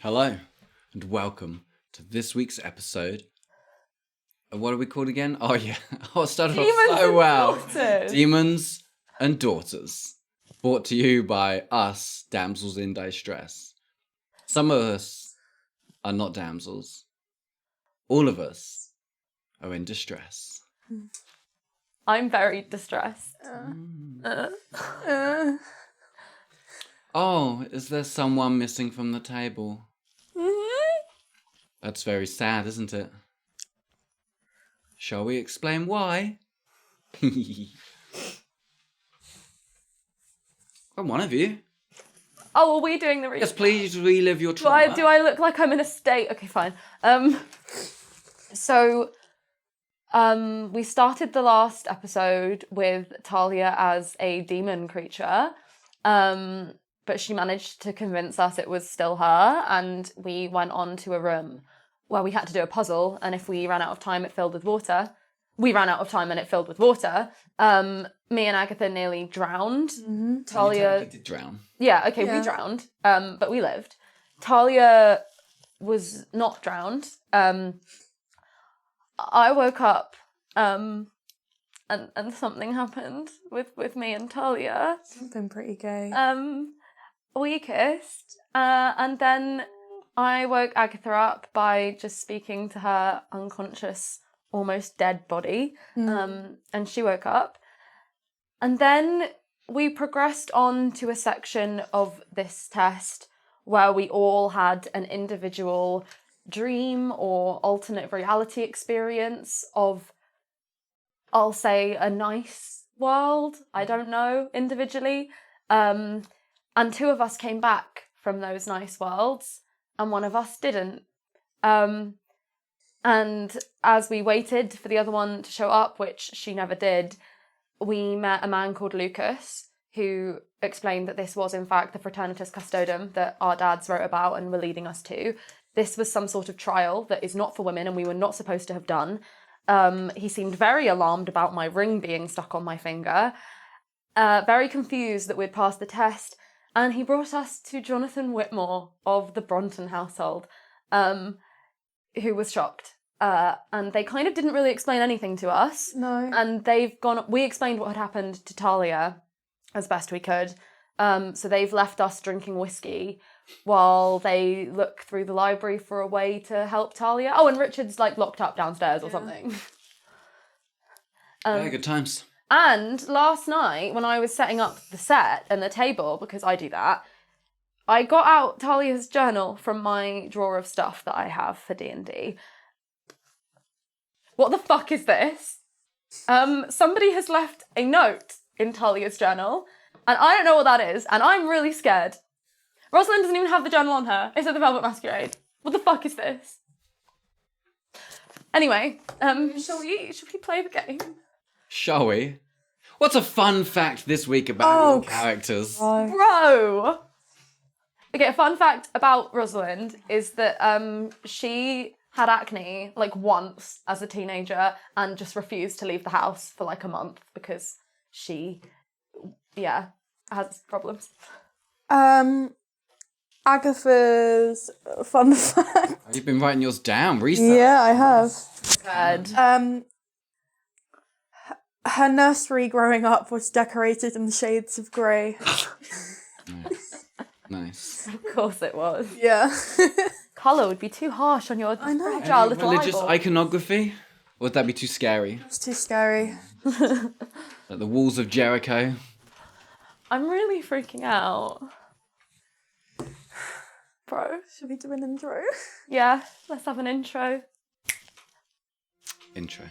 Hello, and welcome to this week's episode of what are we called again? Oh yeah, I started off so well. Daughters. Demons and Daughters, brought to you by us, Damsels in Distress. Some of us are not damsels. All of us are in distress. I'm very distressed. Oh, is there someone missing from the table? That's very sad, isn't it? Shall we explain why? From one of you. Oh, are we doing the Yes, please relive your trauma. Do I look like I'm in a state? Okay, fine. We started the last episode with Taya as a demon creature, but she managed to convince us it was still her, and we went on to a room where we had to do a puzzle, and if we ran out of time, it filled with water. We ran out of time and it filled with water. Me and Agatha nearly drowned. You Taya technically did drown. Yeah, okay, we drowned, but we lived. Talia was not drowned. I woke up, and something happened with me and Talia. Something pretty gay. We kissed, and then I woke Agatha up by just speaking to her unconscious, almost dead body, and she woke up. And then we progressed on to a section of this test where we all had an individual dream or alternate reality experience of, I'll say, a nice world. I don't know, individually. And two of us came back from those nice worlds and one of us didn't. And as we waited for the other one to show up, which she never did, we met a man called Lucas, who explained that this was, in fact, the Fraternitus Custodum that our dads wrote about and were leading us to. This was some sort of trial that is not for women and we were not supposed to have done. He seemed very alarmed about my ring being stuck on my finger, very confused that we'd passed the test, and he brought us to Jonathan Whitmore of the Bronton household, who was shocked. And they kind of didn't really explain anything to us. No. And we explained what had happened to Talia as best we could. So they've left us drinking whiskey while they look through the library for a way to help Talia. Oh, and Richard's locked up downstairs or something. Yeah, good times. And last night, when I was setting up the set and the table, because I do that, I got out Talia's journal from my drawer of stuff that I have for D&D. What the fuck is this? Somebody has left a note in Talia's journal, and I don't know what that is, and I'm really scared. Rosalind doesn't even have the journal on her. It's at the Velvet Masquerade. What the fuck is this? Anyway, shall we play the game? Shall we? What's a fun fact this week about your characters? Bro! Okay, a fun fact about Rosalind is that she had acne once as a teenager and just refused to leave the house for a month because she, has problems. Agatha's fun fact. You've been writing yours down recently. Yeah, I have. Good. Her nursery growing up was decorated in the shades of grey. Nice. Of course it was. Yeah. Colour would be too harsh on your fragile Any little religious eyeball. iconography? Or would that be too scary? It's too scary. Like the walls of Jericho? I'm really freaking out. Bro. Should we do an intro? Yeah, let's have an intro. Intro.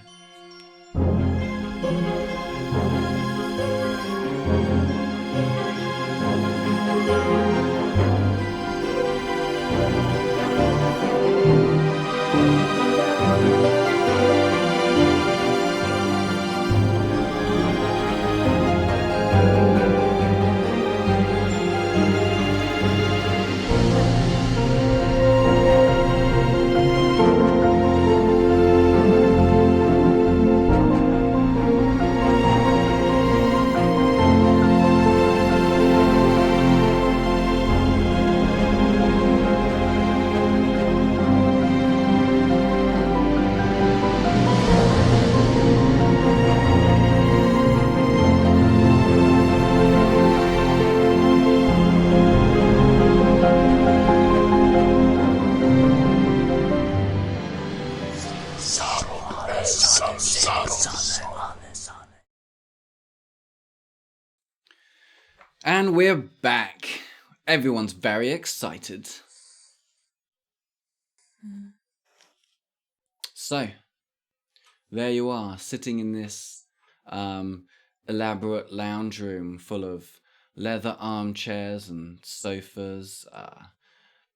And we're back. Everyone's very excited. So, there you are, sitting in this elaborate lounge room full of leather armchairs and sofas,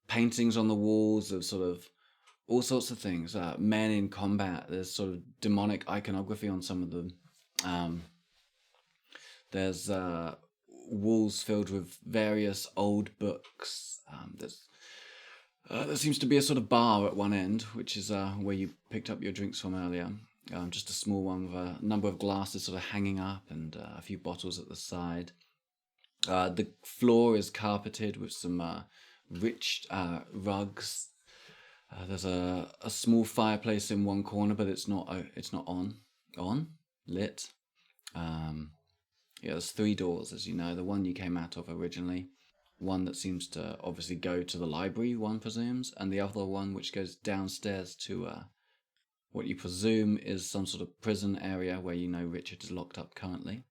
paintings on the walls of sort of all sorts of things. Men in combat. There's sort of demonic iconography on some of them. There's walls filled with various old books. There seems to be a sort of bar at one end, which is where you picked up your drinks from earlier. Just a small one with a number of glasses sort of hanging up and a few bottles at the side. The floor is carpeted with some rich rugs. There's a small fireplace in one corner, but it's not lit. There's 3 doors, as you know. The one you came out of originally, one that seems to obviously go to the library, one presumes, and the other one which goes downstairs to what you presume is some sort of prison area where you know Richard is locked up currently.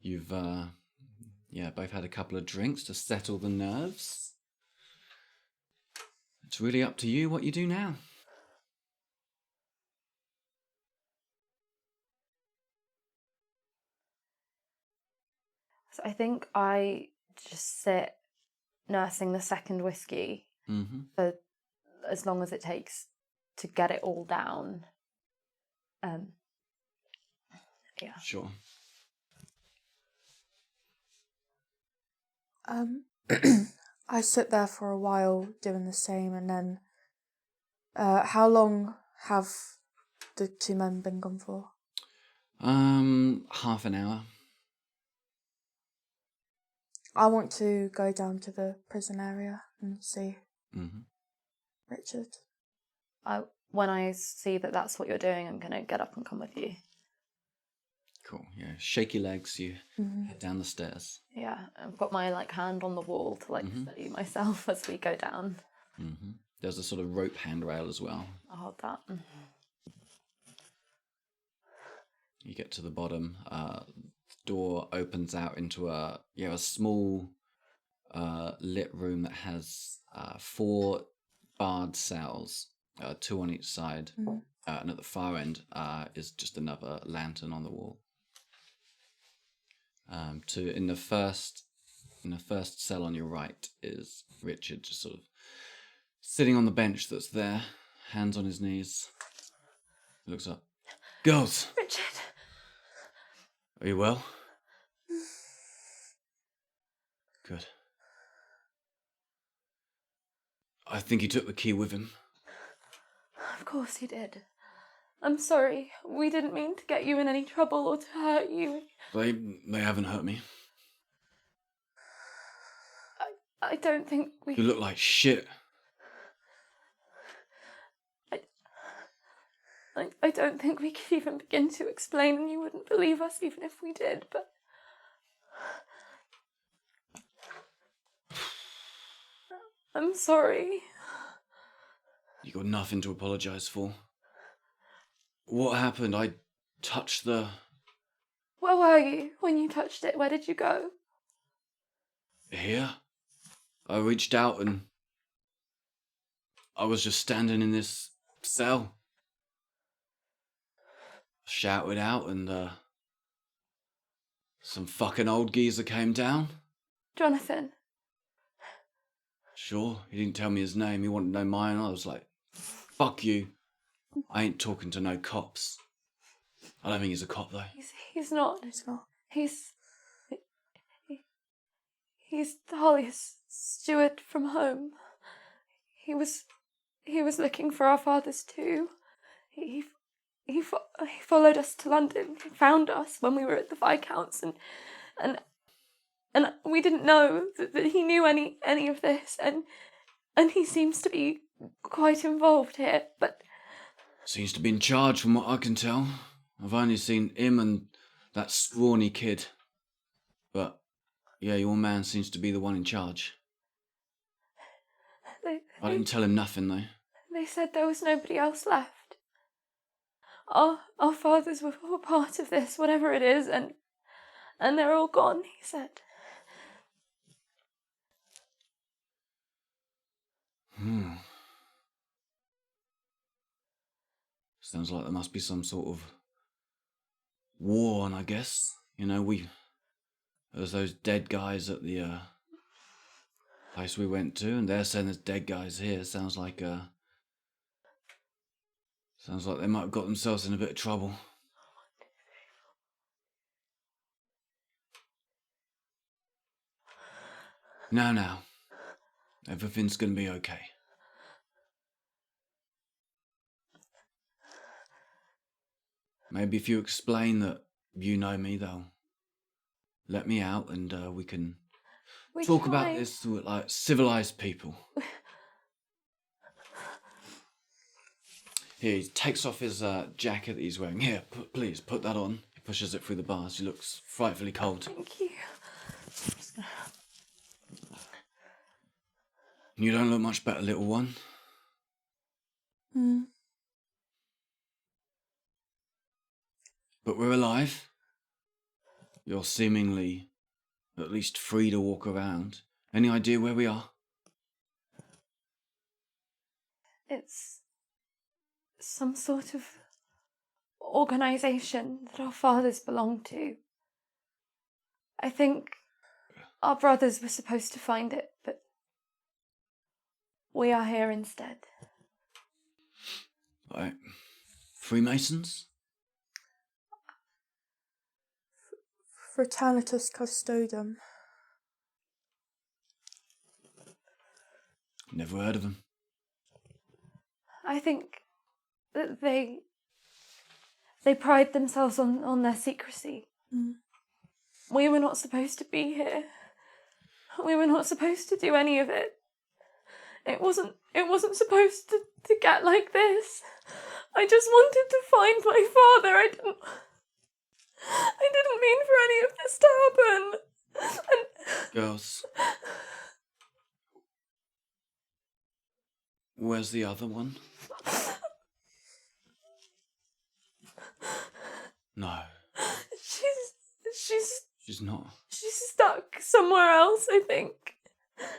You've both had a couple of drinks to settle the nerves. It's really up to you what you do now. So I think I just sit nursing the second whiskey for as long as it takes to get it all down. Yeah. Sure. I sit there for a while doing the same, and then how long have the 2 men been gone for? Half an hour. I want to go down to the prison area and see Richard. When I see that that's what you're doing, I'm going to get up and come with you. Cool. Yeah. Shaky legs. You head down the stairs. Yeah, I've got my hand on the wall to steady myself as we go down. There's a sort of rope handrail as well. I'll hold that. You get to the bottom. Door opens out into a small lit room that has 4 barred cells, 2 on each side, and at the far end is just another lantern on the wall. In the first cell on your right is Richard, just sort of sitting on the bench that's there, hands on his knees. He looks up. Girls! Richard! Are you well? Good. I think he took the key with him. Of course he did. I'm sorry. We didn't mean to get you in any trouble or to hurt you. They haven't hurt me. I don't think we... You look like shit. I don't think we could even begin to explain, and you wouldn't believe us even if we did, but... I'm sorry. You got nothing to apologise for. What happened? I touched the... Where were you when you touched it? Where did you go? Here? I reached out and... I was just standing in this cell. Shouted out and some fucking old geezer came down. Jonathan. Sure, he didn't tell me his name. He wanted to know mine. I was like, fuck you. I ain't talking to no cops. I don't think he's a cop though. He's not. He's not. He's the holiest steward from home. He was looking for our fathers too. He followed us to London. He found us when we were at the Viscount's, and we didn't know that he knew any of this, and he seems to be quite involved here, but... Seems to be in charge from what I can tell. I've only seen him and that scrawny kid. But, yeah, your man seems to be the one in charge. I didn't tell him nothing, though. They said there was nobody else left. Our fathers were part of this, whatever it is, and and they're all gone, he said. Sounds like there must be some sort of war on, I guess. You know, there's those dead guys at the place we went to, and they're saying there's dead guys here. Sounds like they might have got themselves in a bit of trouble. Now. Everything's gonna be okay. Maybe if you explain that you know me, they'll let me out, and we can talk about this like civilized people. Here, he takes off his jacket that he's wearing. Here, please, put that on. He pushes it through the bars. He looks frightfully cold. Thank you. You don't look much better, little one. But we're alive. You're seemingly at least free to walk around. Any idea where we are? It's some sort of organisation that our fathers belonged to. I think our brothers were supposed to find it, but we are here instead. Right. Freemasons? Fraternitus Custodum. Never heard of them. I think that they pride themselves on their secrecy. We were not supposed to be here. We were not supposed to do any of it. It wasn't supposed to get like this. I just wanted to find my father. I didn't mean for any of this to happen. Girls. Where's the other one? No. She's not. She's stuck somewhere else, I think.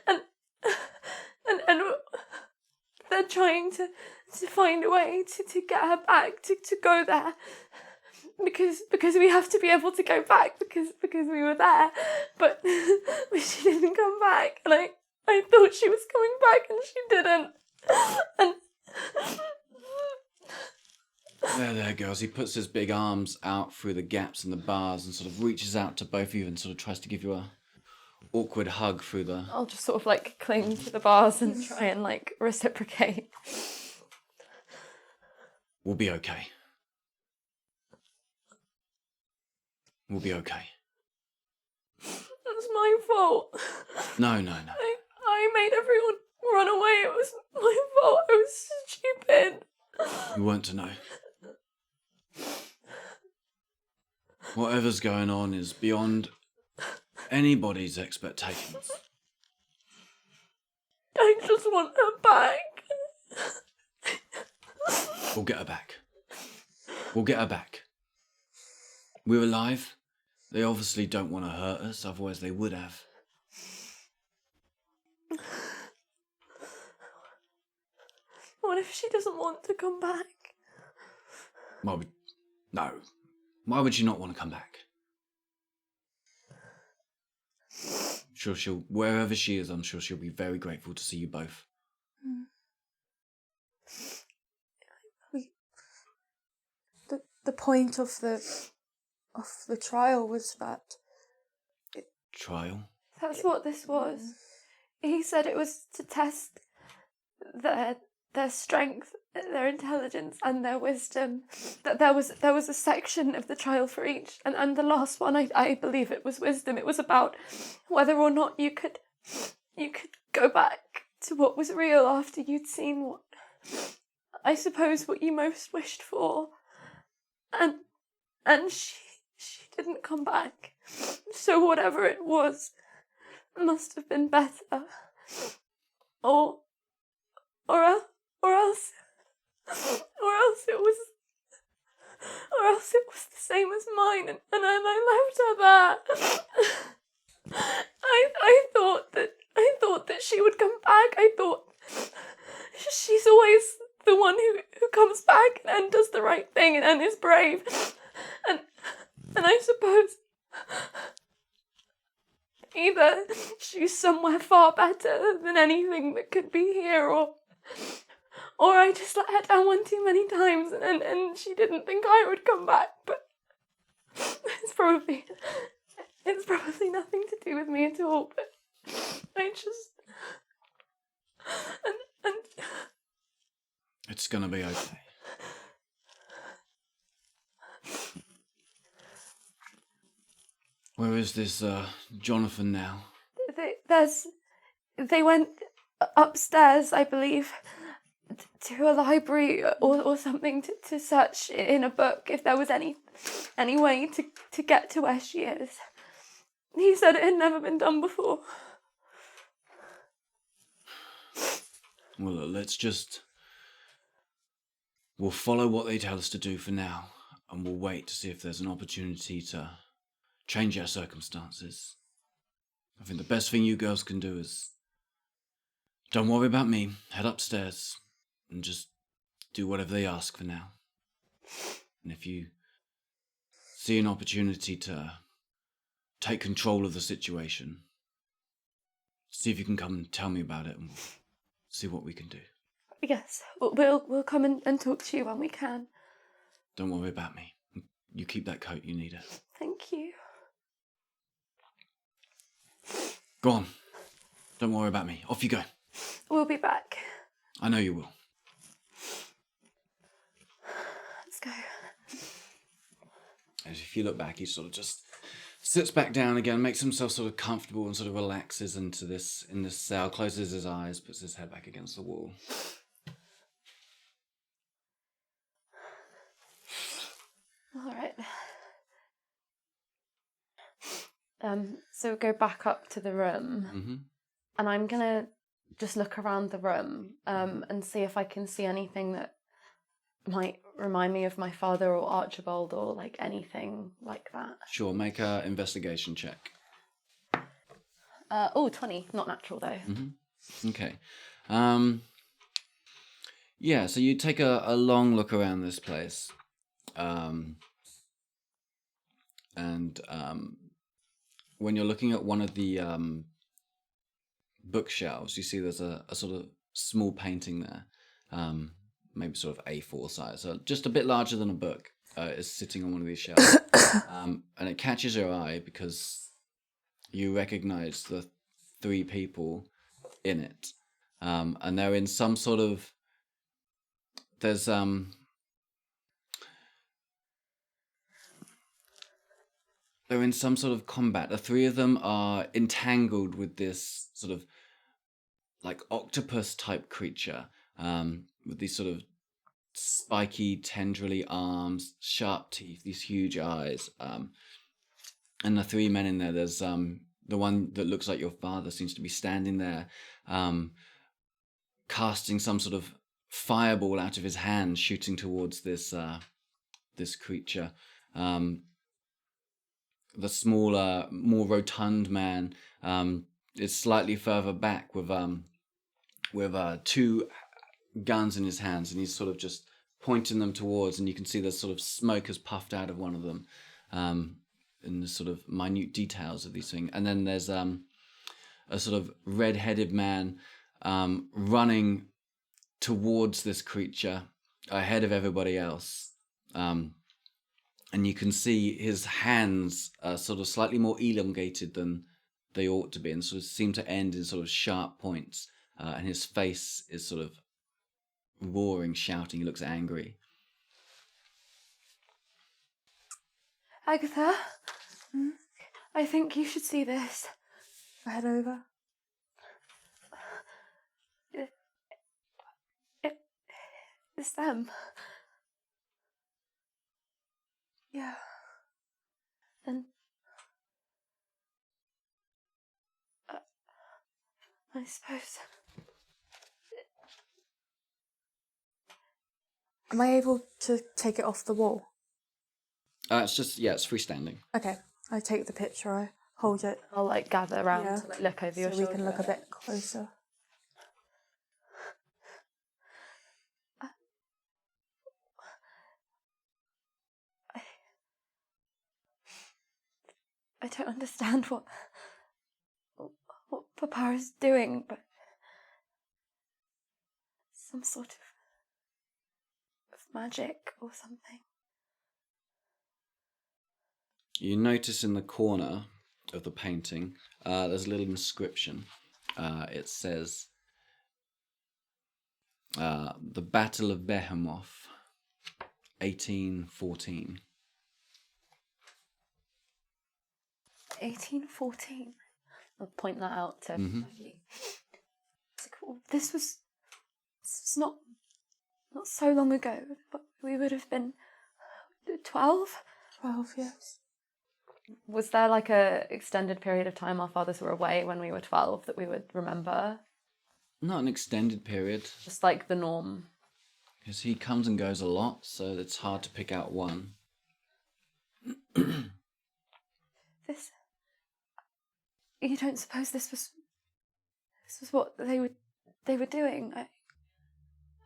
And they're trying to find a way to get her back, to go there. Because we have to be able to go back because we were there. But she didn't come back, and I thought she was coming back and she didn't. And There, girls. He puts his big arms out through the gaps in the bars and sort of reaches out to both of you and sort of tries to give you a awkward hug through the... I'll just sort of like cling to the bars and try and like reciprocate. We'll be okay. We'll be okay. It's my fault. No. I made everyone run away. It was my fault. I was stupid. You weren't to know. Whatever's going on is beyond anybody's expectations. I just want her back. We'll get her back. We'll get her back. We're alive. They obviously don't want to hurt us, otherwise they would have. What if she doesn't want to come back? No. Why would she not want to come back? I'm sure wherever she is, I'm sure she'll be very grateful to see you both. The point of the trial was that... Trial? That's what this was. He said it was to test their strength, their intelligence, and their wisdom. That there was a section of the trial for each, and the last one, I believe it was wisdom. It was about whether or not you could go back to what was real after you'd seen what, I suppose, what you most wished for. And she didn't come back. So whatever it was must have been better. Or else it was or else it was the same as mine, and I left her there. I thought that she would come back. I thought she's always the one who comes back and does the right thing and is brave. And I suppose either she's somewhere far better than anything that could be here, or I just let her down one too many times and she didn't think I would come back. But it's probably nothing to do with me at all. But I just and It's gonna be okay. Where is this Jonathan now? they went upstairs, I believe, to a library or something to search in a book if there was any way to get to where she is. He said it had never been done before. Well, we'll follow what they tell us to do for now, and we'll wait to see if there's an opportunity to change our circumstances. I think the best thing you girls can do is don't worry about me, head upstairs, and just do whatever they ask for now. And if you see an opportunity to take control of the situation, see if you can come and tell me about it, and we'll see what we can do. Yes, we'll come and talk to you when we can. Don't worry about me. You keep that coat, you need it. Thank you. Go on. Don't worry about me. Off you go. We'll be back. I know you will. Let's go. As if you look back, he sort of just sits back down again, makes himself sort of comfortable and sort of relaxes in this cell, closes his eyes, puts his head back against the wall. All right. So go back up to the room, and I'm gonna just look around the room and see if I can see anything that might remind me of my father or Archibald or like anything like that. Sure, make an investigation check. 20, not natural though. Okay. Yeah, so you take a long look around this place. When you're looking at one of the bookshelves, you see there's a sort of small painting there, maybe sort of A4 size, so just a bit larger than a book, is sitting on one of these shelves. And it catches your eye because you recognize the three people in it. And they're in some sort of... They're in some sort of combat. The three of them are entangled with this sort of like octopus type creature, with these sort of spiky, tendrily arms, sharp teeth, these huge eyes. And the three men in there, there's the one that looks like your father seems to be standing there, casting some sort of fireball out of his hand, shooting towards this creature. The smaller, more rotund man is slightly further back with two guns in his hands, and he's sort of just pointing them towards, and you can see there's sort of smoke has puffed out of one of them, in the sort of minute details of these things. And then there's a sort of red-headed man running towards this creature ahead of everybody else. And you can see his hands are sort of slightly more elongated than they ought to be, and sort of seem to end in sort of sharp points. And his face is sort of roaring, shouting. He looks angry. Agatha, I think you should see this. I head over. It's them. Yeah. And I suppose. Am I able to take it off the wall? It's just, it's freestanding. Okay, I take the picture, I hold it I'll like gather around Yeah. to like look over your so shoulder. we can look a bit closer. I don't understand what Papa is doing, but some sort of magic or something. You notice in the corner of the painting, there's a little inscription. It says, the Battle of Behemoth, 1814. 1814. I'll point that out to Mhm. Maggie. It's like, well, this was not so long ago, but we would have been 12. 12 years. Was there like a extended period of time our fathers were away when we were 12 that we would remember? Not an extended period, Just like the norm. because he comes and goes a lot, so it's hard to pick out one. This. You don't suppose this was what they were doing?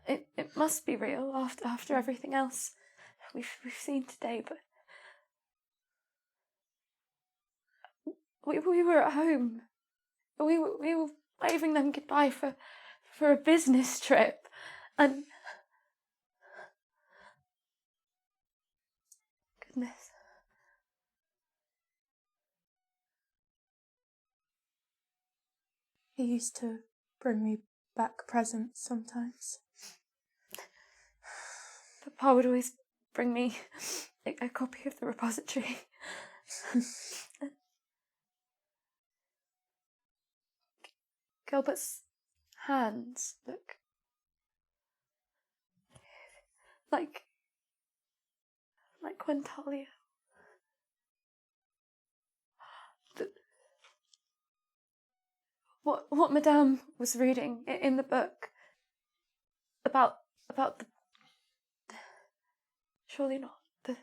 It must be real after everything else we've seen today, but we were at home. We were waving them goodbye for a business trip, and goodness. He used to bring me back presents sometimes. Papa would always bring me a copy of the repository. Gilbert's hands look like when Talia. What Madame was reading in the book about the surely not the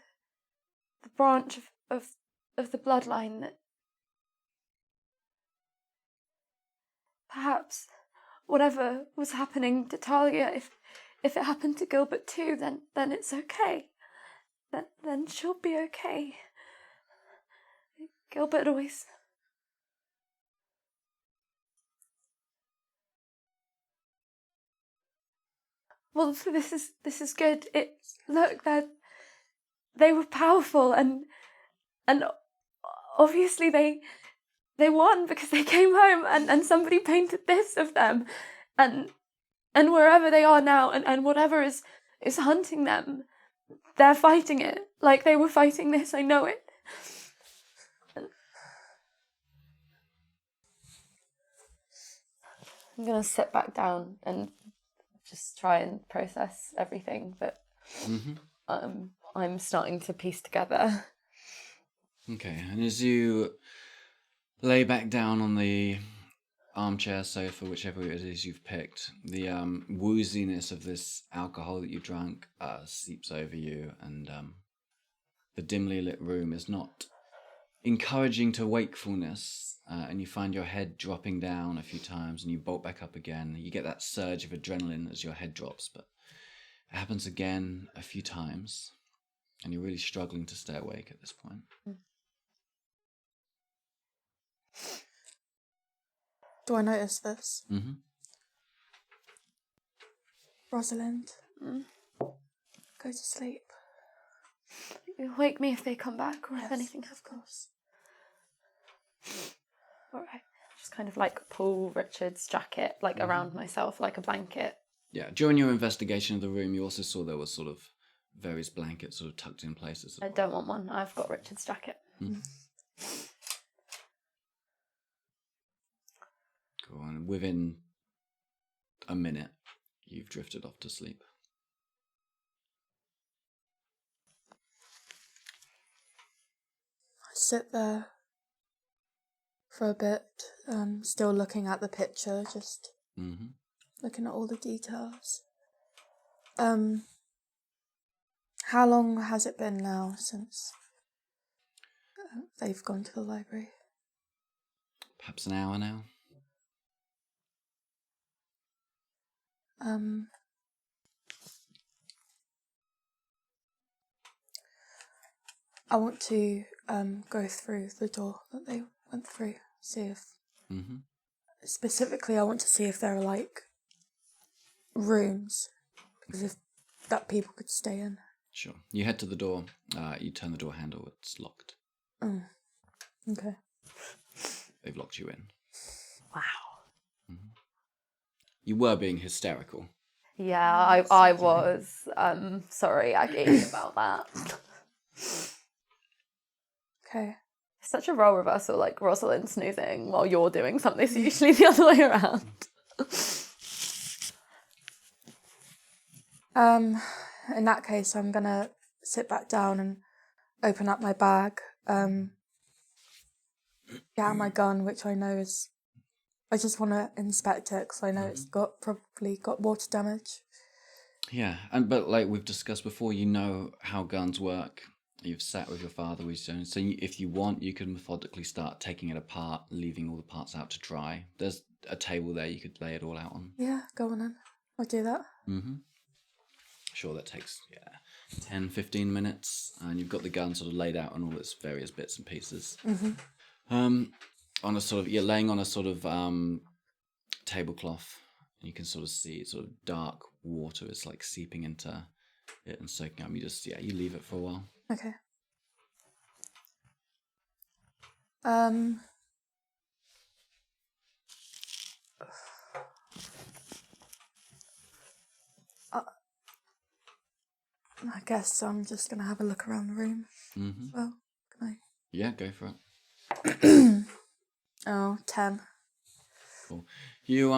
branch of the bloodline that perhaps whatever was happening to Talia, if it happened to Gilbert too, then it's okay. Then she'll be okay. Gilbert always. Well, this is good. Look, they were powerful and obviously they won because they came home and somebody painted this of them, and wherever they are now and whatever is hunting them, they're fighting it like they were fighting this. I know it. I'm gonna sit back down and just try and process everything that I'm starting to piece together. Okay, and as you lay back down on the armchair, sofa, whichever it is you've picked, the wooziness of this alcohol that you drank seeps over you, and the dimly lit room is not encouraging to wakefulness, and you find your head dropping down a few times, and you bolt back up again. You get that surge of adrenaline as your head drops, but it happens again a few times, and you're really struggling to stay awake at this point. Do I notice this? Mm-hmm. Rosalind, go to sleep. You wake me if they come back or Yes, if anything of happens. All right. Just kind of like pull Richard's jacket like around myself like a blanket. Yeah, during your investigation of the room, you also saw there was sort of various blankets sort of tucked in places. I don't want one. I've got Richard's jacket. Cool. And within a minute, you've drifted off to sleep. I sit there for a bit, still looking at the picture, just looking at all the details. How long has it been now since they've gone to the library. Perhaps an hour now. I want to go through the door that they went through, see if... Mm-hmm. Specifically, I want to see if there are, like, rooms, because if that people could stay in. Sure. You head to the door. You turn the door handle. It's locked. Oh, okay. They've locked you in. Wow. Mm-hmm. You were being hysterical. Yeah, I was. Sorry, Aggie, about that. Okay. It's such a role reversal, like Rosalind snoozing while you're doing something. It's usually the other way around. In that case, I'm gonna sit back down and open up my bag, get out my gun, which I know is... I just want to inspect it, because I know it's probably got water damage. Yeah, but like we've discussed before, you know how guns work. You've sat with your father, so if you want, you can methodically start taking it apart, leaving all the parts out to dry. There's a table there you could lay it all out on. Yeah, go on then. I'll do that. Mm-hmm. Sure, that takes 10, 15 minutes, and you've got the gun sort of laid out on all its various bits and pieces. Mm-hmm. On a sort of, you're laying on a sort of tablecloth, and you can sort of see sort of dark water is like seeping into it and soaking up. You just you leave it for a while. Okay. I guess I'm just gonna have a look around the room. Mm-hmm. Well, can I? Yeah, go for it. 10. Cool. You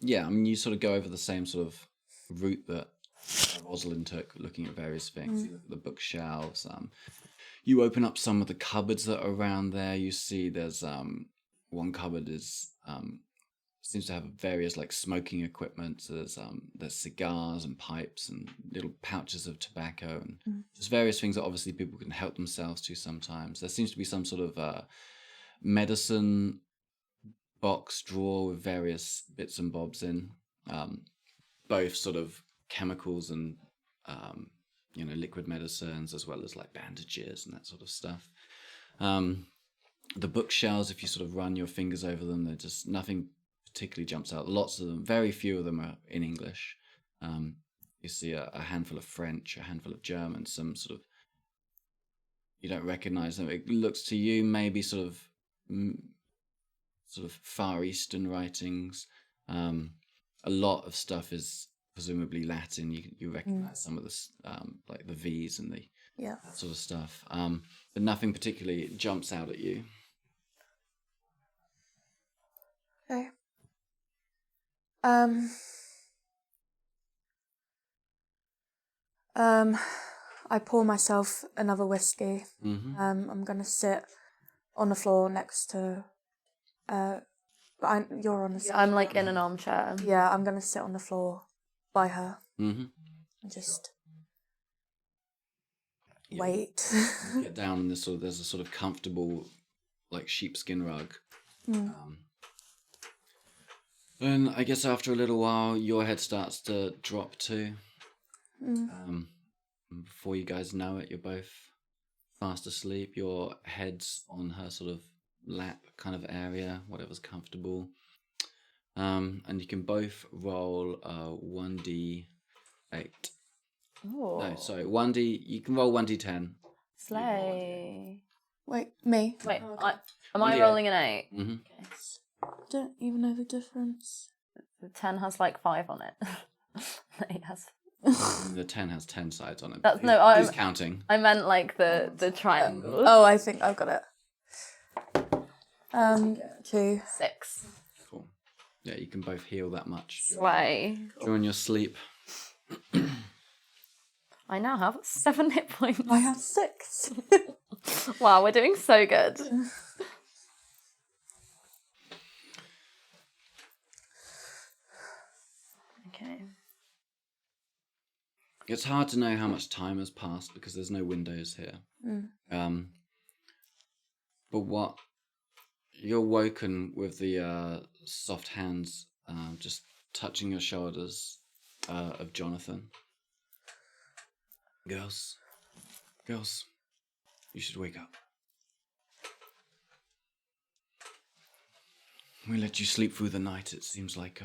you sort of go over the same sort of route that Rosalind took, looking at various things. You look at the bookshelves. You open up some of the cupboards that are around there. You see there's one cupboard is seems to have various like smoking equipment. So there's cigars and pipes and little pouches of tobacco and just various things that obviously people can help themselves to sometimes. There seems to be some sort of medicine box drawer with various bits and bobs in, both sort of chemicals and liquid medicines, as well as like bandages and that sort of stuff. The bookshelves, if you sort of run your fingers over them, they're just nothing particularly jumps out. Lots of them, very few of them are in English. You see a handful of French, a handful of German, some sort of, you don't recognize them. It looks to you maybe sort of Far Eastern writings. A lot of stuff is presumably Latin. You recognize some of this, like the V's and that sort of stuff. But nothing particularly jumps out at you. Okay. I pour myself another whiskey. Mm-hmm. I'm gonna sit on the floor next to. But you're on the. I'm like in an armchair. Yeah, I'm gonna sit on the floor by her. Mm-hmm. And just wait. You get down and there's a sort of comfortable, like sheepskin rug. And I guess after a little while, your head starts to drop too. And before you guys know it, you're both fast asleep. Your head's on her sort of lap kind of area, whatever's comfortable. And you can both roll 1d8. Oh. No, sorry, 1d. You can roll 1d10. Slay. Wait, me. Wait, okay. am I rolling an 8? Mm-hmm. Okay. Don't even know the difference. The 10 has like 5 on it. The 8 has. The 10 has 10 sides on it. Who's counting? I meant like the triangle. Oh, I think I've got it. 2. 6. Cool. Yeah, you can both heal that much Slay. during your sleep. I now have 7 hit points. I have 6. Wow, we're doing so good. Okay. It's hard to know how much time has passed because there's no windows here. But what? You're woken with the soft hands just touching your shoulders of Jonathan. Girls, you should wake up. We let you sleep through the night. It seems like,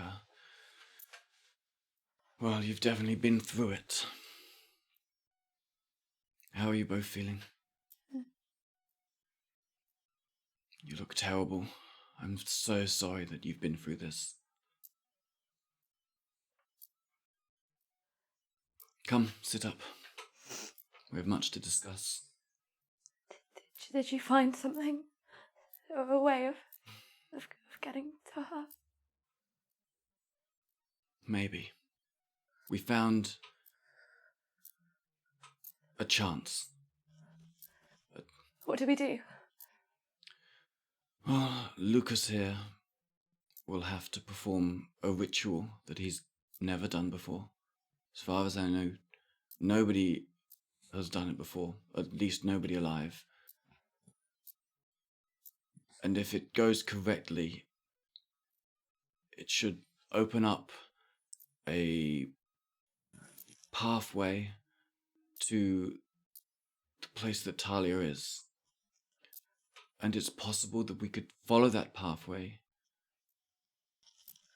well, you've definitely been through it. How are you both feeling? You look terrible. I'm so sorry that you've been through this. Come, sit up. We have much to discuss. Did you find something? A way of getting to her? Maybe. We found a chance. What do we do? Well, Lucas here will have to perform a ritual that he's never done before. As far as I know, nobody has done it before, at least nobody alive. And if it goes correctly, it should open up a pathway to the place that Talia is. And it's possible that we could follow that pathway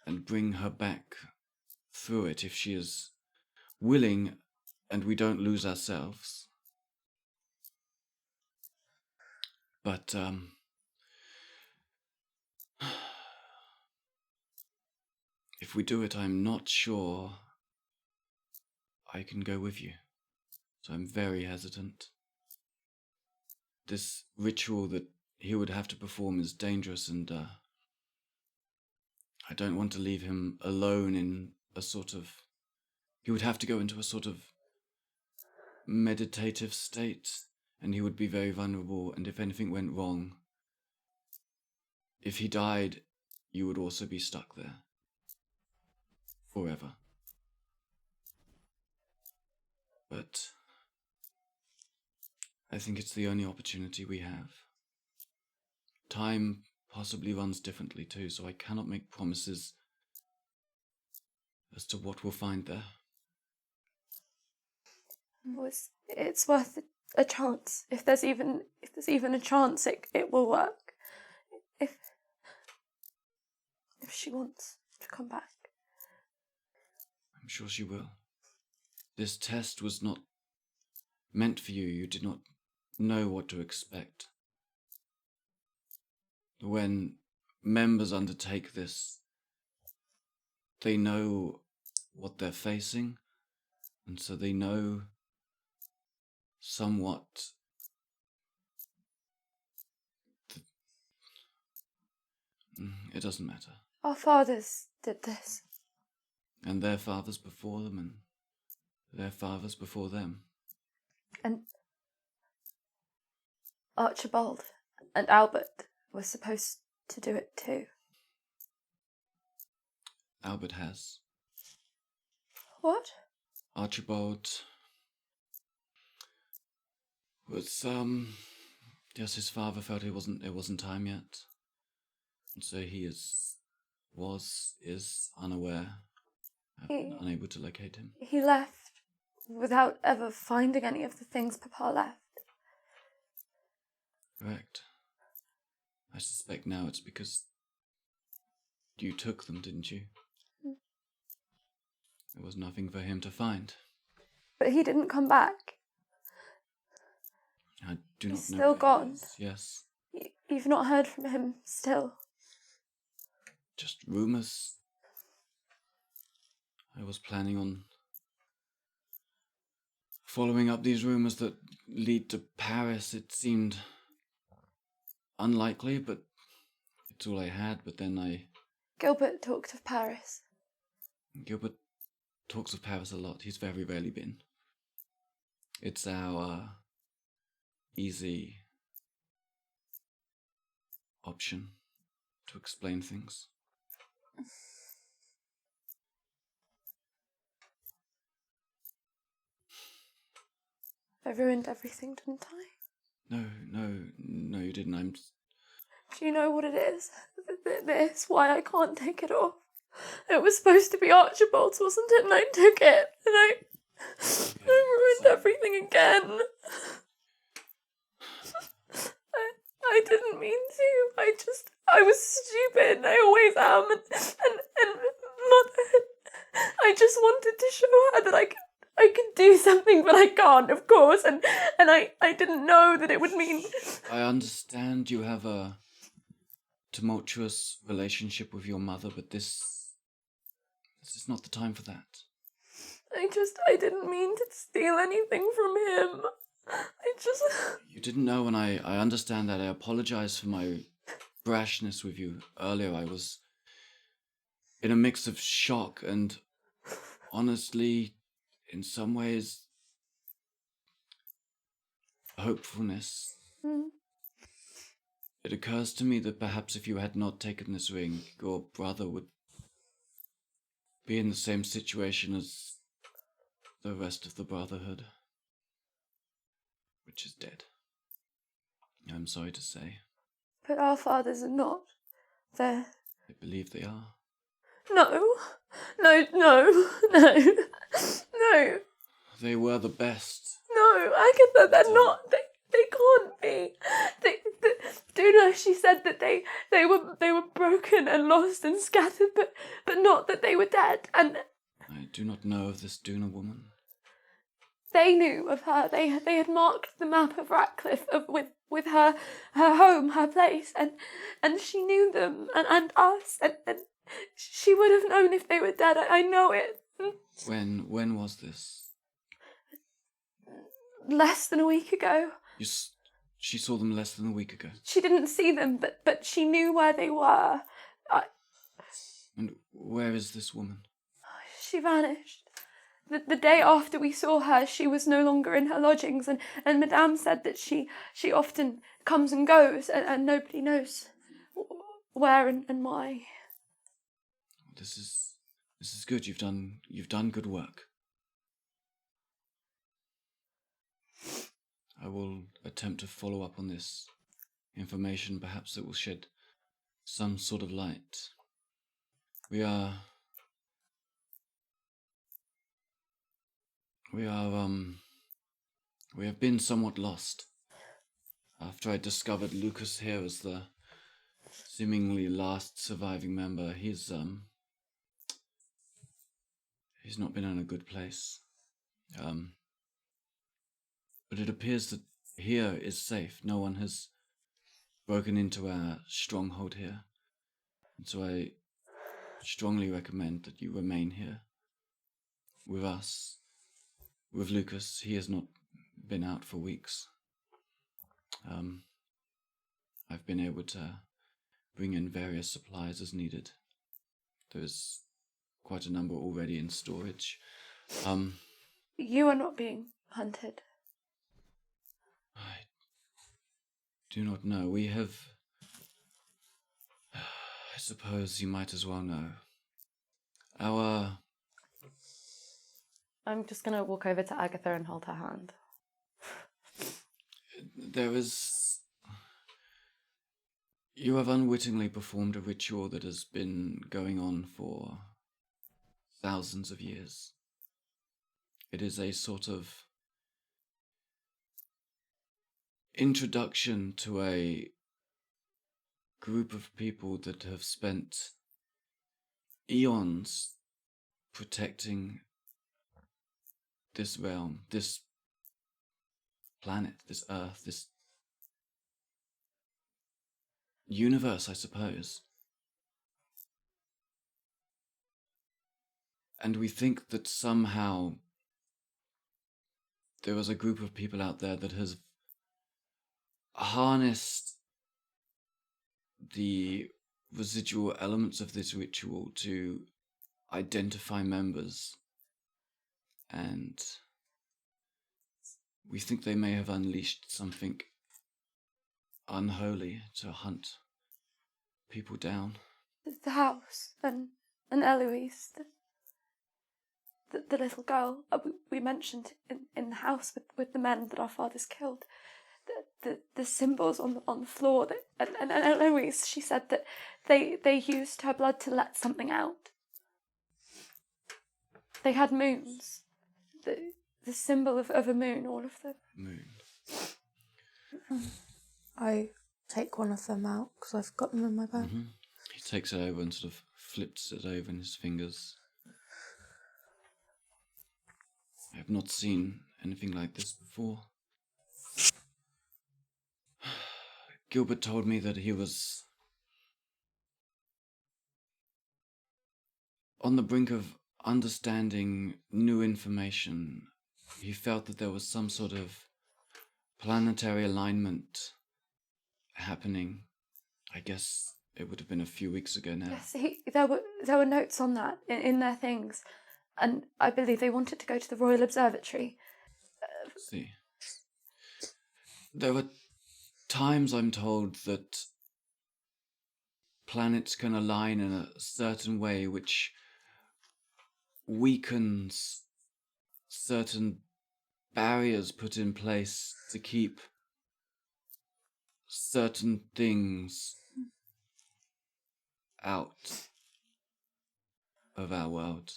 and bring her back through it if she is willing and we don't lose ourselves. But, if we do it, I'm not sure I can go with you. So I'm very hesitant. This ritual that he would have to perform is dangerous, and I don't want to leave him alone in a sort of... He would have to go into a sort of meditative state, and he would be very vulnerable, and if anything went wrong, if he died, you would also be stuck there. Forever. But I think it's the only opportunity we have. Time possibly runs differently too, so I cannot make promises as to what we'll find there. It's worth a chance. If there's even a chance, it will work. If she wants to come back. I'm sure she will. This test was not meant for you. You did not know what to expect. When members undertake this, they know what they're facing, and so they know somewhat it doesn't matter. Our fathers did this. And their fathers before them, and their fathers before them. And Archibald and Albert were supposed to do it too. Albert has. What? Archibald was, yes, his father felt it wasn't time yet. And so he is unaware, unable to locate him. He left without ever finding any of the things Papa left. Correct. I suspect now it's because you took them, didn't you? There was nothing for him to find. But he didn't come back. I do not know. He's still gone. Yes. You've not heard from him still. Just rumours. I was planning on following up these rumours that lead to Paris. It seemed unlikely, but it's all I had. But then Gilbert talked of Paris. Gilbert talks of Paris a lot. He's very rarely been. It's our easy option to explain things. I ruined everything, didn't I? No, you didn't. Do you know what it is? This, why I can't take it off. It was supposed to be Archibald's, wasn't it? And I took it, and I ruined everything again. I didn't mean to. I was stupid. I always am. And Mother, I just wanted to show her that I could do something, but I can't, of course. And I didn't know that it would mean. I understand you have a tumultuous relationship with your mother, but this is not the time for that. I didn't mean to steal anything from him. You didn't know, and I understand that. I apologize for my brashness with you earlier. I was in a mix of shock and, honestly, in some ways, hopefulness. It occurs to me that perhaps if you had not taken this ring, your brother would be in the same situation as the rest of the Brotherhood, which is dead. I'm sorry to say. But our fathers are not. They're... I believe they are. No. They were the best. No, Agatha, they're not. They can't be. Duna, she said that they were broken and lost and scattered, but not that they were dead. And I do not know of this Duna woman. They knew of her. They had marked the map of Ratcliffe with her home, her place, and she knew them and us, and she would have known if they were dead. I know it. When was this? Less than a week ago. She saw them less than a week ago. She didn't see them, but she knew where they were. And where is this woman? She vanished. The day after we saw her, she was no longer in her lodgings, and Madame said that she often comes and goes, and nobody knows where and why. This is good. You've done good work. I will attempt to follow up on this information. Perhaps it will shed some sort of light. We have been somewhat lost. After I discovered Lucas here as the seemingly last surviving member, he's not been in a good place. But it appears that here is safe. No one has broken into our stronghold here. And so I strongly recommend that you remain here with us. With Lucas, he has not been out for weeks. I've been able to bring in various supplies as needed. There's quite a number already in storage. You are not being hunted. I do not know. We have... I suppose you might as well know. I'm just going to walk over to Agatha and hold her hand. You have unwittingly performed a ritual that has been going on for thousands of years. It is a sort of introduction to a group of people that have spent eons protecting this realm, this planet, this earth, this universe, I suppose. And we think that somehow there is a group of people out there that has harnessed the residual elements of this ritual to identify members. And we think they may have unleashed something unholy to hunt people down. The house and Eloise, the little girl we mentioned in the house with the men that our fathers killed. the symbols on the floor. And Eloise, she said that they used her blood to let something out. They had moons. The symbol of a moon, all of them. Moon. I take one of them out because I've got them in my bag. Mm-hmm. He takes it over and sort of flips it over in his fingers. I have not seen anything like this before. Gilbert told me that he was on the brink of understanding new information. He felt that there was some sort of planetary alignment happening. I guess it would have been a few weeks ago now. Yes, there were notes on that in their things, and I believe they wanted to go to the Royal Observatory. See, there were times, I'm told, that planets can align in a certain way which weakens certain barriers put in place to keep certain things out of our world.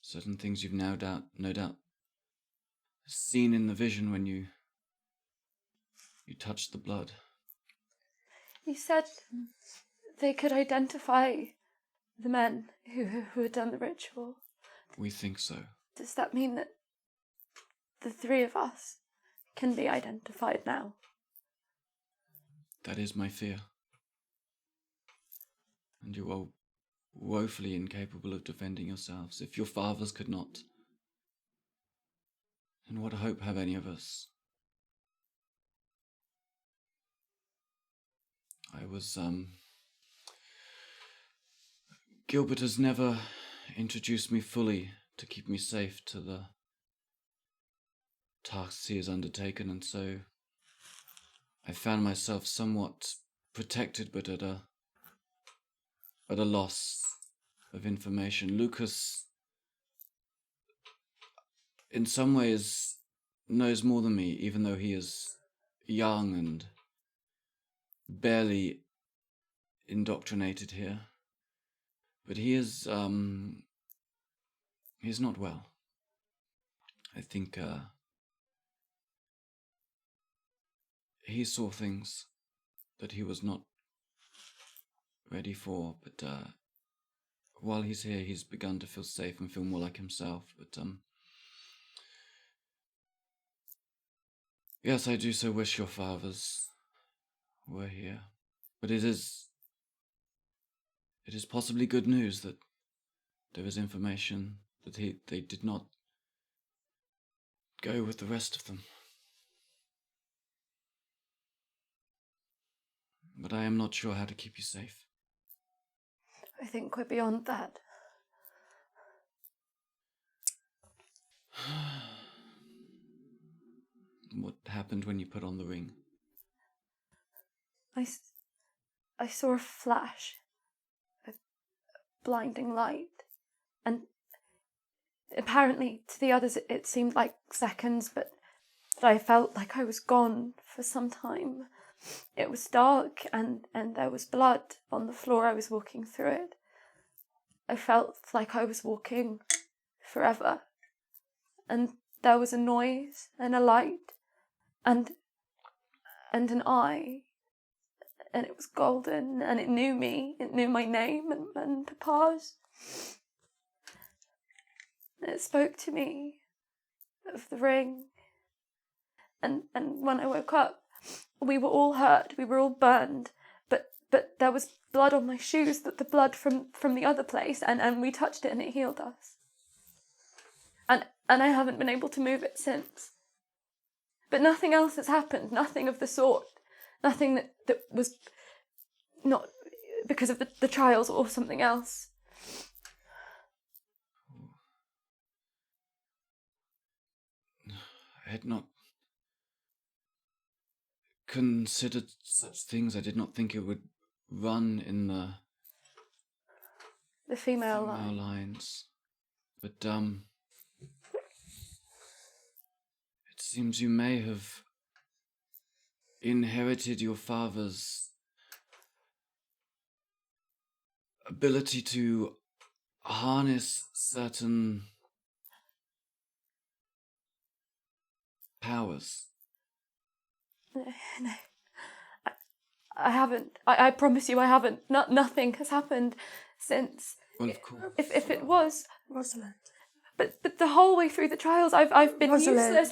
Certain things you've no doubt seen in the vision when you touched the blood. You said they could identify the men who had done the ritual. We think so. Does that mean that the three of us can be identified now? That is my fear. And you are woefully incapable of defending yourselves. If your fathers could not, then what hope have any of us? Gilbert has never introduced me fully to keep me safe to the tasks he has undertaken, and so I found myself somewhat protected, but at a loss of information. Lucas, in some ways, knows more than me, even though he is young and barely indoctrinated here. But he is, he's not well. I think, he saw things that he was not ready for, but, while he's here, he's begun to feel safe and feel more like himself, but, yes, I do so wish your fathers were here, but it is possibly good news that there is information that they did not go with the rest of them. But I am not sure how to keep you safe. I think we're beyond that. What happened when you put on the ring? I saw a flash, a blinding light, and apparently to the others it seemed like seconds, but I felt like I was gone for some time. It was dark and there was blood on the floor. I was walking through it. I felt like I was walking forever. And there was a noise and a light and an eye. And it was golden and it knew me. It knew my name and Papa's. It spoke to me of the ring. And when I woke up, we were all hurt, we were all burned, but there was blood on my shoes, the blood from the other place, and we touched it and it healed us. And I haven't been able to move it since. But nothing else has happened, nothing of the sort, nothing that was not because of the trials or something else. I had not considered such things. I did not think it would run in the female lines. But it seems you may have inherited your father's ability to harness certain powers. No. I haven't. I promise you I haven't. Nothing has happened since. Well, of course. If it was... Rosalind. But the whole way through the trials I've been Rosalind. useless.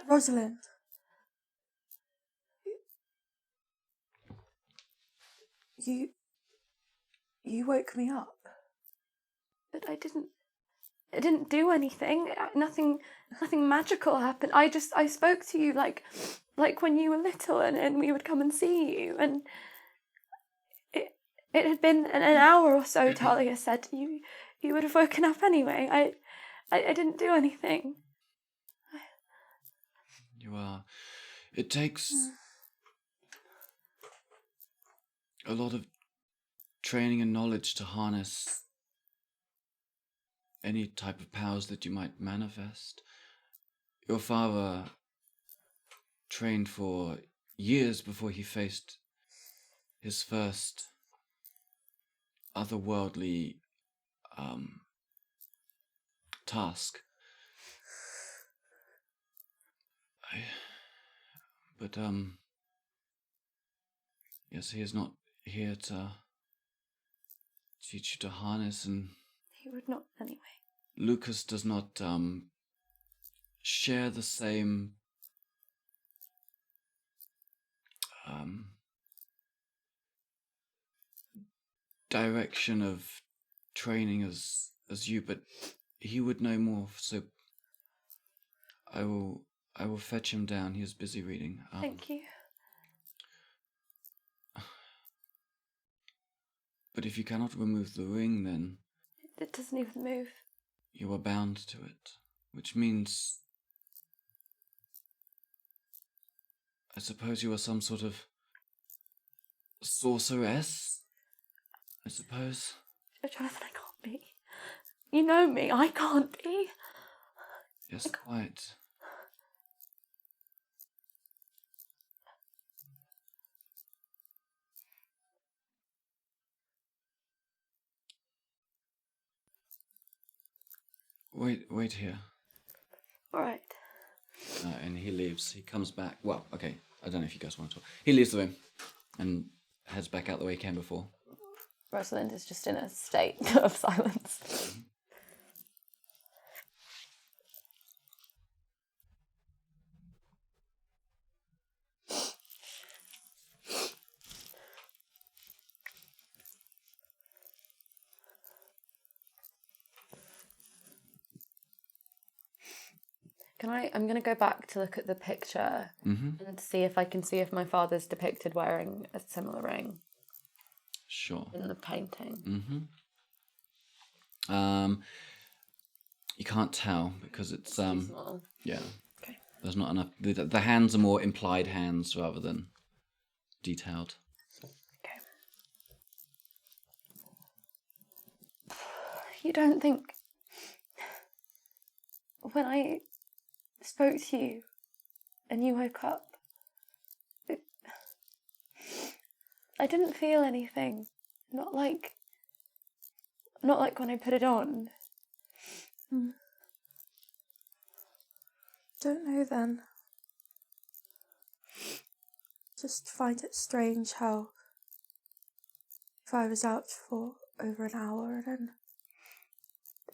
Rosalind. You woke me up. But I didn't do anything. Nothing magical happened. I spoke to you like when you were little, and we would come and see you, and it had been an hour or so. Talia said you would have woken up anyway. I didn't do anything. You are. It takes a lot of training and knowledge to harness any type of powers that you might manifest. Your father trained for years before he faced his first otherworldly task. But yes, he is not here to teach you to harness, and He would not anyway. Lucas does not share the same direction of training as you, but he would know more. So I will fetch him down. He is busy reading. Thank you. But if you cannot remove the ring, then It doesn't even move. you are bound to it, which means I suppose you are some sort of sorceress, I suppose. Jonathan, I can't be. You know me, I can't be. Yes, quite. Wait here. All right. And he leaves. He comes back. Well, okay. I don't know if you guys want to talk. He leaves the room and heads back out the way he came before. Rosalind is just in a state of silence. I'm going to go back to look at the picture and see if I can see if my father's depicted wearing a similar ring. Sure. In the painting. You can't tell because it's Too small. yeah. Okay. There's not enough. The hands are more implied hands rather than detailed. Okay. You don't think when I spoke to you and you woke up, I didn't feel anything. Not like when I put it on. Don't know then. Just find it strange how if I was out for over an hour then...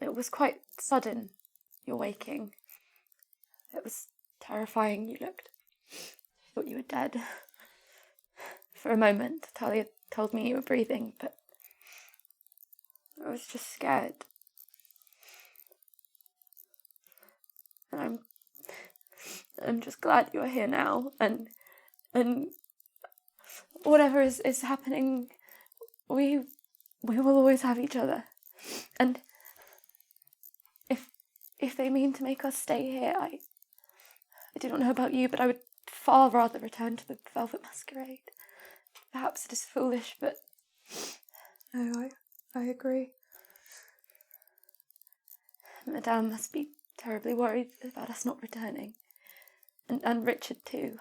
It was quite sudden, your waking. It was terrifying. You looked. I thought you were dead. For a moment, Talia told me you were breathing, but I was just scared. And I'm just glad you're here now, and whatever is happening, we will always have each other. And if they mean to make us stay here, I do not know about you, but I would far rather return to the Velvet Masquerade. Perhaps it is foolish, but... No, I agree. Madame must be terribly worried about us not returning. And Richard too.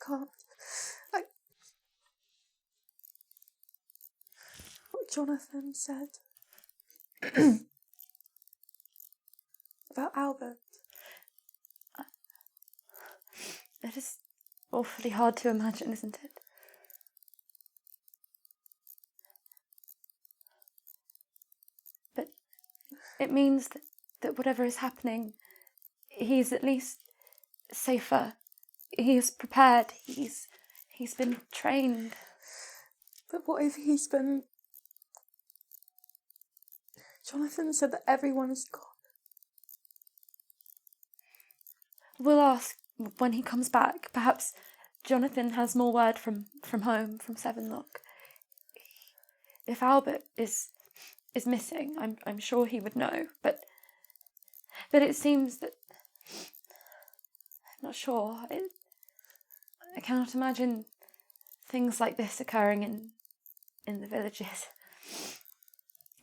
can't. What Jonathan said about Albert. It is awfully hard to imagine, isn't it? But it means that whatever is happening, he's at least safer. He is prepared. He's been trained. But what if he's been... Jonathan said that everyone is gone. We'll ask when he comes back. Perhaps Jonathan has more word from home, from Sevenlock. If Albert is missing, I'm sure he would know. But it seems that I'm not sure. I cannot imagine things like this occurring in the villages.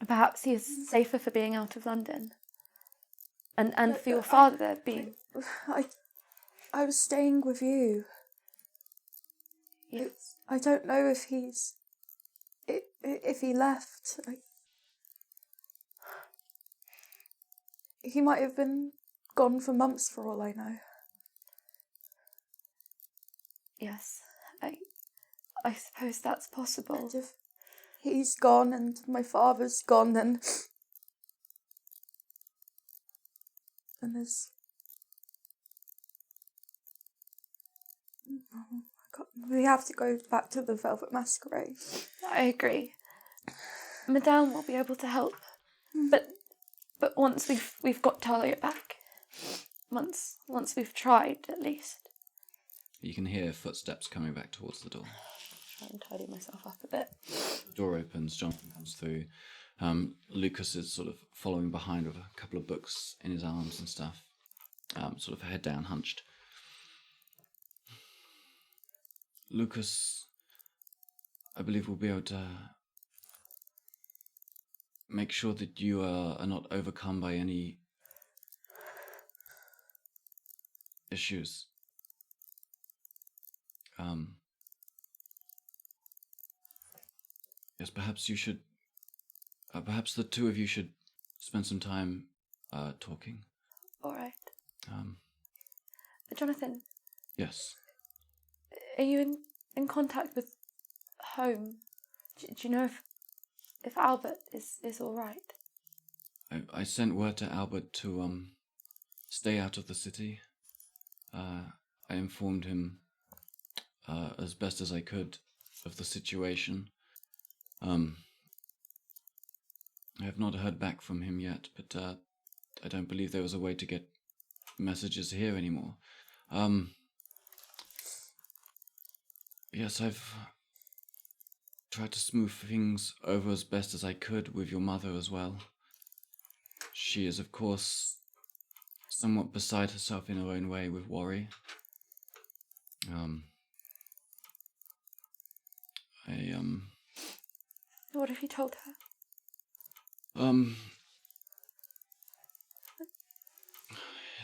Perhaps he is safer for being out of London. And for your father being... I was staying with you. Yes. I don't know if he's... If he left. He might have been gone for months for all I know. Yes. I suppose that's possible. And if he's gone and my father's gone, then there's... We have to go back to the Velvet Masquerade. I agree. Madame will be able to help. But once we've got Taya back. Once we've tried, at least. You can hear footsteps coming back towards the door. Try and tidy myself up a bit. The door opens, Jonathan comes through. Lucas is sort of following behind with a couple of books in his arms and stuff. Sort of head down, hunched. Lucas, I believe we'll be able to make sure that you are not overcome by any issues. Yes, perhaps you should... perhaps the two of you should spend some time talking. All right. Jonathan, Yes. are you in contact with home? Do you know if Albert is all right? I sent word to Albert to stay out of the city. I informed him as best as I could of the situation. I have not heard back from him yet, but I don't believe there was a way to get messages here anymore. Yes, I've tried to smooth things over as best as I could with your mother as well. She is, of course, somewhat beside herself in her own way with worry. What have you told her?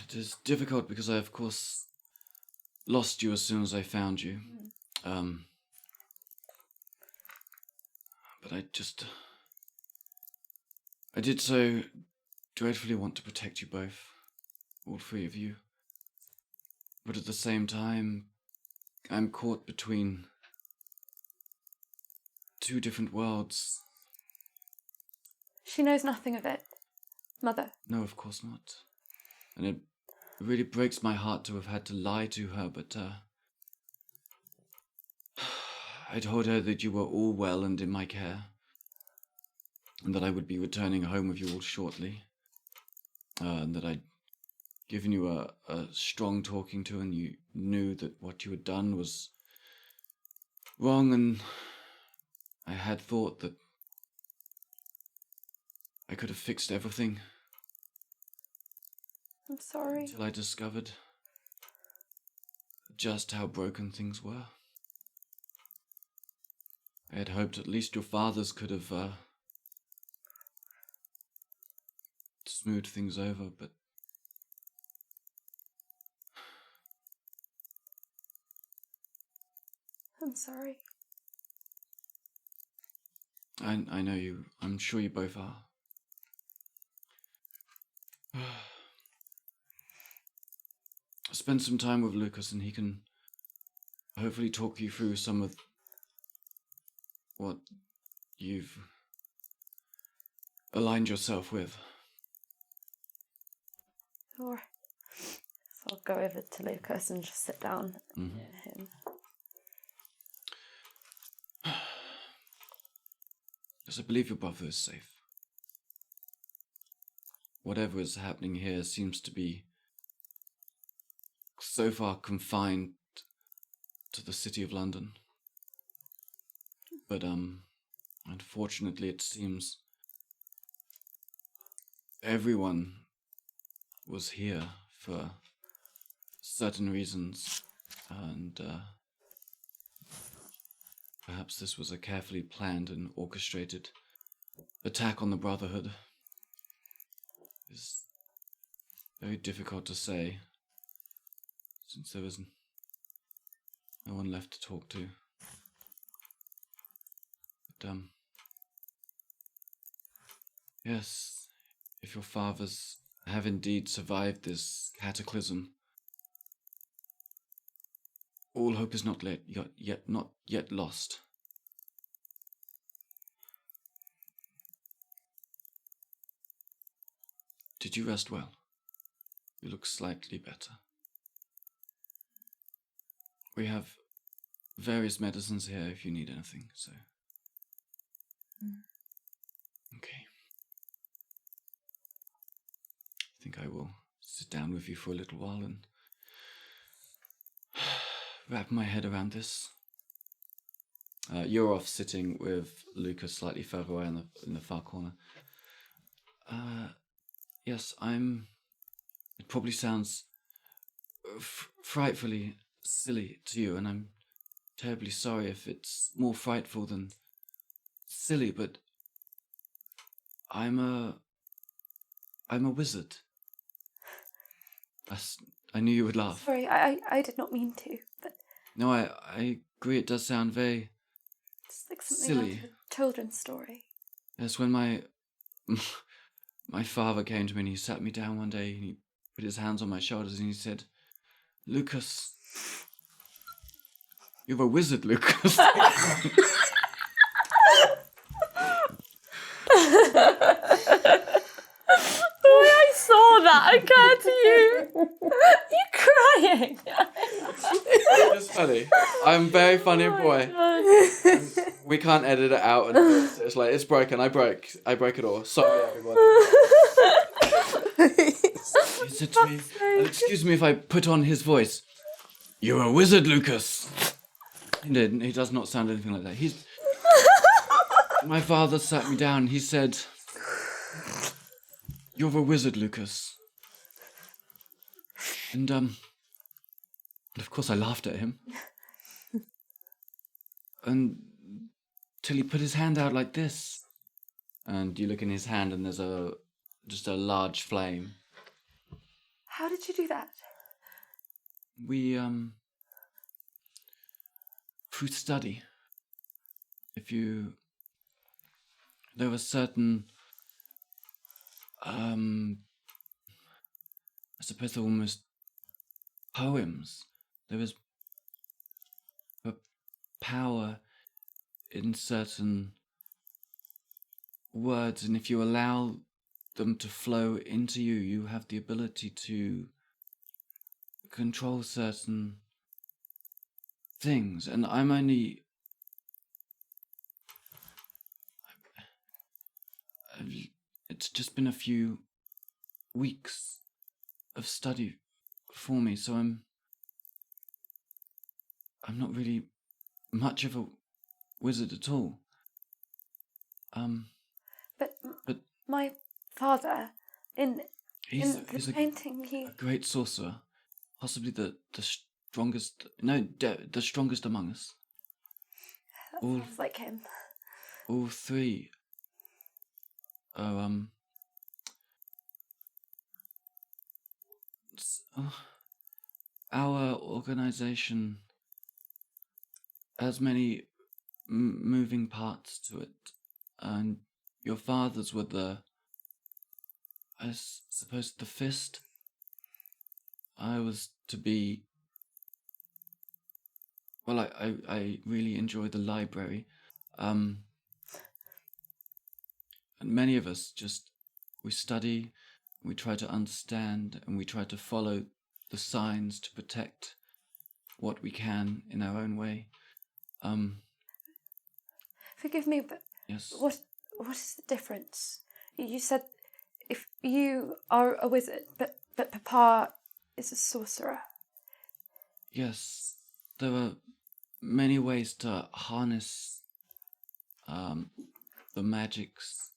It is difficult because I, of course, lost you as soon as I found you. But I did so dreadfully want to protect you both, all three of you. But at the same time, I'm caught between two different worlds. She knows nothing of it, Mother. No, of course not. And it really breaks my heart to have had to lie to her, but I told her that you were all well and in my care, and that I would be returning home with you all shortly, and that I'd given you a strong talking to, and you knew that what you had done was wrong, and I had thought that I could have fixed everything. I'm sorry. Until I discovered just how broken things were. I had hoped at least your fathers could have smoothed things over, but I'm sorry. I know you. I'm sure you both are. Spend some time with Lucas and he can hopefully talk you through some of what you've aligned yourself with. Alright. So I'll go over to Lucas and just sit down near him. Yes, I believe your brother is safe. Whatever is happening here seems to be so far confined to the city of London. But, unfortunately it seems everyone was here for certain reasons, and, perhaps this was a carefully planned and orchestrated attack on the Brotherhood. It's very difficult to say, since there was no one left to talk to. But, yes, if your fathers have indeed survived this cataclysm, all hope is not yet lost. Did you rest well? You look slightly better. We have various medicines here if you need anything, so... Okay. I think I will sit down with you for a little while and wrap my head around this. You're off sitting with Lucas slightly further away in the far corner. Yes, it probably sounds frightfully silly to you, and I'm terribly sorry if it's more frightful than silly, but I'm a wizard. I knew you would laugh. Sorry, I did not mean to, but... No, I agree, it does sound very It's like something silly. out of a children's story. Yes, when my father came to me and he sat me down one day and he put his hands on my shoulders and he said, "Lucas, you're a wizard, Lucas." I saw that occur to you. You're crying. It's funny. I'm very funny boy. We can't edit it out. And it's like, it's broken. I break it all. Sorry, everybody. He said to me, and excuse me if I put on his voice, "You're a wizard, Lucas." He didn't. He does not sound anything like that. My father sat me down. He said, "You're a wizard, Lucas." And of course I laughed at him. And till he put his hand out like this. And you look in his hand and there's just a large flame. How did you do that? We, through study. There were certain, I suppose they're almost poems. There was a power in certain words, and if you allow them to flow into you, you have the ability to control certain things. And I'm only... It's just been a few weeks of study for me, so I'm not really much of a wizard at all. But my father, in He's the painting, a great sorcerer, possibly the strongest. No, the strongest among us. That sounds like him. All three are our organization has many moving parts to it, and your father's were I suppose, the fist. I was to be. Well, I really enjoy the library. And many of us we study, we try to understand, and we try to follow the signs to protect what we can in our own way. Forgive me, but Yes. what is the difference? You said if you are a wizard, but Papa is a sorcerer. Yes, there are many ways to harness the magics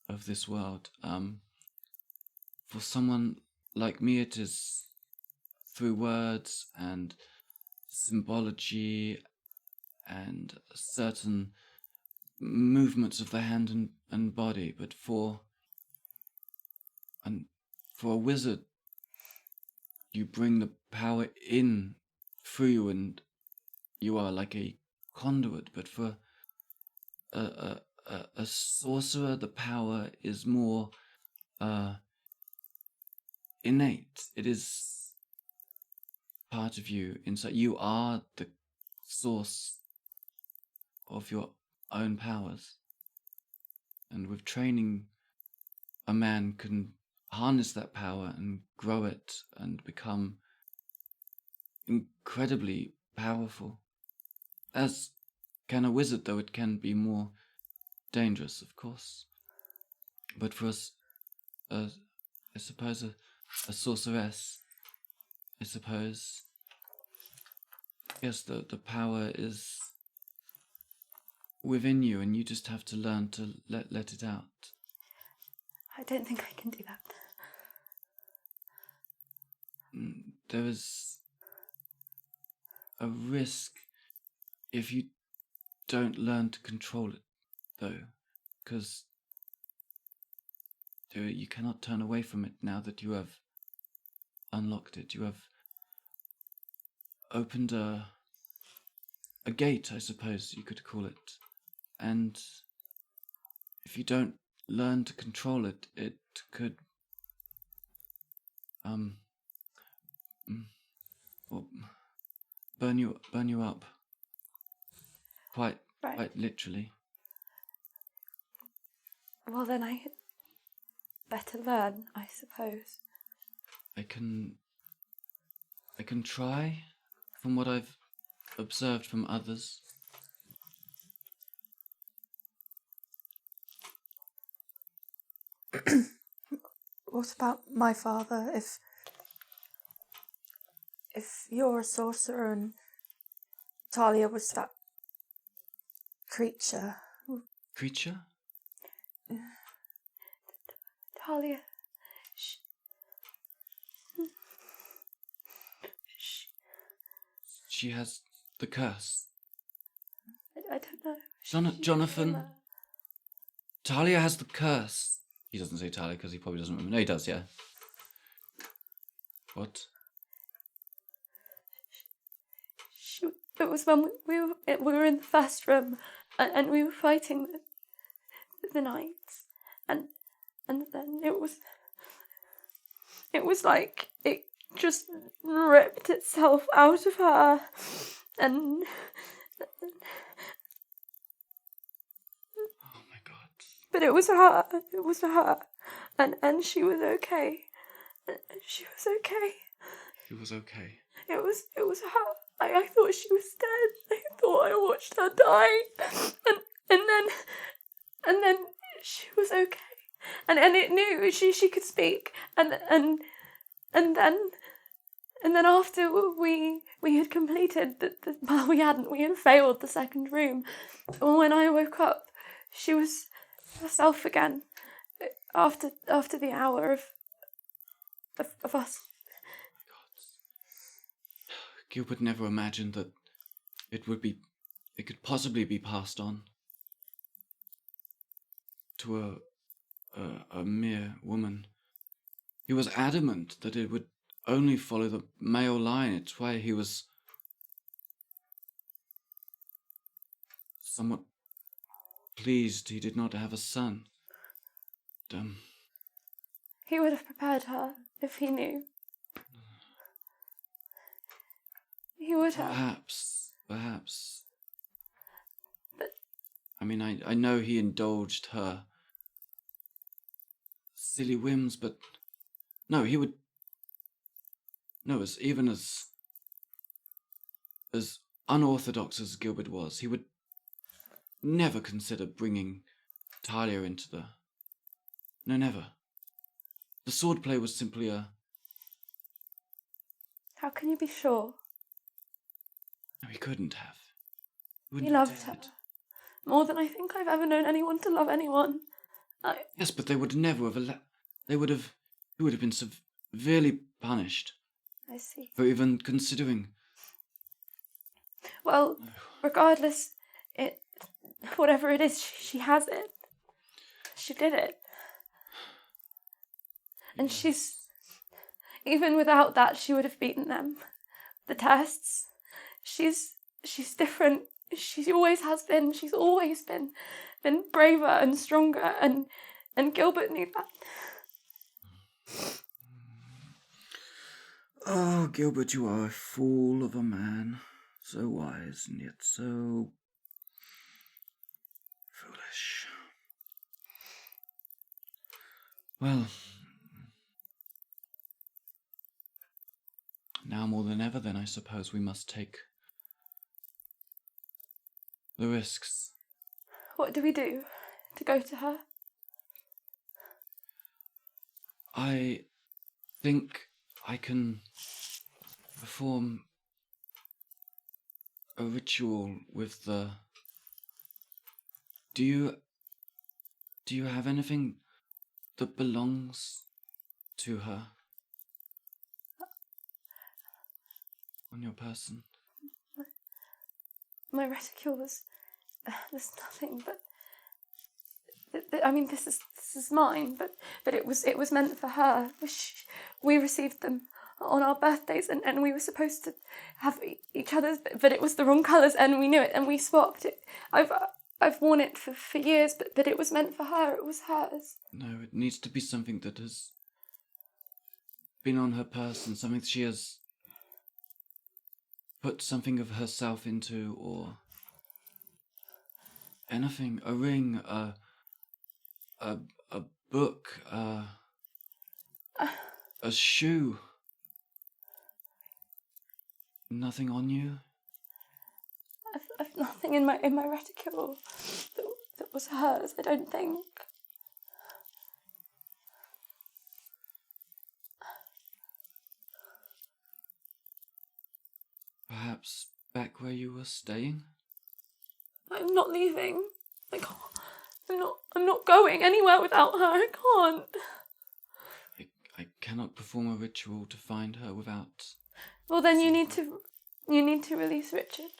of this world. For someone like me, it is through words and symbology and certain movements of the hand and body. But for a wizard, you bring the power in through you, and you are like a conduit. But for a sorcerer, the power is more innate. It is part of you. Inside, you are the source of your own powers. And with training, a man can harness that power and grow it and become incredibly powerful. As can a wizard, though it can be more dangerous, of course. But for us, I suppose a sorceress, I suppose, yes, the power is within you, and you just have to learn to let it out. I don't think I can do that. There is a risk if you don't learn to control it, though, because you cannot turn away from it now that you have unlocked it. You have opened a gate, I suppose you could call it. And if you don't learn to control it, it could well, burn you up. Quite literally. Well, then I had better learn, I suppose. I can try, from what I've observed from others. What about my father? If you're a sorcerer and Talia was that creature. Creature? Talia, she has the curse. I don't know. Jonathan. Talia has the curse. He doesn't say Talia because he probably doesn't remember. No, he does, yeah. What? It was when we were in the first room, and we were fighting the knights, and then it was like it just ripped itself out of her, and Oh my god. but it was her, and she was okay. She was okay. She was okay. It was her. I thought she was dead. I thought I watched her die, and then she was okay, and it knew she could speak, and then after we had completed well, we had failed the second room. When I woke up, she was herself again. After the hour of us. Gilbert never imagined that it could possibly be passed on to a mere woman. He was adamant that it would only follow the male line. It's why he was somewhat pleased he did not have a son. He would have prepared her if he knew. He would have. Perhaps. But I mean, I know he indulged her silly whims, but no, he would. No, even as unorthodox as Gilbert was, he would never consider bringing Talia into the... No, never. The swordplay was simply a... How can you be sure? No, he couldn't have. He loved her. More than I think I've ever known anyone to love anyone. Yes, but they would never have He would have been severely punished. I see. For even considering... Well, regardless, whatever it is, she has it. She did it. And she's... Even without that, she would have beaten them. The tests. She's different. She always has been. She's always been braver and stronger, and Gilbert knew that. Oh, Gilbert, you are a fool of a man. So wise and yet so... foolish. Well... Now more than ever, then, I suppose we must take the risks. What do we do to go to her? I think I can perform a ritual with the... Do you have anything that belongs to her? On your person? My reticule was... there's nothing but... I mean, this is mine, but it was meant for her. We received them on our birthdays, and we were supposed to have each other's, but it was the wrong colours, and we knew it, and we swapped it. I've worn it for years, but it was meant for her. It was hers. No, it needs to be something that has been on her person, something that she has put something of herself into, or anything. A ring, a book, a shoe. Nothing on you? I've nothing in my reticule that was hers, I don't think. Perhaps back where you were staying? I'm not leaving. I'm not going anywhere without her. I can't. I cannot perform a ritual to find her without... Well, then you need to release Richard.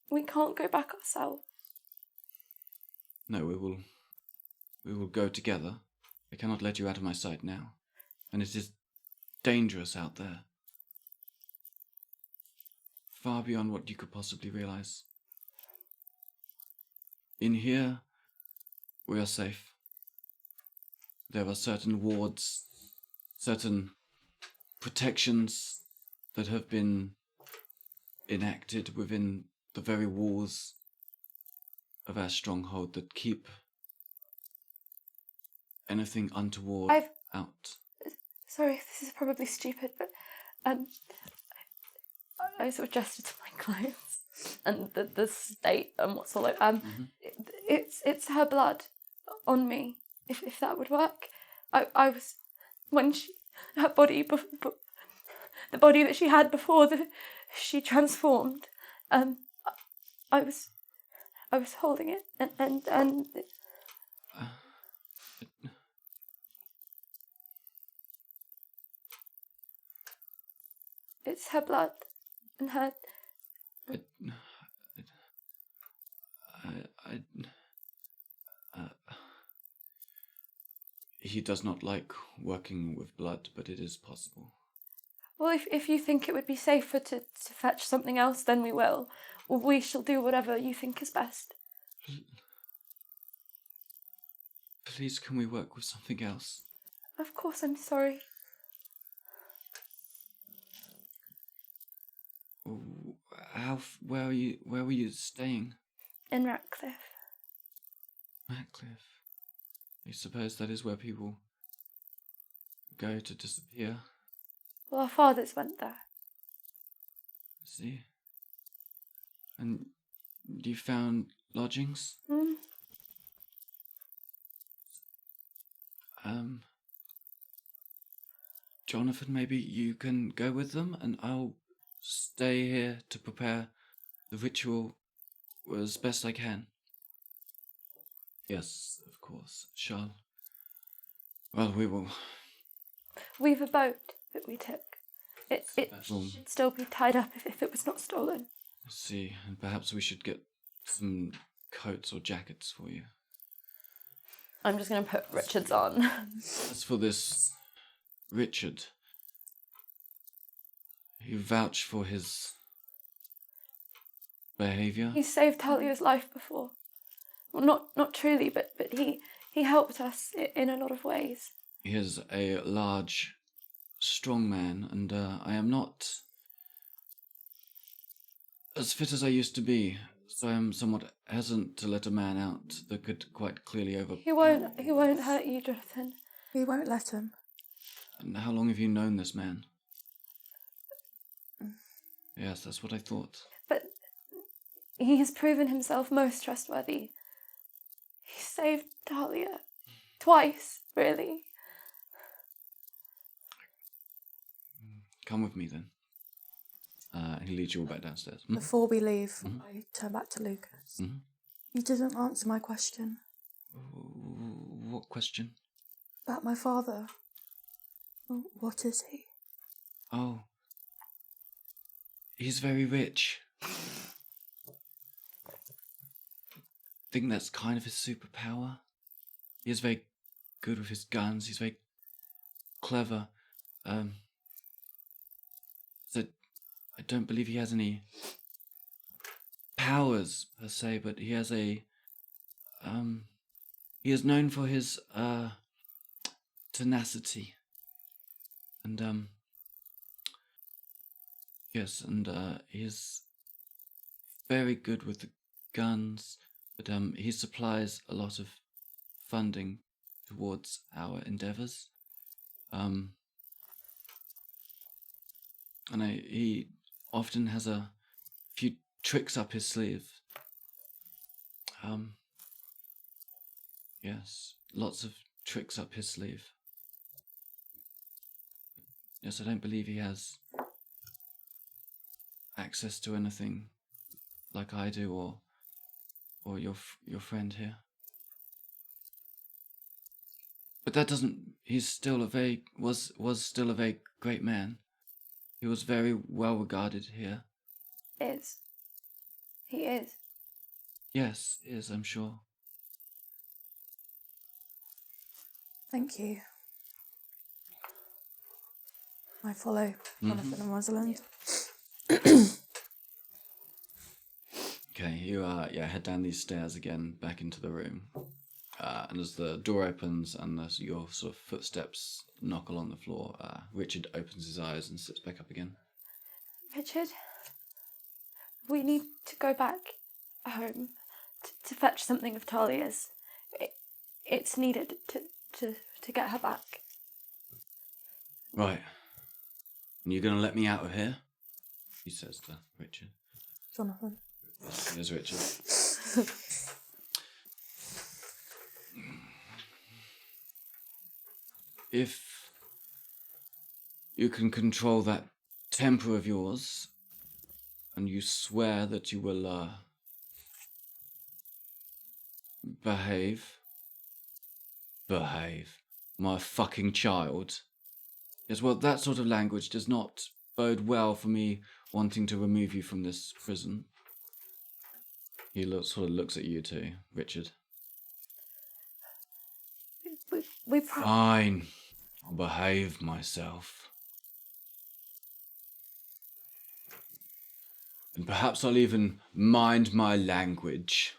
We can't go back ourselves. No, we will go together. I cannot let you out of my sight now. And it is dangerous out there. Far beyond what you could possibly realize. In here, we are safe. There are certain wards, certain protections that have been enacted within the very walls of our stronghold that keep anything untoward out. Sorry, this is probably stupid, but I sort of gestured to my clothes and the state and what's all over. It's her blood on me. If that would work, I was when her body the body that she had before she transformed. I was holding it and it's her blood and her. He does not like working with blood, but it is possible. Well, if you think it would be safer to fetch something else, then we will. We shall do whatever you think is best. Please, can we work with something else? Of course, I'm sorry. Where were you staying? In Ratcliffe. Ratcliffe. I suppose that is where people go to disappear. Well, our fathers went there. See? And you found lodgings? Hmm? Jonathan, maybe you can go with them and I'll stay here to prepare the ritual as best I can. Yes, of course. Well, we will. We've a boat that we took. It should still be tied up if it was not stolen. I see, and perhaps we should get some coats or jackets for you. I'm just going to put Richard's on. As for this Richard, you vouch for his behaviour? He saved Talia's life before. Well, not truly, but he helped us in a lot of ways. He is a large, strong man, and I am not as fit as I used to be, so I am somewhat hesitant to let a man out that could quite clearly He won't hurt you, Jonathan. We won't let him. And how long have you known this man? Yes, that's what I thought. But he has proven himself most trustworthy. He saved Talia. Twice, really. Come with me, then. He leads you all back downstairs. Before we leave, I turn back to Lucas. Mm-hmm. You didn't answer my question. What question? About my father. What is he? Oh. He's very rich. I think that's kind of his superpower. He is very good with his guns. He's very clever. So I don't believe he has any powers per se, but he has he is known for his tenacity. And yes, and he is very good with the guns, but he supplies a lot of funding towards our endeavours. And he often has a few tricks up his sleeve. Yes, lots of tricks up his sleeve. Yes, I don't believe he has access to anything like I do, or your friend here. But that doesn't. He's still was still a very great man. He was very well regarded here. He is. Yes, he is, I'm sure. Thank you. I follow Jonathan and Rosalind. Okay, you head down these stairs again, back into the room. And as the door opens and as your sort of footsteps knock along the floor, Richard opens his eyes and sits back up again. Richard, we need to go back home to fetch something of Talia's. It's needed to get her back. Right. And you're going to let me out of here? He says to Richard. Jonathan. There's Richard. If you can control that temper of yours, and you swear that you will behave, my fucking child. Yes, well, that sort of language does not bode well for me wanting to remove you from this prison. He sort of looks at you too, Richard. We Fine. I'll behave myself. And perhaps I'll even mind my language.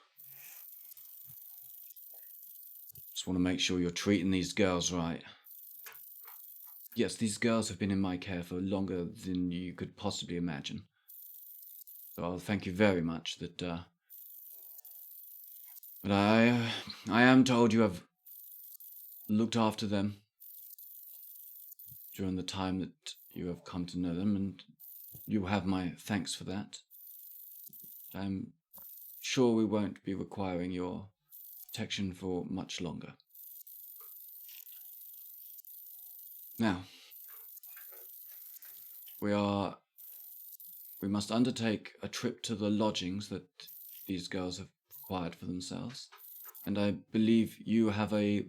Just want to make sure you're treating these girls right. Yes, these girls have been in my care for longer than you could possibly imagine. So I'll thank you very much that, but I am told you have looked after them during the time that you have come to know them, and you have my thanks for that. I'm sure we won't be requiring your protection for much longer. Now, we must undertake a trip to the lodgings that these girls have acquired for themselves, and I believe you have a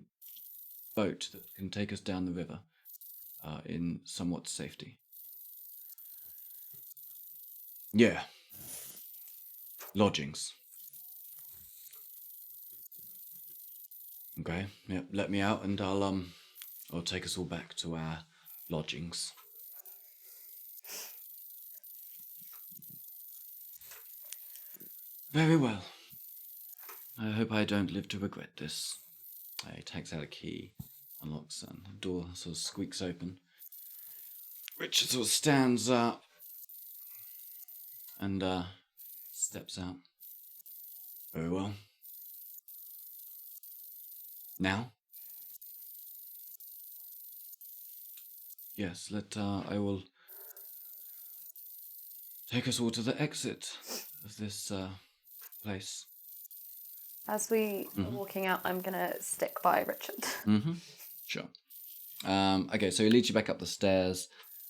boat that can take us down the river in somewhat safety. Yeah. Lodgings. Okay, yep, let me out and I'll take us all back to our lodgings. Very well. I hope I don't live to regret this. He takes out a key, unlocks and the door sort of squeaks open. Richard sort of stands up and steps out. Very well. Now? Yes, I will take us all to the exit of this place. As we are walking out, I'm going to stick by Richard. Mm-hmm. Sure. Okay, so he leads you back up the stairs,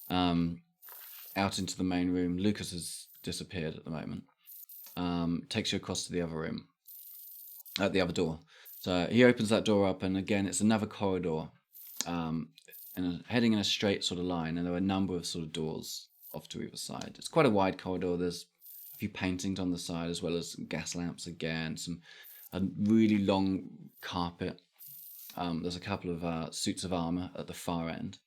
out into the main room. Lucas has disappeared at the moment. Takes you across to the other room, at the other door. So he opens that door up, and again, it's another corridor, and heading in a straight sort of line, and there are a number of sort of doors off to either side. It's quite a wide corridor. There's a few paintings on the side, as well as gas lamps again, a really long carpet. There's a couple of suits of armor at the far end.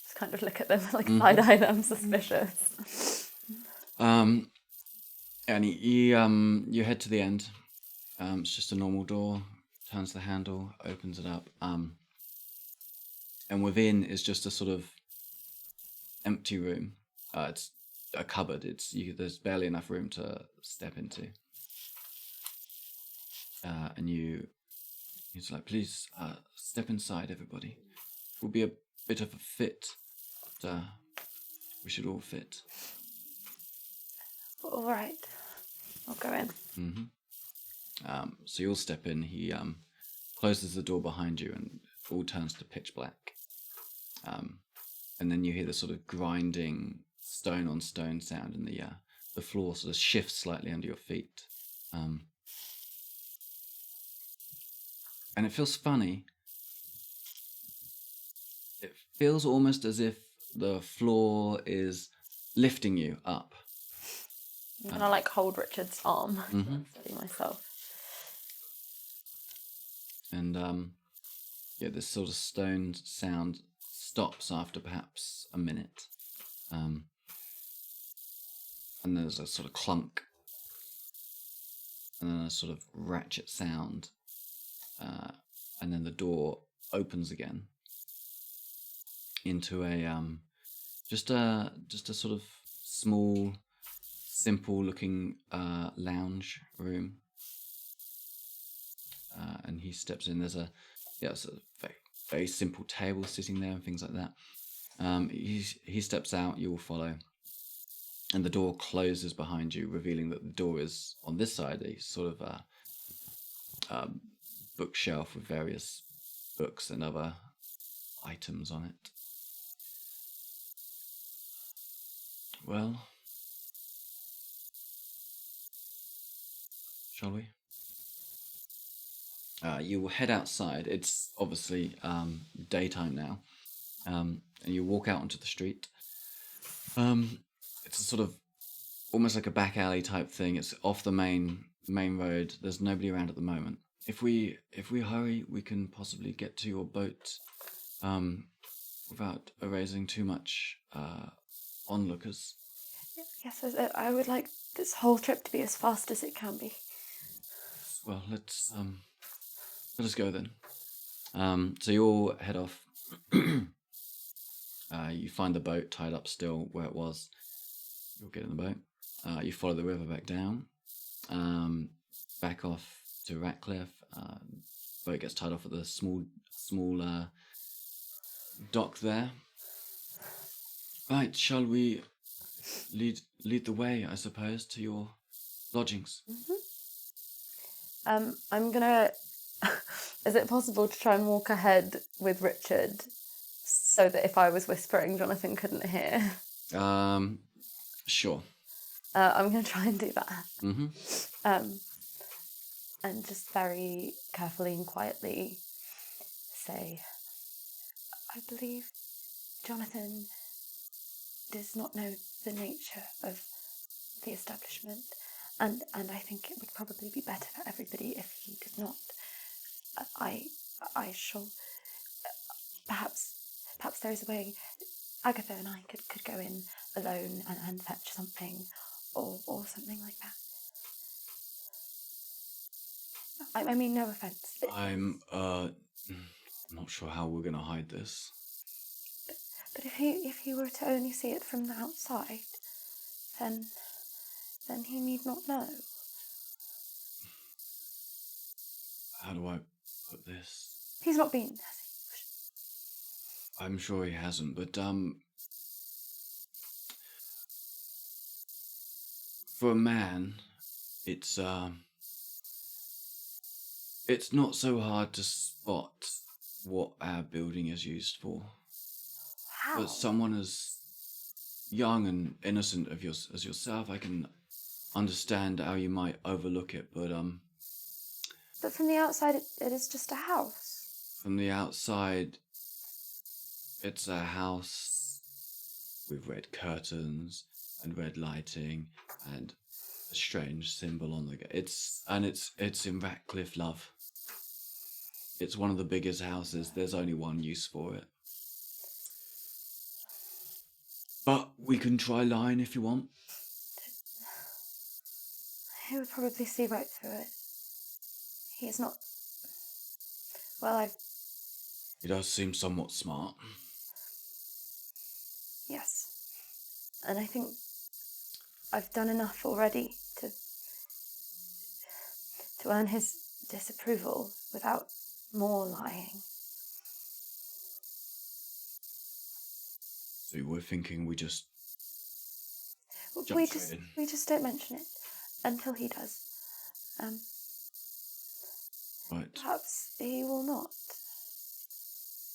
Just kind of look at them, like side-eye them, suspicious. And you head to the end. It's just a normal door. Turns the handle, opens it up. And within is just a sort of empty room. It's a cupboard. There's barely enough room to step into. And he's like, please step inside, everybody. It will be a bit of a fit, but we should all fit. All right, I'll go in. Mm-hmm. So you all step in. He closes the door behind you, and it all turns to pitch black. And then you hear the sort of grinding stone on stone sound, and the floor sort of shifts slightly under your feet. And it feels funny. It feels almost as if the floor is lifting you up. I'm going to hold Richard's arm, steady myself. And this sort of stone sound stops after perhaps a minute. And there's a sort of clunk. And then a sort of ratchet sound. And then the door opens again into a just a sort of small, simple looking lounge room. And he steps in. There's a very, very simple table sitting there and things like that. He steps out. You will follow, and the door closes behind you, revealing that the door is on this side. A sort of bookshelf with various books and other items on it. Well, shall we? You will head outside. It's obviously daytime now, and you walk out onto the street. It's a sort of almost like a back alley type thing. It's off the main road. There's nobody around at the moment. If we hurry, we can possibly get to your boat without erasing too much onlookers. Yes, I would like this whole trip to be as fast as it can be. Well, let us go then. So you all head off. You find the boat tied up still where it was. You'll get in the boat. You follow the river back down. Back off to Ratcliffe. Boat gets tied off at the small dock there. Right, shall we lead the way, I suppose, to your lodgings? I'm gonna... Is it possible to try and walk ahead with Richard so that if I was whispering, Jonathan couldn't hear? Sure. I'm gonna try and do that. Mm-hmm. And just very carefully and quietly say, I believe Jonathan does not know the nature of the establishment, and I think it would probably be better for everybody if he did not. I shall... Perhaps there is a way Agatha and I could go in alone and fetch something, or something like that. I mean, no offence. I'm not sure how we're gonna hide this. But if he were to only see it from the outside, then he need not know. How do I put this? He's not been, has I'm sure he hasn't, but for a man, it's not so hard to spot what our building is used for. How? But someone as young and innocent as yourself, I can understand how you might overlook it, but But from the outside, it is just a house. from the outside, it's a house with red curtains and red lighting and a strange symbol on the gate. It's in Ratcliffe, love. It's one of the biggest houses. There's only one use for it. But we can try lying if you want. He would probably see right through it. He's not... Well, He does seem somewhat smart. Yes. And I think I've done enough already to earn his disapproval without more lying. So we're thinking we just We jump straight in. we just don't mention it until he does. Right. Perhaps he will not.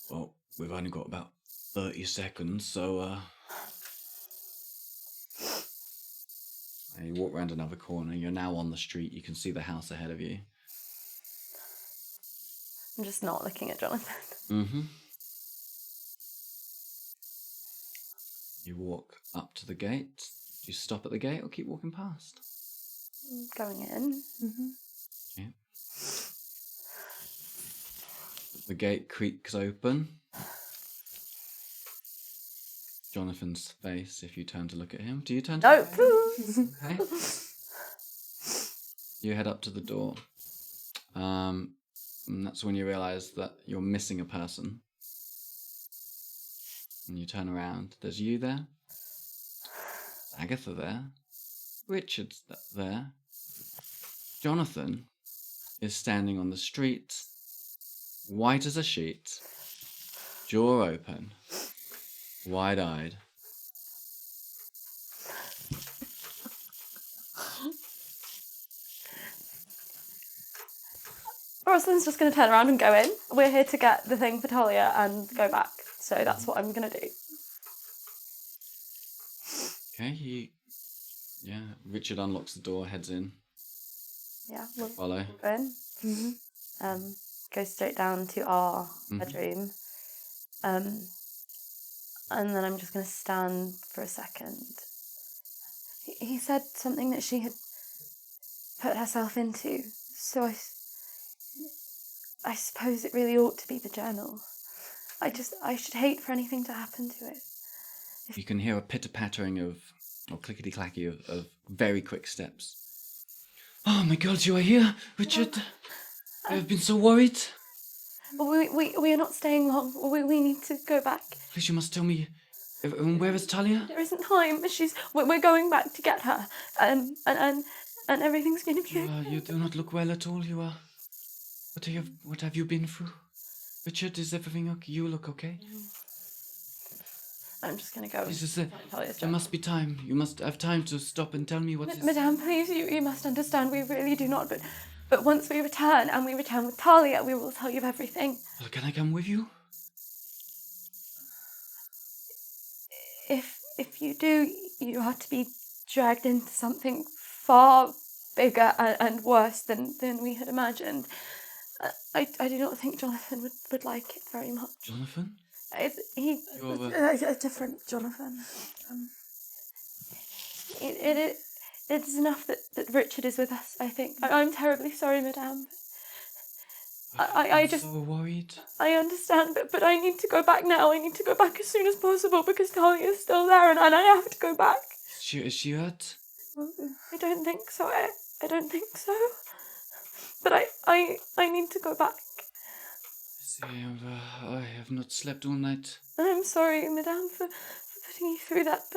Well, we've only got about 30 seconds, so you walk around another corner. You're now on the street. You can see the house ahead of you. I'm just not looking at Jonathan. Mm-hmm. You walk up to the gate. Do you stop at the gate or keep walking past? I'm going in. Mm-hmm. Yeah. The gate creaks open. Jonathan's face, if you turn to look at him. Do you turn to No. look at him? Okay. You head up to the door. And that's when you realise that you're missing a person. And you turn around. There's you there. Agatha there. Richard's there. Jonathan is standing on the street, white as a sheet, jaw open, wide-eyed. Rosalind's just going to turn around and go in. We're here to get the thing for Taya and go back. So that's what I'm going to do. Okay, Richard unlocks the door, heads in. Yeah, we'll Follow. go in. Mm-hmm. Go straight down to our bedroom. And then I'm just going to stand for a second. He said something that she had put herself into, so I suppose it really ought to be the journal. I should hate for anything to happen to it. You can hear a pitter-pattering of or clickety-clacky of very quick steps. Oh my God, you are here, Richard. I have been so worried. We are not staying long. We need to go back. Please, you must tell me. Where is Talia? There isn't time. We're going back to get her. And everything's going to be okay. You do not look well at all. You are. What have you been through? Richard, is everything okay? You look okay? I'm just going to go. There must be time. You must have time to stop and tell me what is... Madame, please, you must understand. We really do not. But once we return, and we return with Talia, we will tell you everything. Well, can I come with you? If you do, you are to be dragged into something far bigger and worse than we had imagined. I do not think Jonathan would like it very much. Jonathan? A different Jonathan. It's enough that Richard is with us, I think. I'm terribly sorry, Madame. I just... so worried. I understand, but I need to go back now. I need to go back as soon as possible because Talia is still there and I have to go back. Is she hurt? I don't think so. I don't think so. But I need to go back. See, I have not slept all night. I'm sorry, Madame, for putting you through that,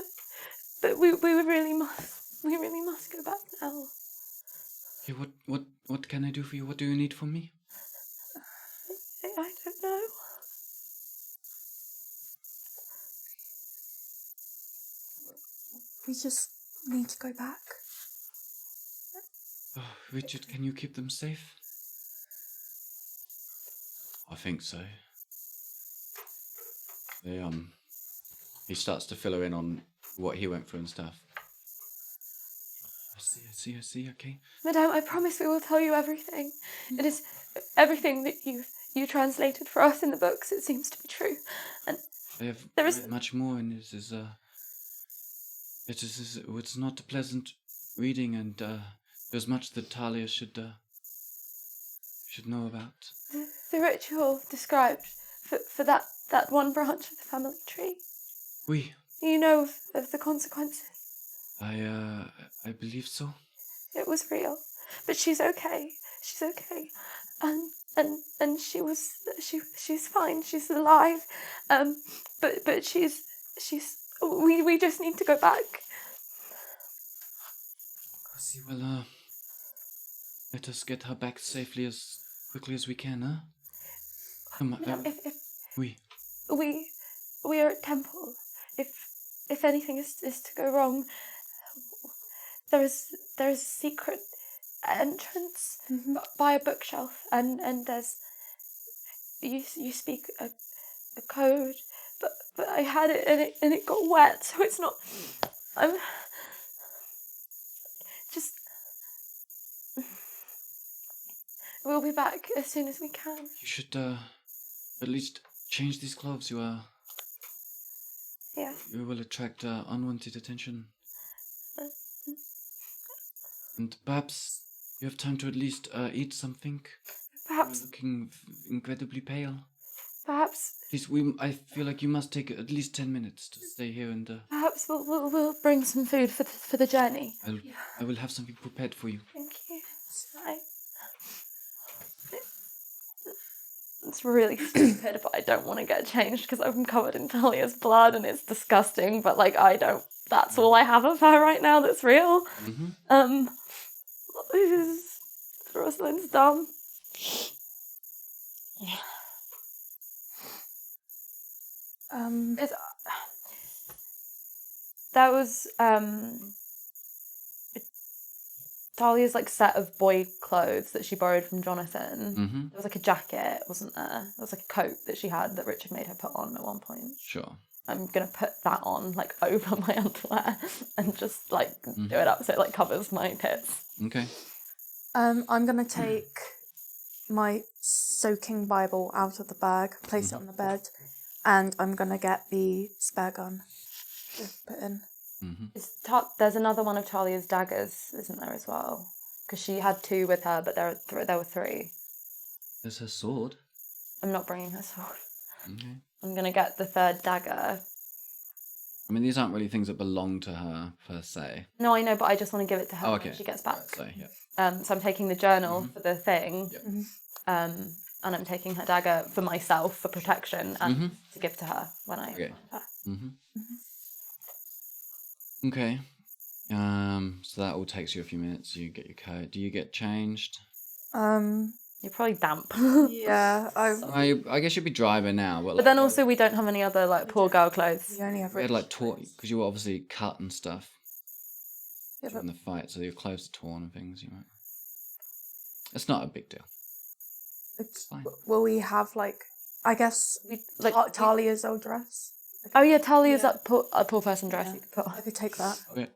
but we really must go back now. Okay, what can I do for you? What do you need from me? I don't know. We just need to go back. Oh, Richard, can you keep them safe? I think so. He starts to fill her in on what he went through and stuff. I see, okay. Madame, I promise we will tell you everything. It is everything that you translated for us in the books. It seems to be true. And I have read much more, and it's not a pleasant reading, and there's much that Talia should know about. The ritual described for that one branch of the family tree. Oui. You know of the consequences. I believe so. It was real, but she's okay. She's okay, and she's fine. She's alive, but we just need to go back. I see. Well, let us get her back safely as quickly as we can, huh? Come on. We are at temple. If anything is to go wrong, there is a secret entrance by a bookshelf, and there's you speak a code, but I had it and it got wet, so it's not. I'm just. We'll be back as soon as we can. You should at least change these clothes. Yeah. You will attract unwanted attention. And perhaps you have time to at least eat something. Perhaps. You're looking incredibly pale. Perhaps. Please, I feel like you must take at least 10 minutes to stay here and... Perhaps we'll bring some food for the journey. I will have something prepared for you. Thank you. It's really stupid, but I don't want to get changed because I'm covered in Talia's blood and it's disgusting, but that's all I have of her right now that's real. Mm-hmm. Rosalind's dumb. That was Talia's set of boy clothes that she borrowed from Jonathan. Mm-hmm. There was a jacket, wasn't there? There was a coat that she had that Richard made her put on at one point. Sure. I'm gonna put that on over my underwear and just do it up so it covers my tits. Okay. I'm gonna take my soaking Bible out of the bag, place it on the bed, and I'm gonna get the spare gun to put in. Mm-hmm. There's another one of Talia's daggers, isn't there, as well? Because she had 2 with her, but there were 3. There's her sword. I'm not bringing her sword. Okay. I'm going to get the 3rd dagger. I mean, these aren't really things that belong to her, per se. No, I know, but I just want to give it to her Oh, okay. when she gets back. So, yeah. So I'm taking the journal Mm-hmm. for the thing, and I'm taking her dagger for myself for protection and to give to her when I Okay. find her. Okay. So that all takes you a few minutes. You get your coat. Do you get changed? You're probably damp. Yeah, I guess you'd be dry by now. But then also we don't have any other like poor girl clothes. we only have we had rich like torn because you were obviously cut and stuff Yeah, during the fight, so your clothes are torn and things. You might. It's not a big deal. It's fine. Will we have like? I guess We like Talia's old dress. Oh yeah, Talia's that a poor person dress you could put on. I could take that. Okay.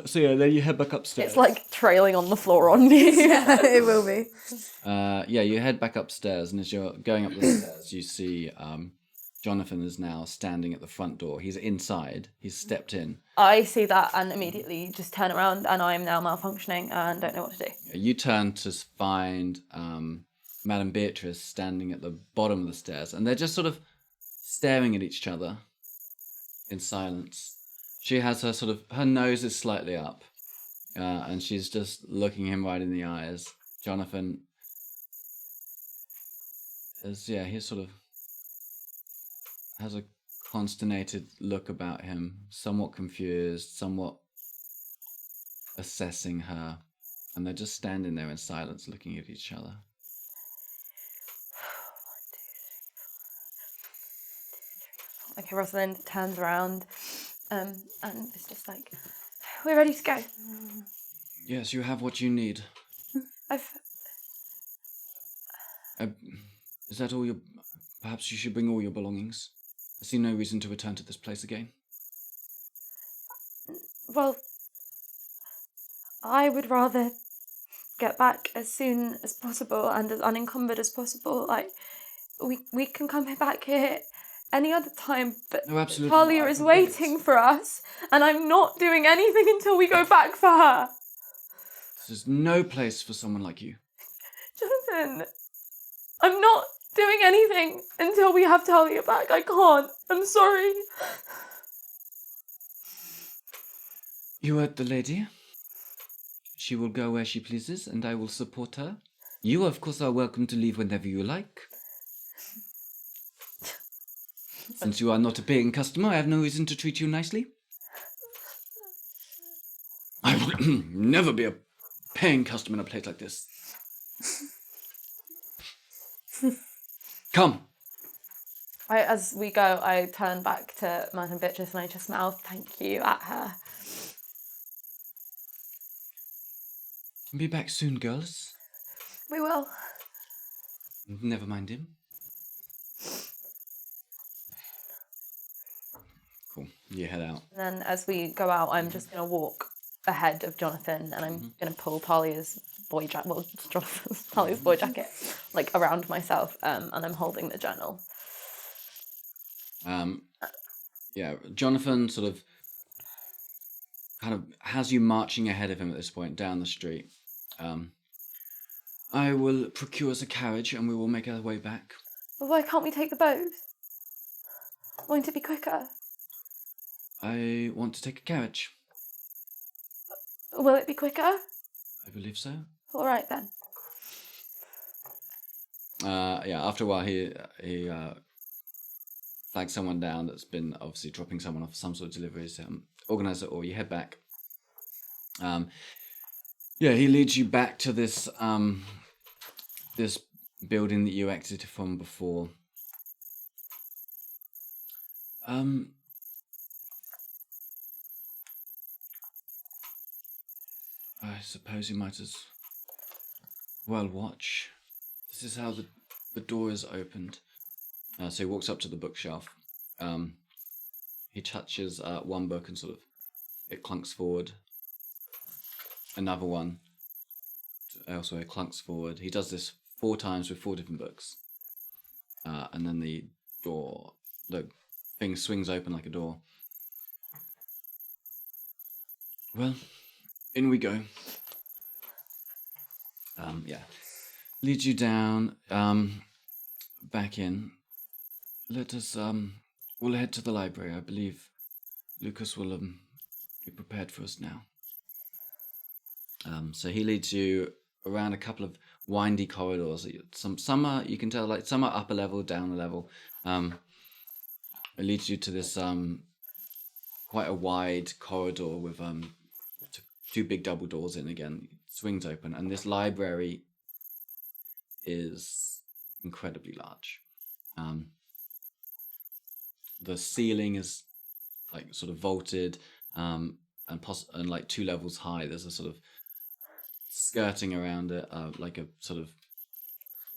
So yeah, then you head back upstairs. It's like trailing on the floor on me. Yeah, it will be. Yeah, you head back upstairs, and as you're going up the stairs, you see Jonathan is now standing at the front door. He's inside. He's stepped in. I see that and immediately just turn around, and I am now malfunctioning and don't know what to do. You turn to find Madame Beatrice standing at the bottom of the stairs, and they're just sort of staring at each other in silence. She has her nose is slightly up, and she's just looking him right in the eyes. Jonathan he sort of has a consternated look about him, somewhat confused, somewhat assessing her, and they're just standing there in silence looking at each other. Okay, Rosalind turns around and it's just like, we're ready to go. Yes, you have what you need. Is that all your... Perhaps you should bring all your belongings. I see no reason to return to this place again. Well, I would rather get back as soon as possible and as unencumbered as possible. Like, we can come back here any other time, but No, absolutely Talia not. is waiting for us, and I'm not doing anything until we go back for her. This is no place for someone like you. Jonathan, I'm not doing anything until we have Talia back. I can't. I'm sorry. You heard the lady. She will go where she pleases, and I will support her. You, of course, are welcome to leave whenever you like. Since you are not a paying customer, I have no reason to treat you nicely. I would never be a paying customer in a place like this. Come. As we go, I turn back to Madame Beatrice and I just mouth thank you at her. Be back soon, girls. We will. Never mind him. Cool. You head out. And then as we go out, I'm just going to walk ahead of Jonathan and I'm going to pull Talia's boy jacket, Talia's boy jacket, like around myself, and I'm holding the journal. Yeah, Jonathan sort of kind of has you marching ahead of him at this point down the street. I will procure us a carriage and we will make our way back. Well, why can't we take the boat? Won't it be quicker? I want to take a carriage. Will it be quicker? I believe so. All right then. Yeah, after a while he flags someone down that's been obviously dropping someone off some sort of deliveries. Organize it or you head back. Yeah, he leads you back to this this building that you exited from before. I suppose you might as well watch. This is how the door is opened. So he walks up to the bookshelf. He touches one book and sort of it clunks forward. Another one. Also, it clunks forward. He does this 4 times with 4 different books. And then the thing swings open like a door. Well, in we go. Yeah. Leads you down, back in. Let us we'll head to the library. I believe Lucas will be prepared for us now. So he leads you around a couple of windy corridors. Some are, you can tell, like some are upper level, down a level. It leads you to this quite a wide corridor with two big double doors in again. It swings open, and this library is incredibly large. The ceiling is like sort of vaulted, and like 2 levels high. There's a sort of skirting around it, like a sort of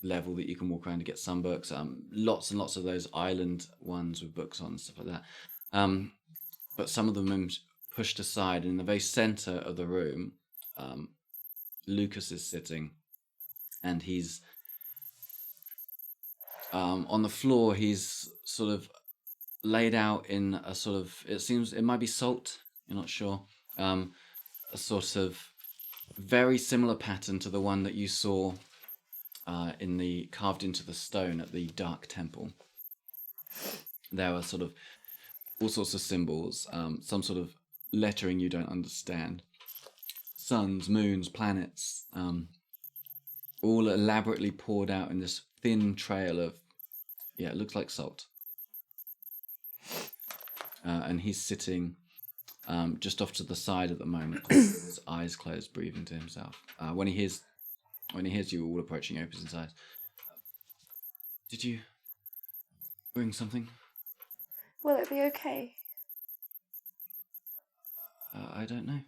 level that you can walk around to get some books. Lots and lots of those island ones with books on and stuff like that. But some of them are pushed aside. In the very center of the room, Lucas is sitting, and he's on the floor. He's sort of laid out in a sort of, it might be salt, you're not sure, a sort of very similar pattern to the one that you saw in the carved into the stone at the Dark Temple. There are sort of all sorts of symbols, some sort of lettering you don't understand, suns, moons, planets, all elaborately poured out in this thin trail of, it looks like salt. And he's sitting just off to the side at the moment, with his eyes closed, breathing to himself. When he hears you all approaching, he opens his eyes. Did you bring something? Will it be okay? I don't know.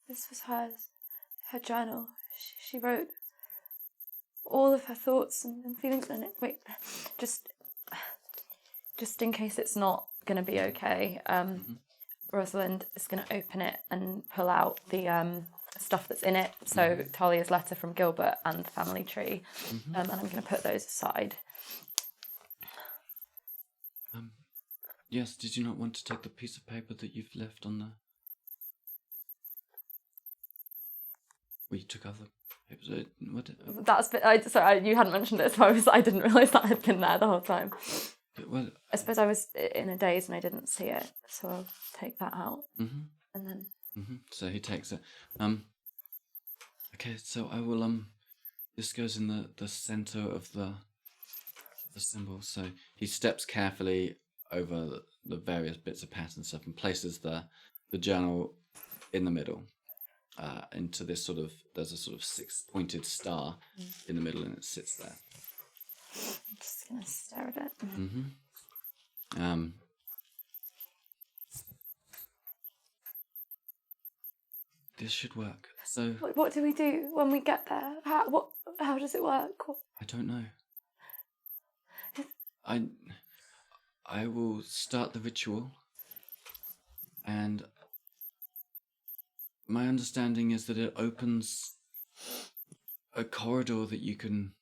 This was her journal. She wrote all of her thoughts and feelings in it. Wait, just in case it's not going to be okay, Rosalind is going to open it and pull out the stuff that's in it. So Talia's letter from Gilbert and the family tree, and I'm going to put those aside. Yes, did you not want to take the piece of paper that you've left on the... Well, you took other papers. What? Sorry, you hadn't mentioned it, so I didn't realise that had been there the whole time. Well, I suppose I was in a daze and I didn't see it, so I'll take that out. Mm-hmm. And then... Mm-hmm. So he takes it. Okay, so I will, this goes in the center of the symbol. So he steps carefully over the various bits of pattern stuff and places the journal in the middle, into this sort of, there's a sort of 6-pointed star in the middle, and it sits there. I'm just going to stare at it. Mm-hmm. This should work. So what do we do when we get there? How does it work? I don't know. I will start the ritual, and my understanding is that it opens a corridor that you can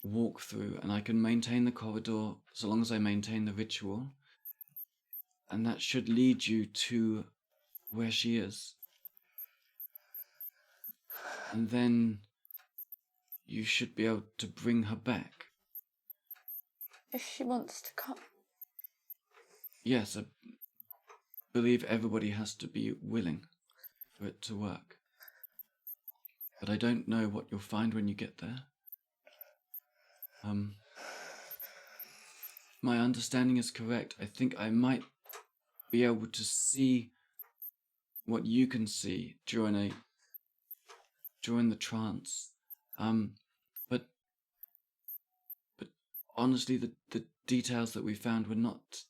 walk through, and I can maintain the corridor so long as I maintain the ritual, and that should lead you to where she is. And then you should be able to bring her back. If she wants to come. Yes, I believe everybody has to be willing for it to work. But I don't know what you'll find when you get there. My understanding is correct. I think I might be able to see what you can see during the trance. But honestly, the details that we found were not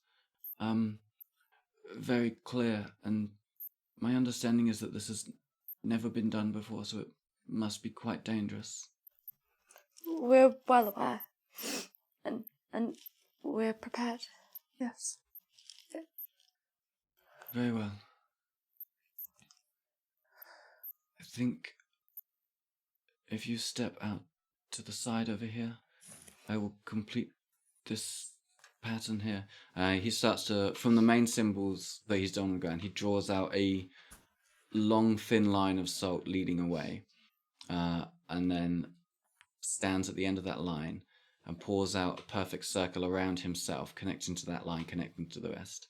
very clear, and my understanding is that this has never been done before, so it must be quite dangerous. We're well aware, and we're prepared. Yes. Very well. I think if you step out to the side over here, I will complete this pattern here. He starts to, from the main symbols that he's done on the ground, he draws out a long, thin line of salt leading away, and then stands at the end of that line and pours out a perfect circle around himself, connecting to that line, connecting to the rest.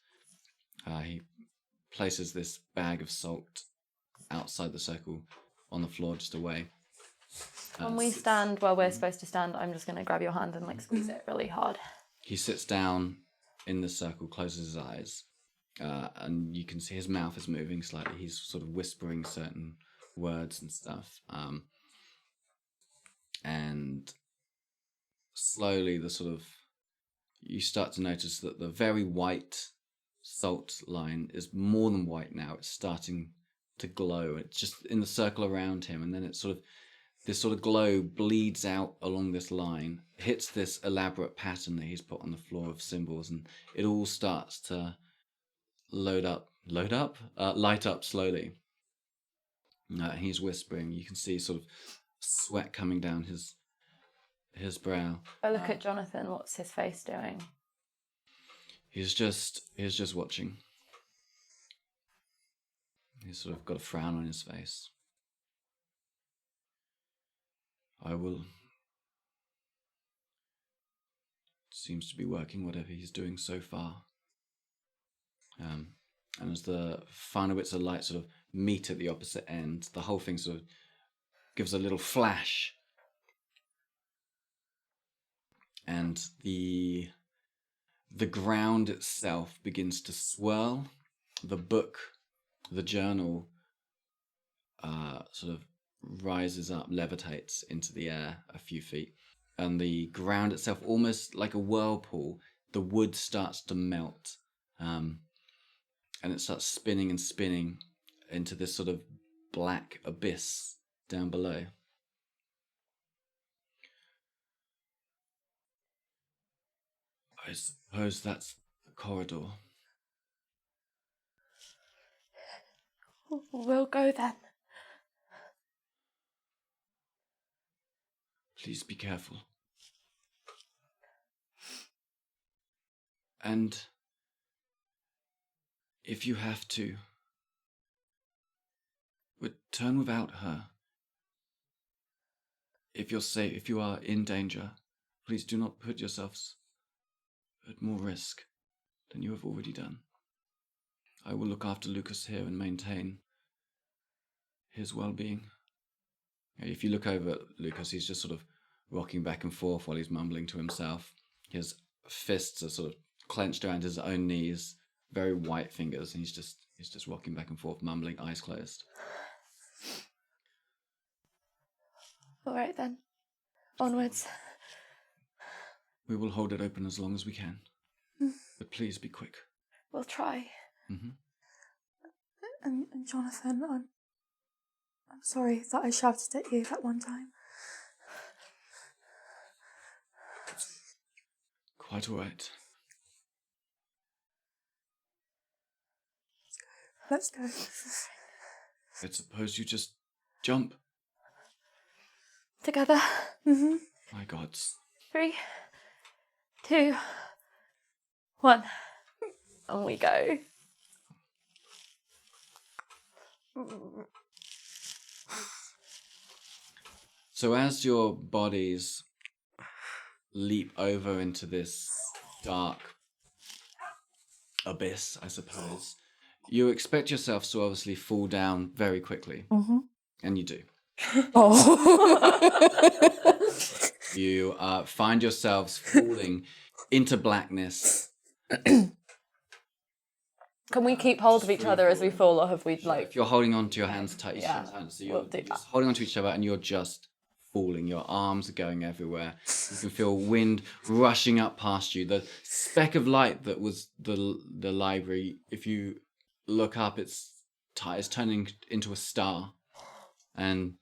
He places this bag of salt outside the circle on the floor just away. When we stand where we're supposed to stand, I'm just going to grab your hand and like squeeze it really hard. He sits down in the circle, closes his eyes, and you can see his mouth is moving slightly. He's sort of whispering certain words and stuff. And slowly you start to notice that the very white salt line is more than white now. It's starting to glow. It's just in the circle around him, and then this sort of glow bleeds out along this line, hits this elaborate pattern that he's put on the floor of symbols, and it all starts to light up slowly. He's whispering. You can see sort of sweat coming down his brow. I look at Jonathan. What's his face doing? He's just watching. He's sort of got a frown on his face. Seems to be working, whatever he's doing so far. And as the final bits of light sort of meet at the opposite end, the whole thing sort of gives a little flash. And the ground itself begins to swirl. The book, the journal, sort of rises up, levitates into the air a few feet. And the ground itself, almost like a whirlpool, the wood starts to melt. And it starts spinning and spinning into this sort of black abyss down below. I suppose that's the corridor. We'll go then. Please be careful. And if you have to, return without her. If you're safe, if you are in danger, please do not put yourselves at more risk than you have already done. I will look after Lucas here and maintain his well-being. If you look over at Lucas, he's just sort of rocking back and forth while he's mumbling to himself. His fists are sort of clenched around his own knees, very white fingers, and he's just rocking back and forth, mumbling, eyes closed. All right then. Onwards. We will hold it open as long as we can. But please be quick. We'll try. Mm-hmm. And Jonathan, I'm sorry that I shouted at you that one time. Quite all right. Let's go. I suppose you just jump. Together. Mm-hmm. My gods. 3, 2, 1. And we go. So as your bodies leap over into this dark abyss, I suppose, you expect yourselves to obviously fall down very quickly. Mm-hmm. And you do. Oh. You find yourselves falling into blackness. Can we keep hold of each other as we fall, or have we If you're holding on to your hands tight, Yeah, so you're we'll do just that. holding on to each other and you're just falling. Your arms are going everywhere. You can feel wind rushing up past you. The speck of light that was the library, if you look up, it's turning into a star. And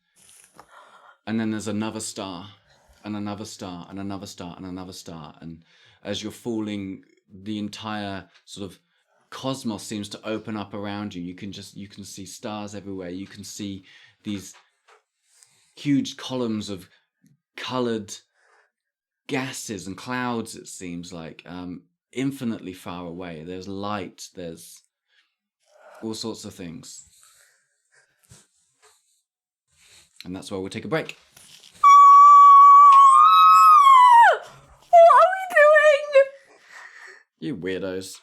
then there's another star, and another star, and another star, and another star. And as you're falling, the entire sort of cosmos seems to open up around you. You can see stars everywhere. You can see these huge columns of coloured gases and clouds, it seems like, infinitely far away. There's light, there's all sorts of things. And that's why we'll take a break. You weirdos.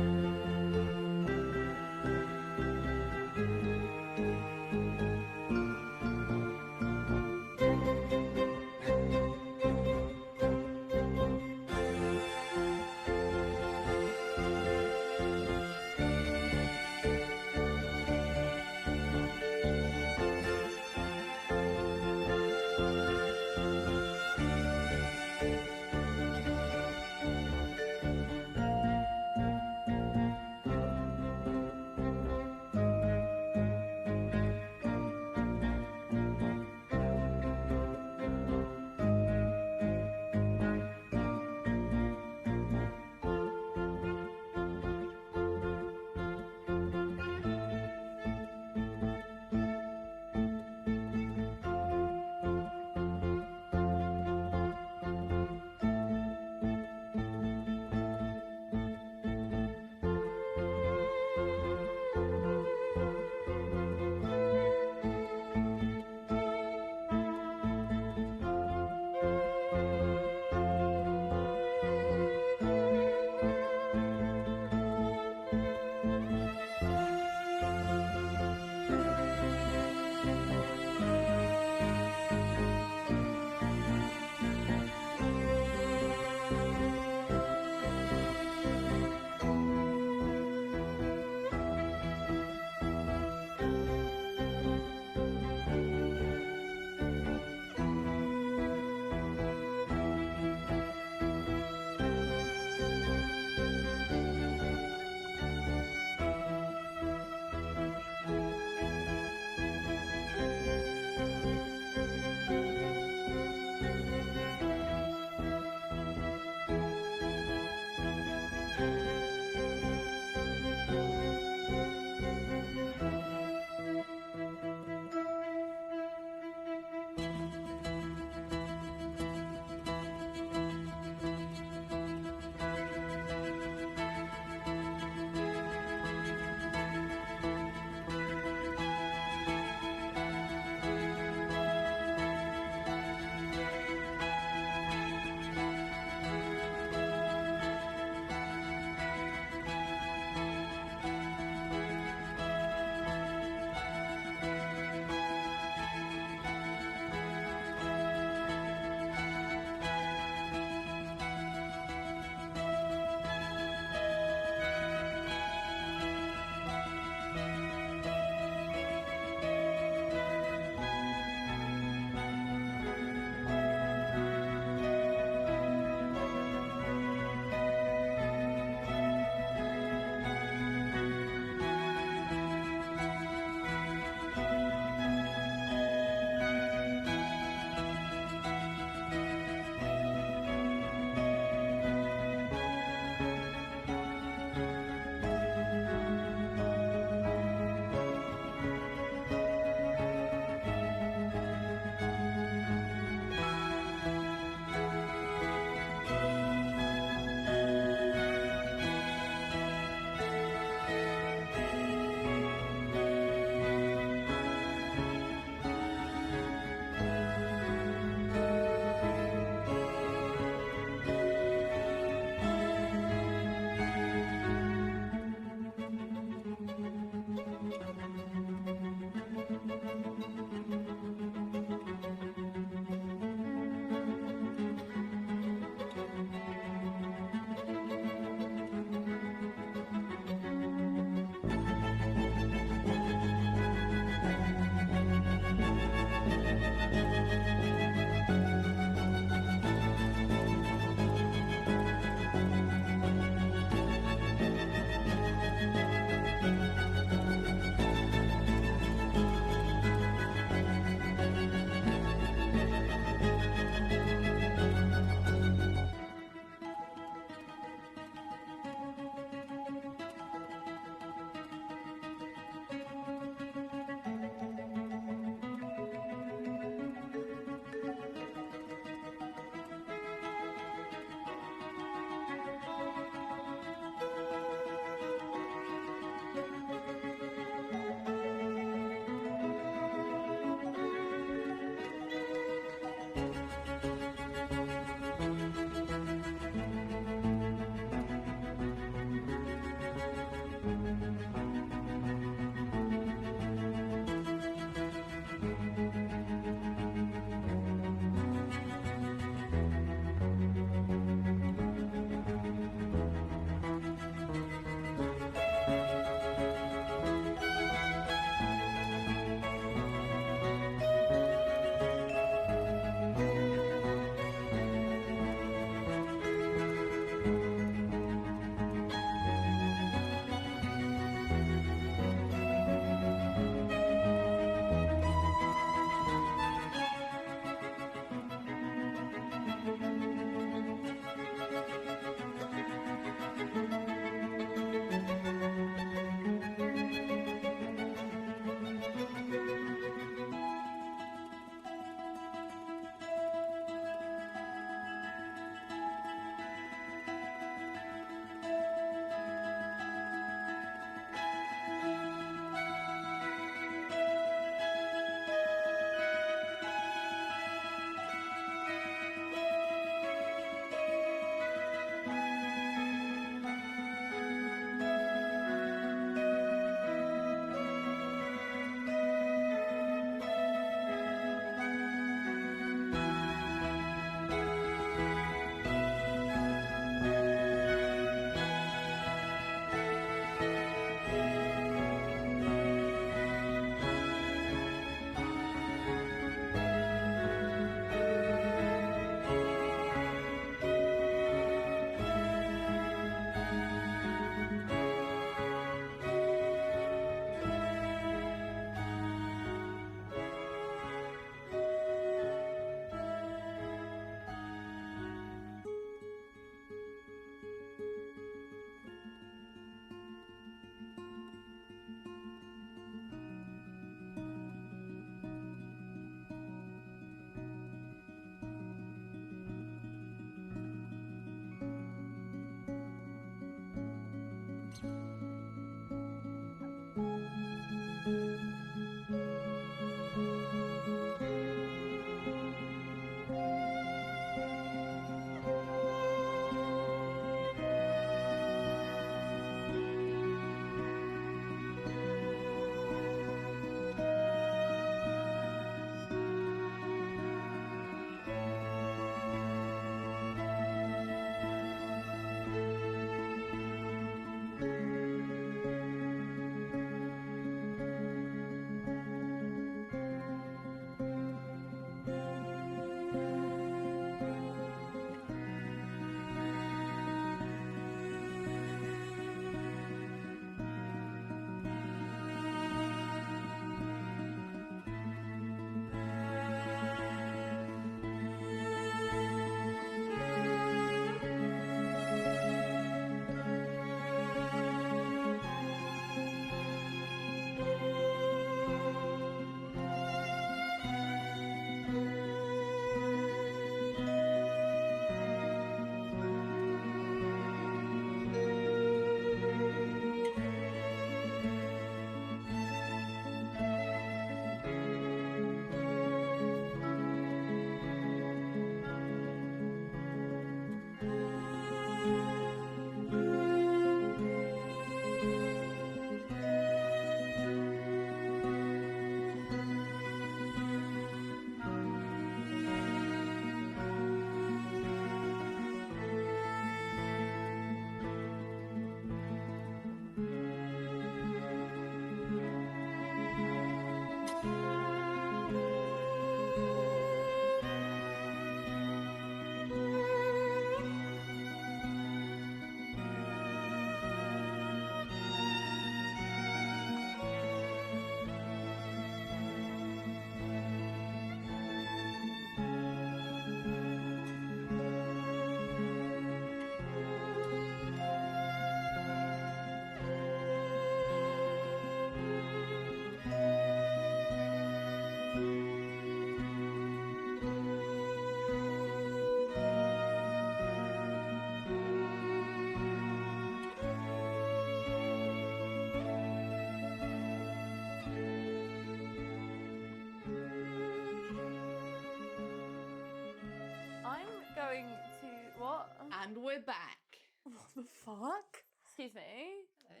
And we're back. What the fuck? Excuse me. Hello.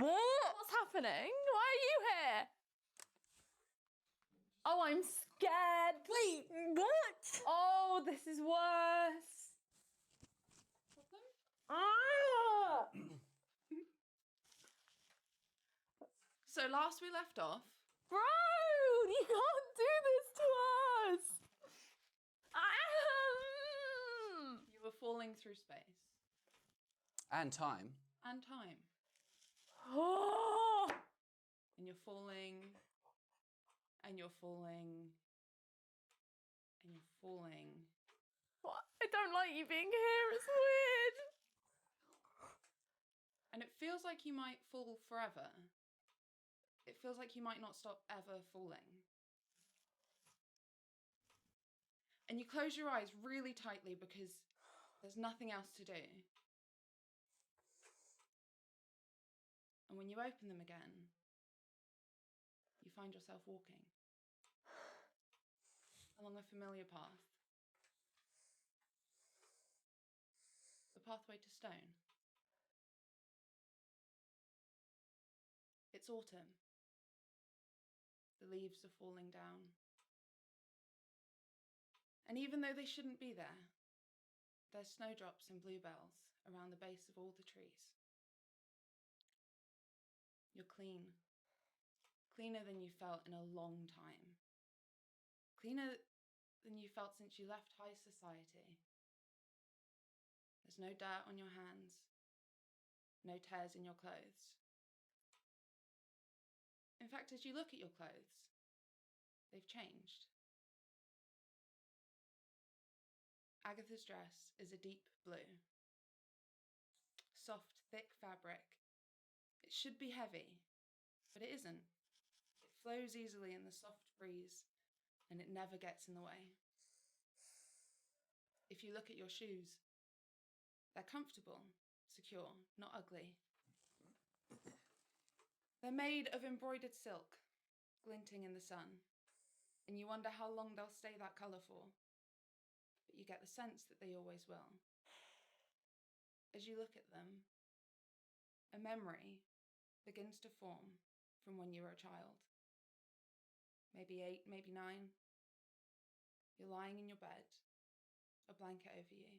What? What's happening? Why are you here? Oh, I'm scared. Wait, what? Oh, this is worse. Ah! So last we left off, Bro, you can't do this to us. you were falling through space And time. and time. Oh! And you're falling, and you're falling, and you're falling. What? I don't like you being here. It's weird. And it feels like you might fall forever. It feels like you might not stop ever falling. And you close your eyes really tightly because there's nothing else to do. And when you open them again, you find yourself walking along a familiar path. The pathway to stone. It's autumn. The leaves are falling down. And even though they shouldn't be there, there's snowdrops and bluebells around the base of all the trees. You're clean. Cleaner than you felt in a long time. Cleaner than you felt since you left high society. There's no dirt on your hands. No tears in your clothes. In fact, as you look at your clothes, they've changed. Agatha's dress is a deep blue. Soft, thick fabric. It should be heavy, but it isn't. It flows easily in the soft breeze, and it never gets in the way. If you look at your shoes, they're comfortable, secure, not ugly. They're made of embroidered silk, glinting in the sun, and you wonder how long they'll stay that colour for. But you get the sense that they always will. As you look at them, a memory begins to form from when you were a child. Maybe 8, maybe 9. You're lying in your bed, a blanket over you.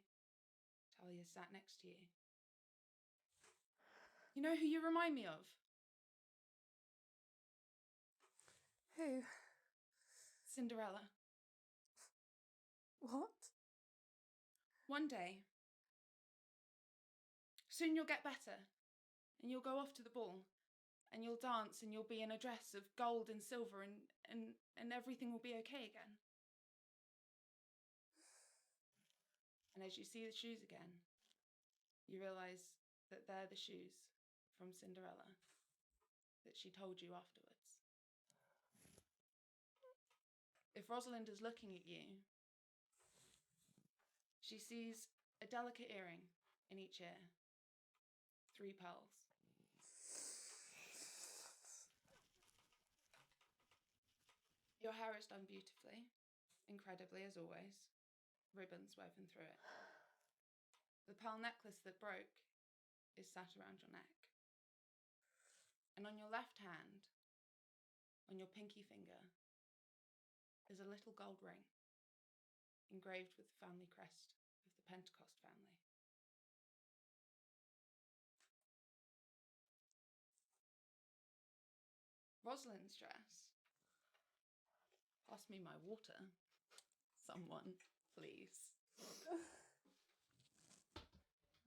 Taya sat next to you. You know who you remind me of? Who? Cinderella. What? One day, soon you'll get better, and you'll go off to the ball, and you'll dance, and you'll be in a dress of gold and silver, and everything will be okay again. And as you see the shoes again, you realise that they're the shoes from Cinderella that she told you afterwards. If Rosalind is looking at you, she sees a delicate earring in each ear, 3 pearls. Your hair is done beautifully, incredibly as always, ribbons woven through it. The pearl necklace that broke is sat around your neck. And on your left hand, on your pinky finger, is a little gold ring engraved with the family crest of the Pentecost family. Rosalind's dress. Pass me my water. Someone, please.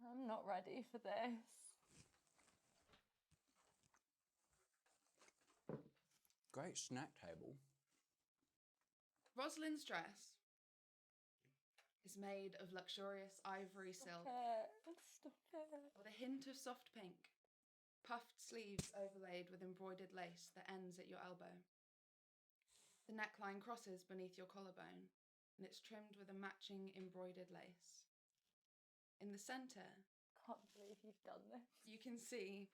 I'm not ready for this. Great snack table. Rosalind's dress is made of luxurious ivory silk Stop it. with a hint of soft pink, puffed sleeves overlaid with embroidered lace that ends at your elbow. The neckline crosses beneath your collarbone, and it's trimmed with a matching embroidered lace. In the centre, Can't believe you've done this. you can see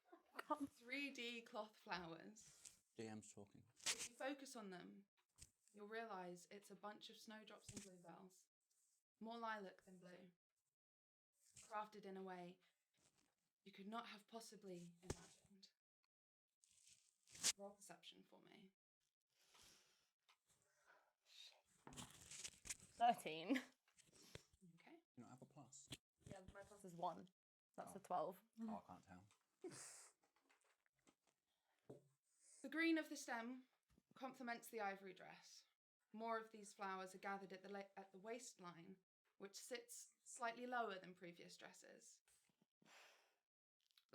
3D cloth flowers. DM's talking. If you focus on them, you'll realise it's a bunch of snowdrops and bluebells, more lilac than blue. crafted in a way you could not have possibly imagined. Roll perception for me. 13. Okay. You don't have a plus. Yeah, my plus is 1. That's a 12. Oh, I can't tell. The green of the stem complements the ivory dress. More of these flowers are gathered at the waistline, which sits slightly lower than previous dresses.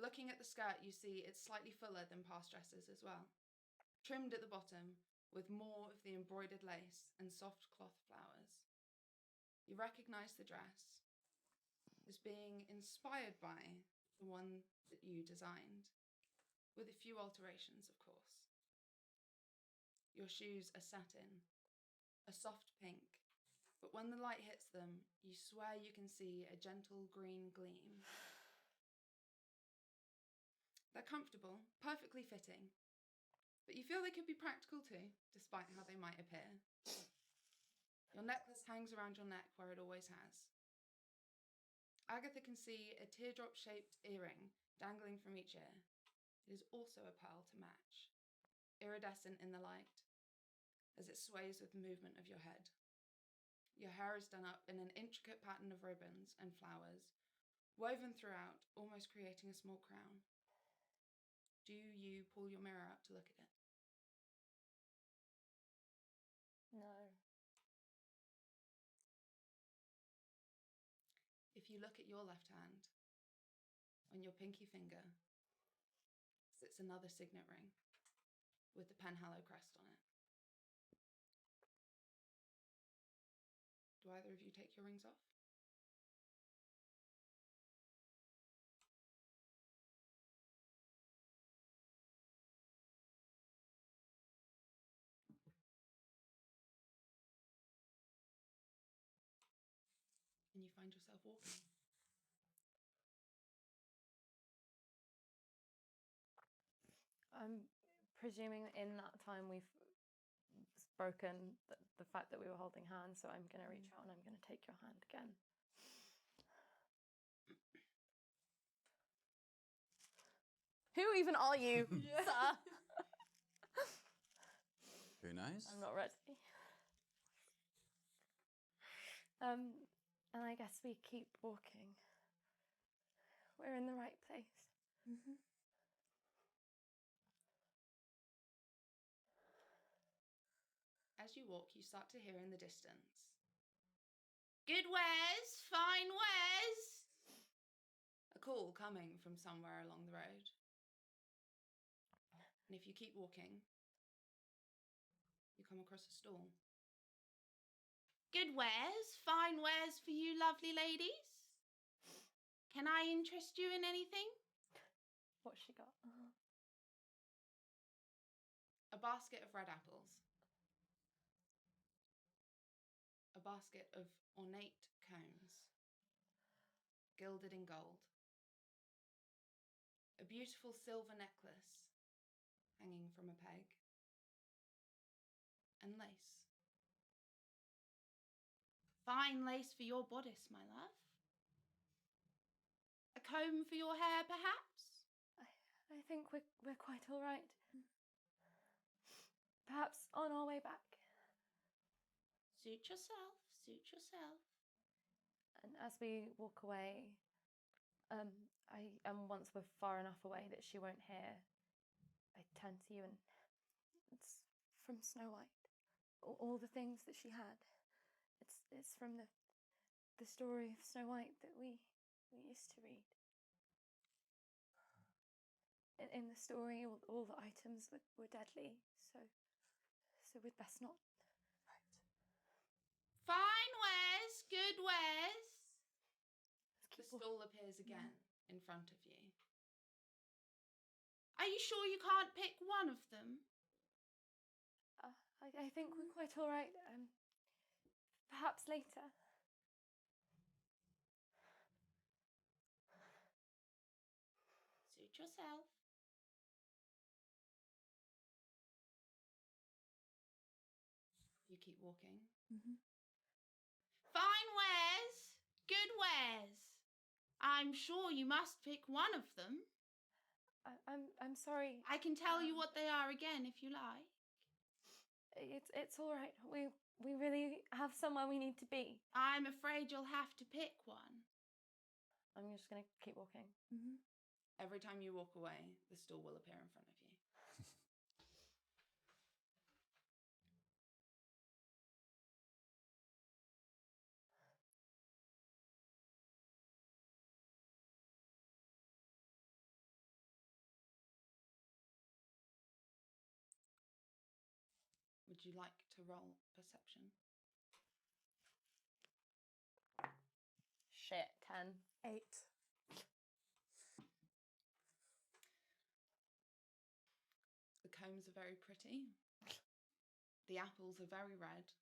Looking at the skirt, you see it's slightly fuller than past dresses as well, trimmed at the bottom with more of the embroidered lace and soft cloth flowers. You recognise the dress as being inspired by the one that you designed, with a few alterations, of course. Your shoes are satin, a soft pink, but when the light hits them, you swear you can see a gentle green gleam. They're comfortable, perfectly fitting, but you feel they could be practical too, despite how they might appear. Your necklace hangs around your neck where it always has. Agatha can see a teardrop-shaped earring dangling from each ear. It is also a pearl to match, iridescent in the light, as it sways with the movement of your head. Your hair is done up in an intricate pattern of ribbons and flowers, woven throughout, almost creating a small crown. Do you pull your mirror up to look at it? No. If you look at your left hand, on your pinky finger sits another signet ring with the Penhallow crest on it. Do either of you take your rings off? And you find yourself walking. I'm presuming that in that time we've broken the fact that we were holding hands, so I'm going to reach out and I'm going to take your hand again. Who even are you, sir? Who knows? I'm not ready. And I guess we keep walking. We're in the right place. Mm-hmm. As you walk, you start to hear in the distance, "Good wares, fine wares!" A call coming from somewhere along the road. And if you keep walking, you come across a stall. "Good wares, fine wares for you lovely ladies. Can I interest you in anything?" What's she got? A basket of red apples. A basket of ornate combs, gilded in gold. A beautiful silver necklace hanging from a peg. And lace. Fine lace for your bodice, my love. A comb for your hair, perhaps? I think we're quite all right. Perhaps on our way back. Suit yourself, suit yourself. And as we walk away, once we're far enough away that she won't hear, I turn to you and it's from Snow White. All the things that she had. It's from the story of Snow White that we used to read. In the story, all the items were deadly, so we'd best not. Right. Fine wares, good wares. The stall appears again in front of you. Are you sure you can't pick one of them? I think we're quite all right. Perhaps later. Suit yourself. You keep walking. Mm-hmm. Fine wares, good wares. I'm sure you must pick one of them. I'm sorry. I can tell you what they are again if you like. It's all right. We really have somewhere we need to be. I'm afraid you'll have to pick one. I'm just going to keep walking. Mm-hmm. Every time you walk away, the store will appear in front of you. Would you like to roll perception? Shit, 10. 8. The combs are very pretty. The apples are very red.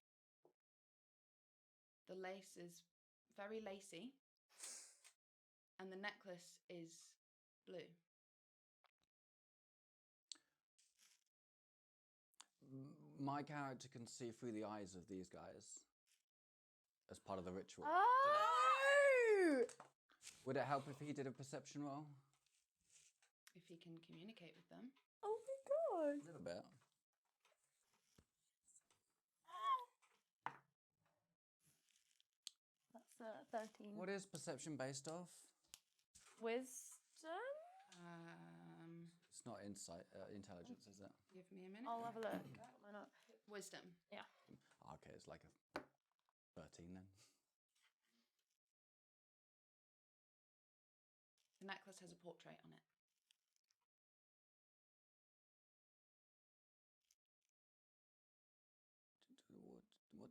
The lace is very lacy. And the necklace is blue. My character can see through the eyes of these guys as part of the ritual. Oh! Would it help if he did a perception roll? If he can communicate with them. Oh my A god. little bit. That's 13. What is perception based off? Wisdom? It's not insight, intelligence, is it? Give me a minute. I'll have a look. Why not? Wisdom. Yeah. Okay, it's like a 13 then. The necklace has a portrait on it. What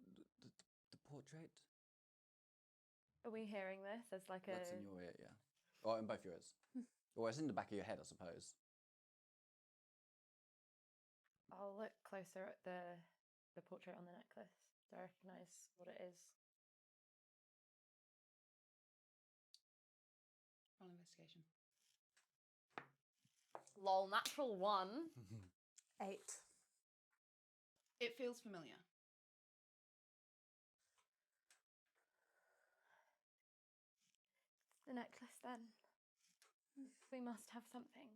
the portrait? Are we hearing this as like That's in your ear, yeah. Or in both your ears. Or it's in the back of your head, I suppose. I'll look closer at the portrait on the necklace to recognise what it is. Roll investigation. Lol, natural 1. 8. It feels familiar. The necklace then. We must have something.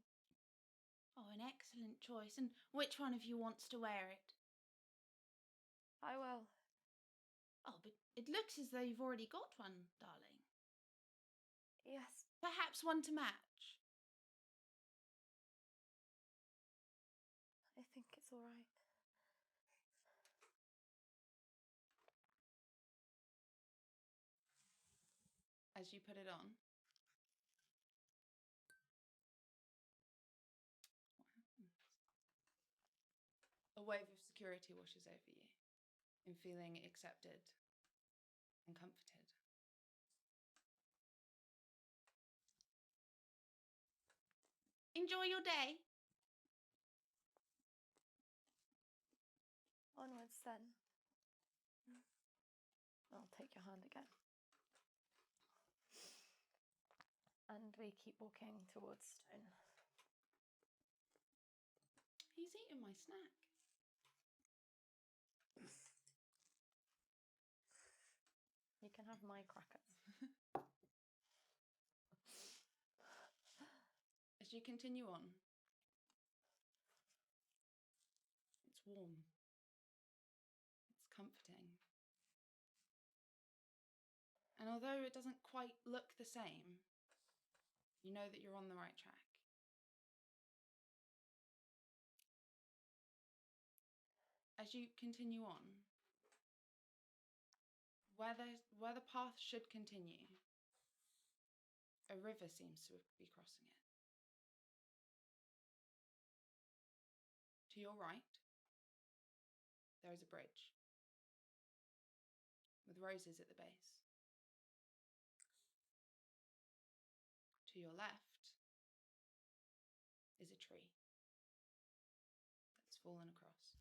Oh, an excellent choice. And which one of you wants to wear it? I will. Oh, but it looks as though you've already got one, darling. Yes. Perhaps one to match. I think it's all right. As you put it on. What happens? A wave of security washes over you in feeling accepted and comforted. Enjoy your day. Onwards then. I'll take your hand again. And we keep walking towards stone. He's eaten my snack. You can have my crackers. As you continue on, it's warm. It's comforting. And although it doesn't quite look the same, you know that you're on the right track. As you continue on, where the path should continue, a river seems to be crossing it. To your right, there is a bridge with roses at the base. To your left is a tree that's fallen across.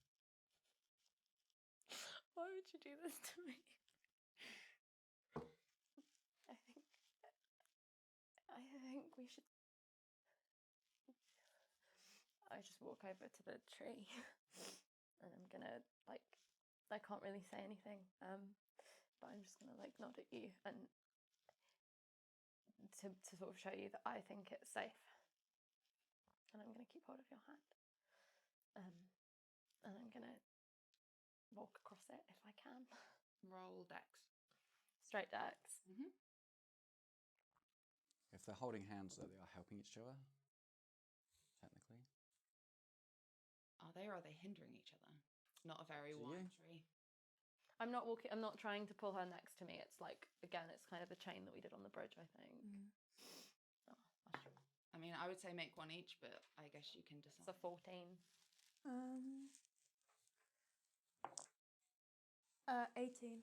Why would you do this to me? I think we should. I just walk over to the tree and I'm gonna, like, I can't really say anything, but I'm just gonna, like, nod at you. And to sort of show you that I think it's safe. And I'm going to keep hold of your hand. And I'm going to walk across it if I can. Roll dex. Straight decks. Mm-hmm. If they're holding hands, though, they are helping each other, technically. Are they, or are they hindering each other? It's not a very wide tree. I'm not walking. I'm not trying to pull her next to me. It's like, again, it's kind of the chain that we did on the bridge, I think. Oh, that's true. I mean, I would say make one each, but I guess you can decide. It's a 14. 18.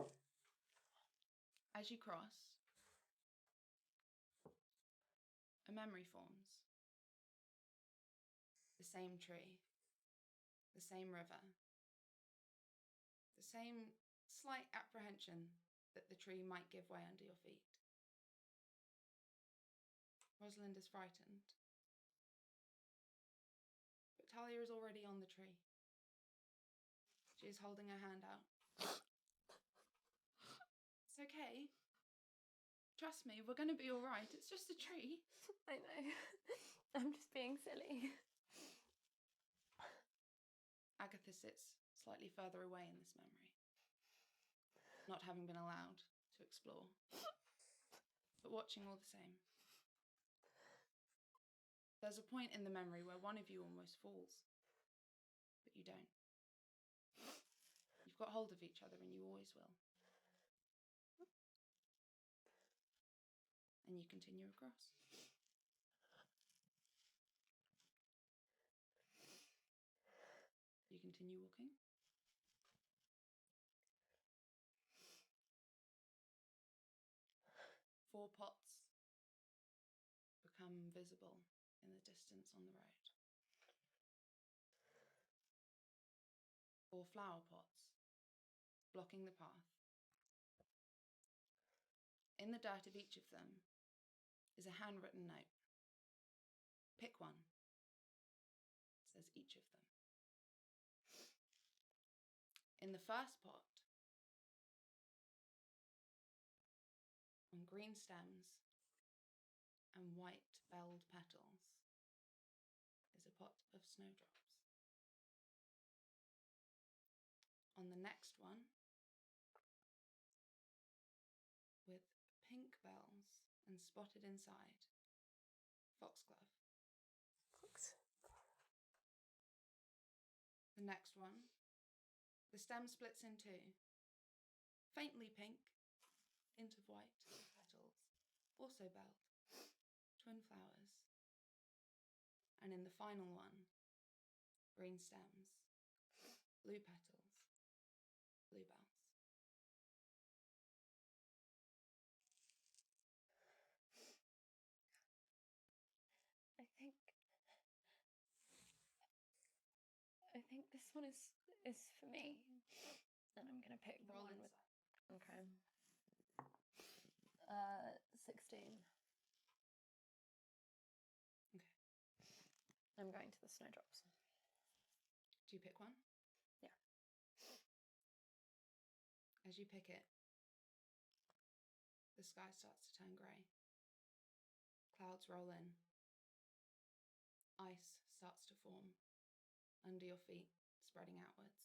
As you cross, a memory forms. The same tree, the same river, the same slight apprehension that the tree might give way under your feet. Rosalind is frightened, but Taya is already on the tree. She is holding her hand out. It's okay. Trust me, we're going to be all right. It's just a tree. I know. I'm just being silly. Agatha sits slightly further away in this memory, not having been allowed to explore, but watching all the same. There's a point in the memory where one of you almost falls, but you don't. You've got hold of each other and you always will. And you continue across. You continue walking. Four pots become visible in the distance on the road. 4 flower pots blocking the path. In the dirt of each of them is a handwritten note. Pick one. It says each of them. In the first pot, on green stems and white belled petals, is a pot of snowdrops. On the next one, with pink bells and spotted inside, foxglove. The next one, the stem splits in two, faintly pink, hint of white petals, also belled, twin flowers. And in the final one, green stems, blue petals, blue bells. I think this one is for me. And I'm gonna pick the Roll one inside. with. Okay. 16. Okay. I'm going to the snowdrops. Do you pick one? Yeah. As you pick it, the sky starts to turn grey. Clouds roll in. Ice starts to form under your feet, spreading outwards.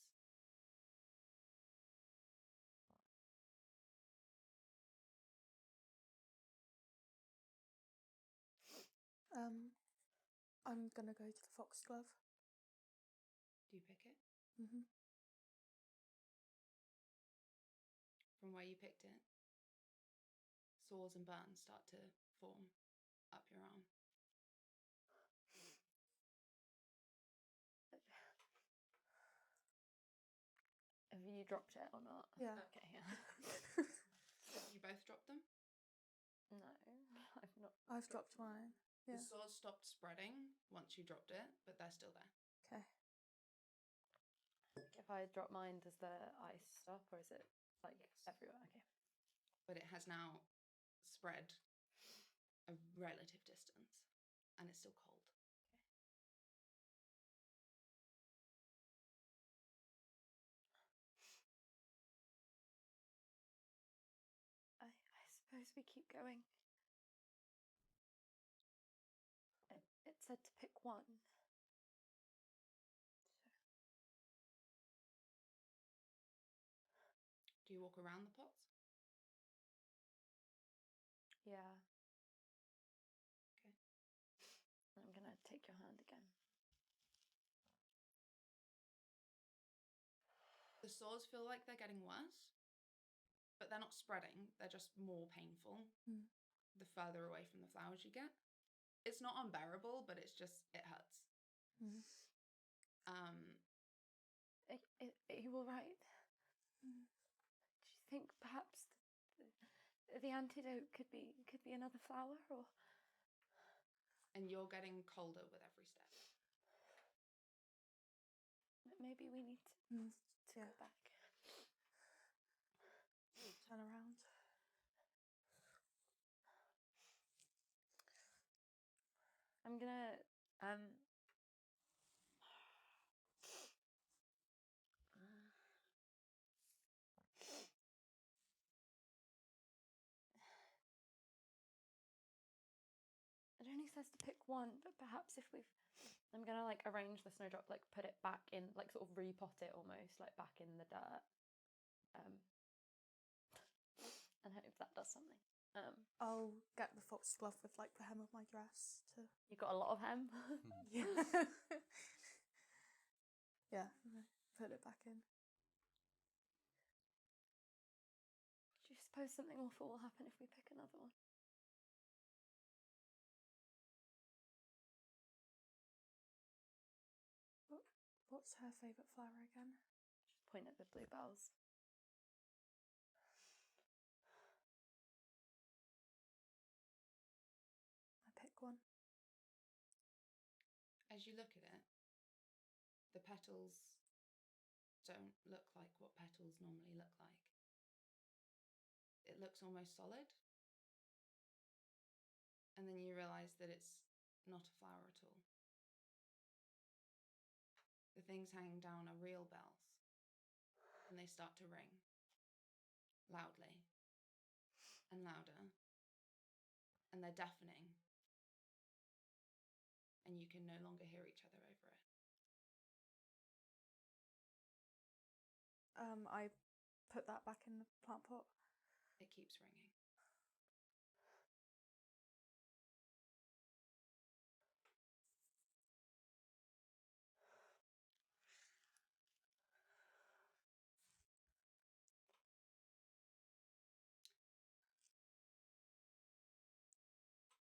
I'm gonna go to the foxglove. Do you pick it? Mm-hmm. From where you picked it, sores and burns start to form up your arm. Have you dropped it or not? Yeah. Okay, yeah. You both dropped them? No, I've not. I've dropped mine. Yeah. The sores stopped spreading once you dropped it, but they're still there. Okay. If I drop mine, does the ice stop or is it like everywhere? Okay. But it has now spread a relative distance, and it's still cold. I suppose we keep going. said to pick one. Do you walk around the pots? Yeah. Okay. I'm gonna take your hand again. The sores feel like they're getting worse, but they're not spreading. They're just more painful the further away from the flowers you get. It's not unbearable, but it hurts. Are you all right? Do you think perhaps the antidote could be another flower, or? And you're getting colder with every step. Maybe we need to go back. Turn around. I'm gonna it only says to pick one, but perhaps if I'm gonna like arrange the snowdrop, like put it back in, like sort of repot it almost, like back in the dirt. And hope that does something. I'll get the foxglove with like the hem of my dress to. You got a lot of hem. Yeah. Yeah. Put it back in. Do you suppose something awful will happen if we pick another one? What's her favourite flower again? Just point at the bluebells. I pick one. As you look at it, the petals don't look like what petals normally look like. It looks almost solid. And then you realise that it's not a flower at all. The things hanging down are real bells. And they start to ring. Loudly. And louder. And they're deafening. And you can no longer hear each other over it. I put that back in the plant pot. It keeps ringing.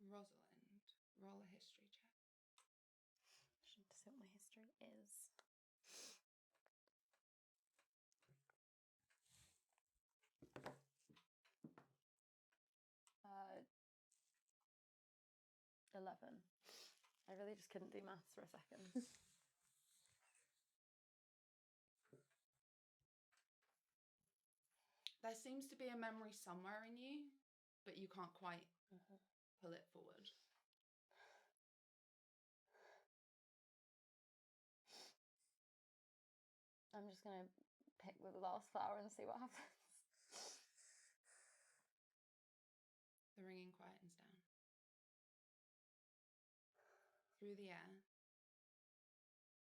Rosalind, roll a history check. I shouldn't say what my history is. Uh, 11. I really just couldn't do maths for a second. There seems to be a memory somewhere in you, but you can't quite pull it forward. I'm just gonna pick the last flower and see what happens. The ringing quietens down. Through the air,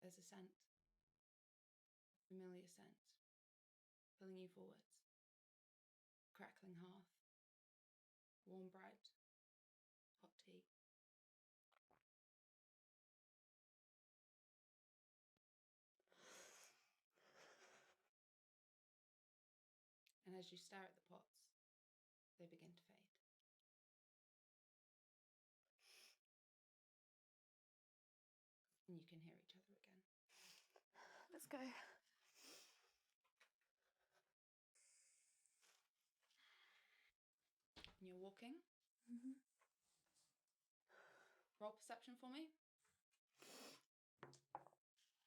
there's a scent. A familiar scent. Pulling you forwards. Crackling hearth. Warm bread. Hot tea. And as you stare at the pots, they begin to fade. And you can hear each other again. Let's go. And you're walking. Roll perception for me.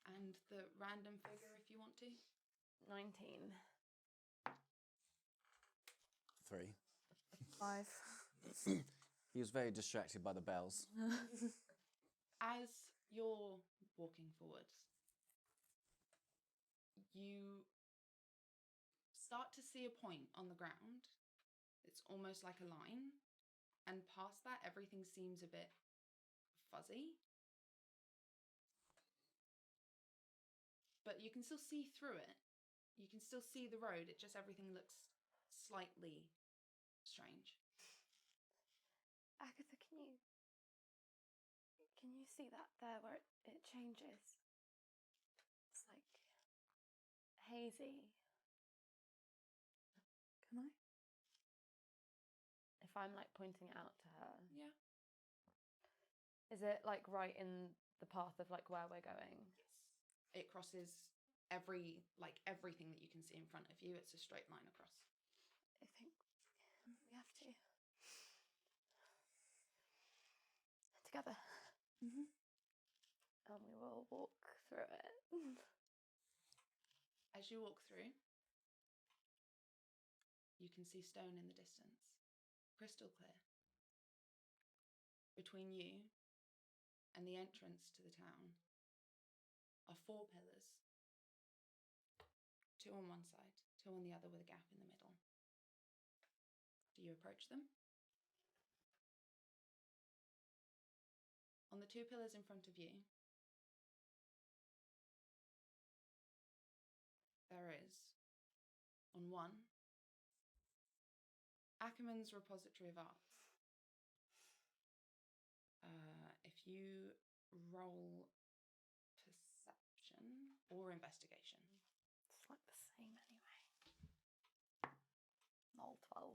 And the random figure if you want to. 19. 3. 5. He was very distracted by the bells. As you're walking forwards, you start to see a point on the ground. It's almost like a line. And past that, everything seems a bit fuzzy. but you can still see through it. You can still see the road. It just, everything looks slightly strange. Agatha, can you see that there where it changes? It's like hazy. Can I? If I'm like pointing it out to her, Yeah. is it like right in the path of like where we're going? Yes. It crosses everything that you can see in front of you. It's a straight line across. I think we have to. Together. Mm-hmm. And we will walk through it. As you walk through, you can see stone in the distance, crystal clear. Between you and the entrance to the town are 4 pillars, 2 on one side, 2 on the other with a gap in the middle. Do you approach them? On the 2 pillars in front of you, there is, on one, Ackerman's Repository of Arts. If you roll perception or investigation. It's like the same anyway. Roll 12.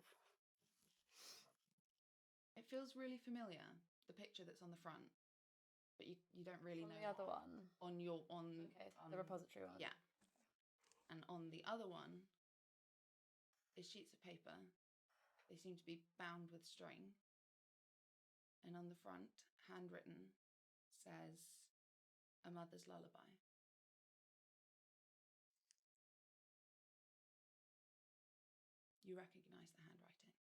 It feels really familiar, the picture that's on the front, but you don't really On know. the other one. Okay, The repository one. Yeah. And on the other one is sheets of paper. They seem to be bound with string. And on the front, handwritten, says A Mother's Lullaby. You recognise the handwriting.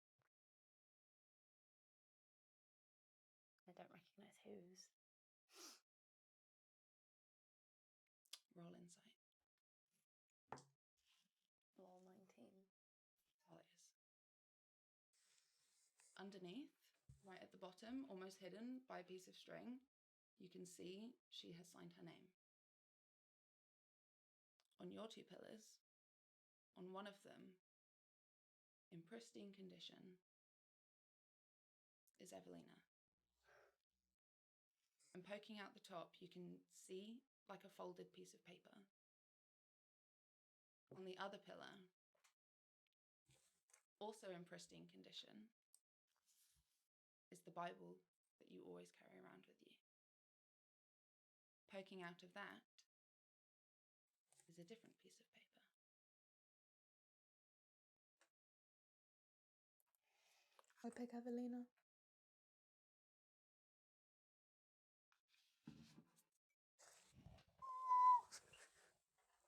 I don't recognise whose. Roll insight. Roll 19. Taya's. Underneath, right at the bottom, almost hidden by a piece of string, you can see she has signed her name. On your 2 pillars, on one of them, in pristine condition, is Evelina. And poking out the top, you can see like a folded piece of paper. On the other pillar, also in pristine condition, is the Bible that you always carry around with you. Poking out of that is a different piece of paper. I pick Evelina.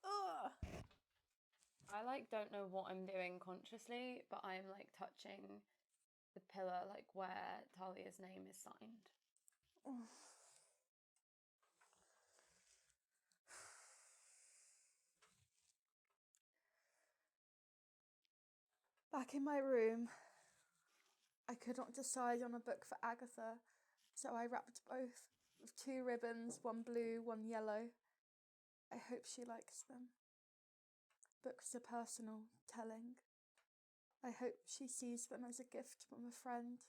Ugh. I like don't know what I'm doing consciously, but I'm like touching the pillar like where Talia's name is signed. Back in my room, I could not decide on a book for Agatha, so I wrapped both with 2 ribbons, one blue, one yellow. I hope she likes them. Books are personal, telling. I hope she sees them as a gift from a friend,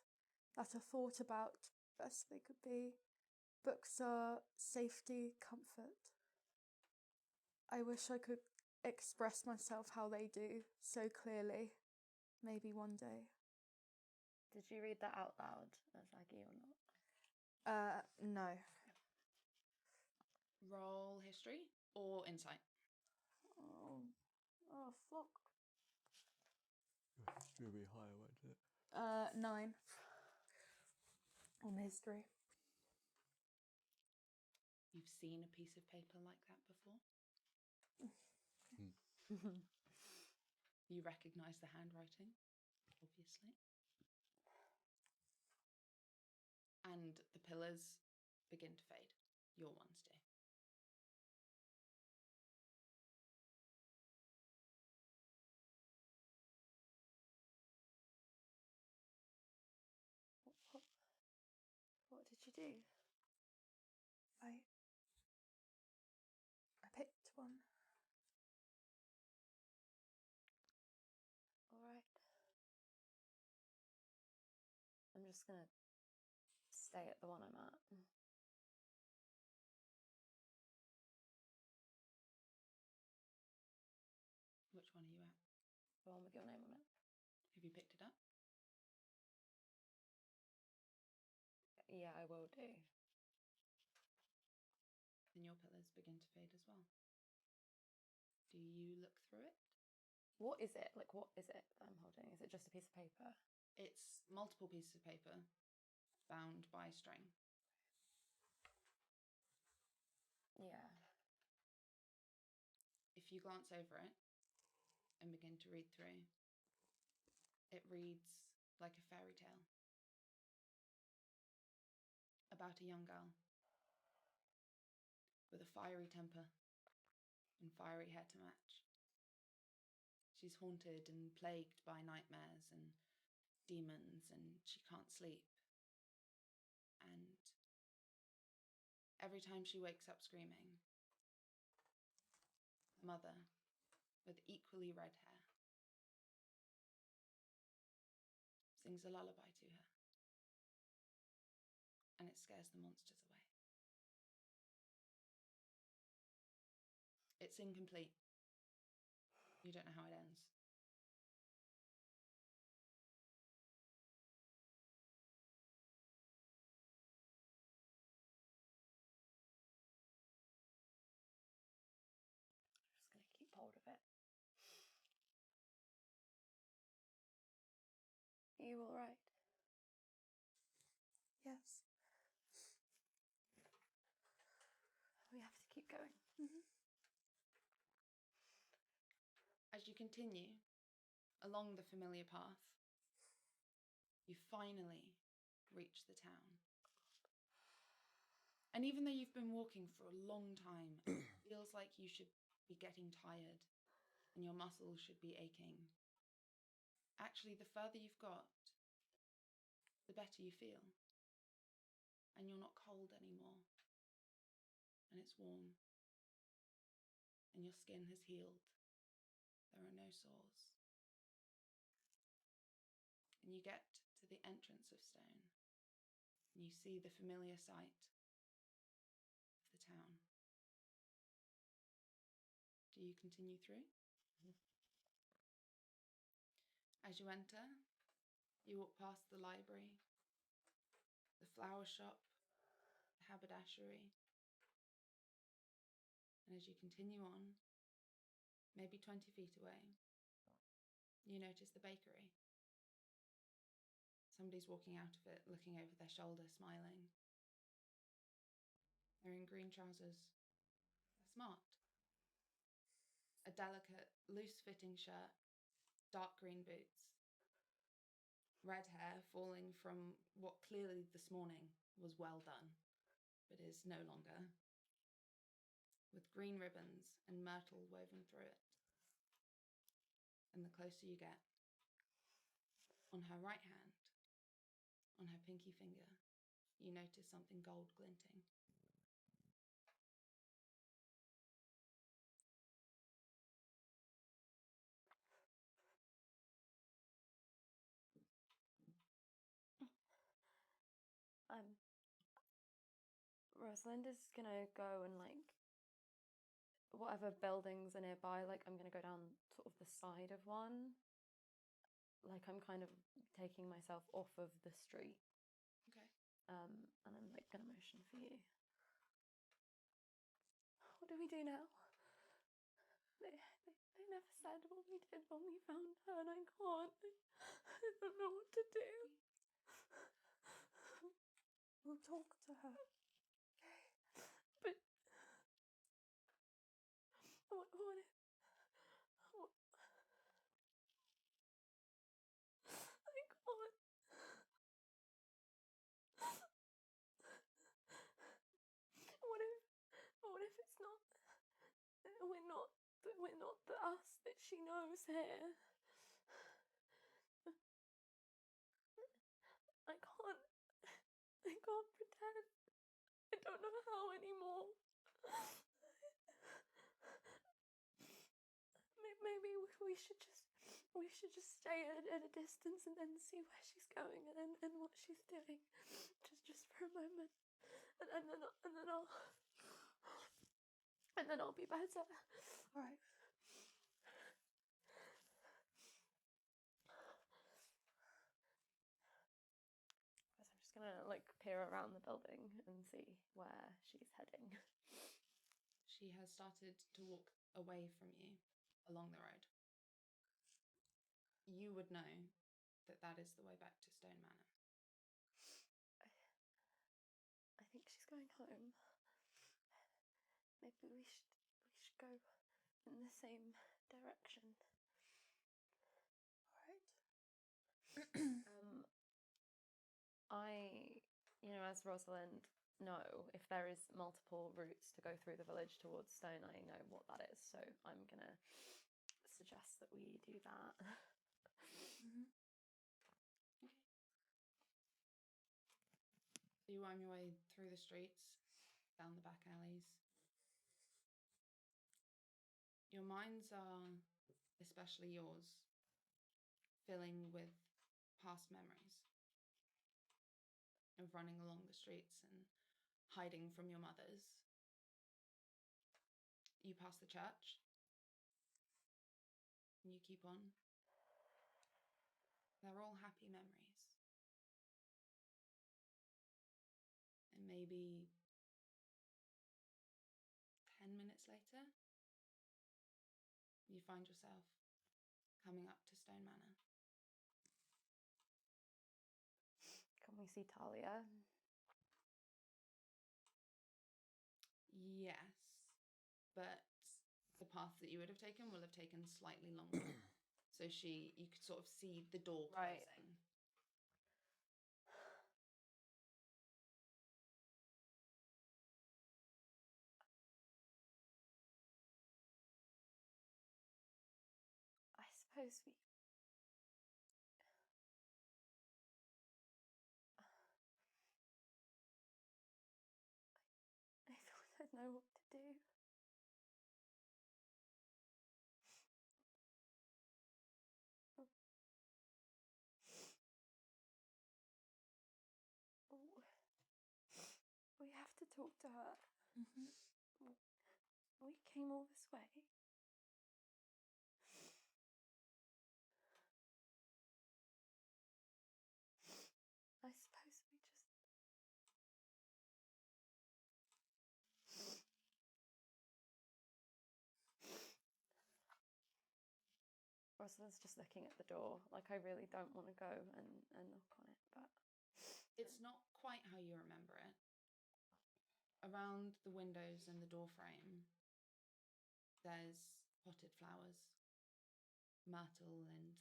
that are thought about best they could be. Books are safety, comfort. I wish I could express myself how they do, so clearly. Maybe one day. Did you read that out loud as Aggie or not? No. Roll history or insight. Oh, fuck. History will be higher, won't it? 9. On history. You've seen a piece of paper like that before? You recognise the handwriting, obviously. And the pillars begin to fade. Your ones do. What did you do? I picked one. just gonna stay at the one I'm at. Which one are you at? The one with your name on it. Have you picked it up? Yeah, I will do. Then your pillars begin to fade as well. Do you look through it? What is it? Like, what is it that I'm holding? Is it just a piece of paper? It's multiple pieces of paper bound by string. Yeah. If you glance over it and begin to read through, it reads like a fairy tale about a young girl with a fiery temper and fiery hair to match. She's haunted and plagued by nightmares and demons, and she can't sleep. And every time she wakes up screaming, her mother, with equally red hair, sings a lullaby to her, and it scares the monsters away. It's incomplete. You don't know how it ends. I'm just gonna keep hold of it. Are you all right? Yes. We have to keep going. Mm-hmm. As you continue along the familiar path, you finally reach the town. And even though you've been walking for a long time, it feels like you should be getting tired and your muscles should be aching. Actually, the further you've got, the better you feel. And you're not cold anymore. And it's warm. And your skin has healed. There are no sores. And you get to the entrance of stone. And you see the familiar sight of the town. Do you continue through? Mm-hmm. As you enter, you walk past the library, the flower shop, the haberdashery. And as you continue on, maybe 20 feet away, you notice the bakery. Somebody's walking out of it, looking over their shoulder, smiling. They're in green trousers. They're smart. A delicate, loose-fitting shirt, dark green boots, red hair falling from what clearly this morning was well done, but is no longer, with green ribbons and myrtle woven through it. And the closer you get, on her right hand, on her pinky finger, you notice something gold glinting. Rosalind is gonna go and, like, whatever buildings are nearby, like, I'm gonna go down sort of the side of one. Like, I'm kind of taking myself off of the street. Okay. And I'm, like, gonna motion for you. What do we do now? They never said what we did when we found her, and I can't. I don't know what to do. We'll talk to her. But what if... What? I can't. What if it's not... We're not the us that she knows here. I can't pretend. I don't know how anymore. Maybe we should just we should just stay at a distance and then see where she's going and what she's doing, just for a moment, and then I'll be better. All right. I'm just gonna peer around the building and see where she's heading. She has started to walk away from you along the road. You would know that is the way back to Stone Manor. I think she's going home. Maybe we should go in the same direction. Alright. I, as Rosalind, know if there is multiple routes to go through the village towards Stone, I know what that is. So I'm going to suggest that we do that. Mm-hmm. Okay. So you worm your way through the streets, down the back alleys. Your minds are, especially yours, filling with past memories of running along the streets and hiding from your mothers. You pass the church, and you keep on. They're all happy memories. And maybe 10 minutes later, you find yourself coming up to Stone Manor. Can we see Talia? Yes, but the path that you would have taken will have taken slightly longer. So you could sort of see the door closing. Right. I suppose we... I thought I'd know what to do. We have to talk to her. Mm-hmm. We came all this way. I suppose we just... Rosalind's just looking at the door. I really don't want to go and knock on it, but... It's not quite how you remember it. Around the windows and the door frame, there's potted flowers, myrtle and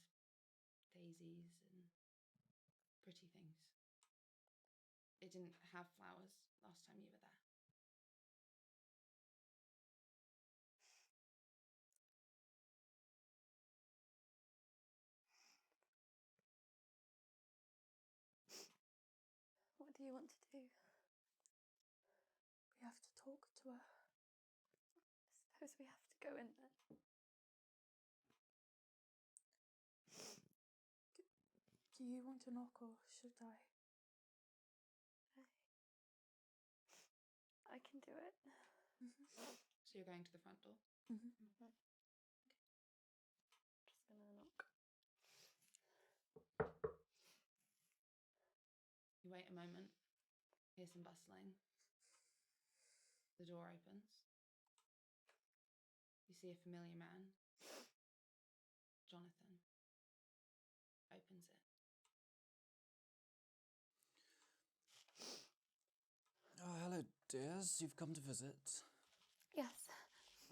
daisies and pretty things. It didn't have flowers last time you were there. What do you want to do? We have to talk to her. I suppose we have to go in there. Do you want to knock or should I? I can do it. Mm-hmm. So you're going to the front door? Mm-hmm. Just gonna knock. You wait a moment, hear some bustling. The door opens. You see a familiar man. Jonathan opens it. Oh, hello, dears. You've come to visit. Yes.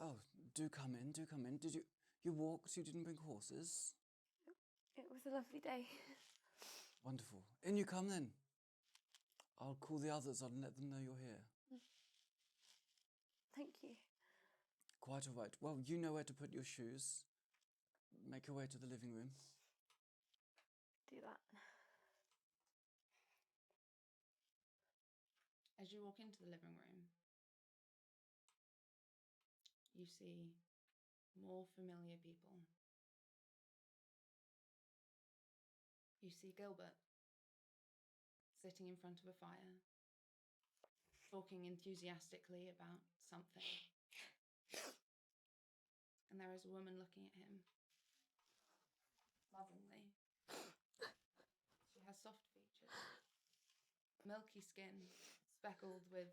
Oh, do come in, do come in. Did you walked? You didn't bring horses? It was a lovely day. Wonderful. In you come then. I'll call the others on and let them know you're here. Thank you. Quite all right. Well, you know where to put your shoes. Make your way to the living room. Do that. As you walk into the living room, you see more familiar people You see Gilbert sitting in front of a fire, talking enthusiastically about something. And there is a woman looking at him lovingly. She has soft features, milky skin, speckled with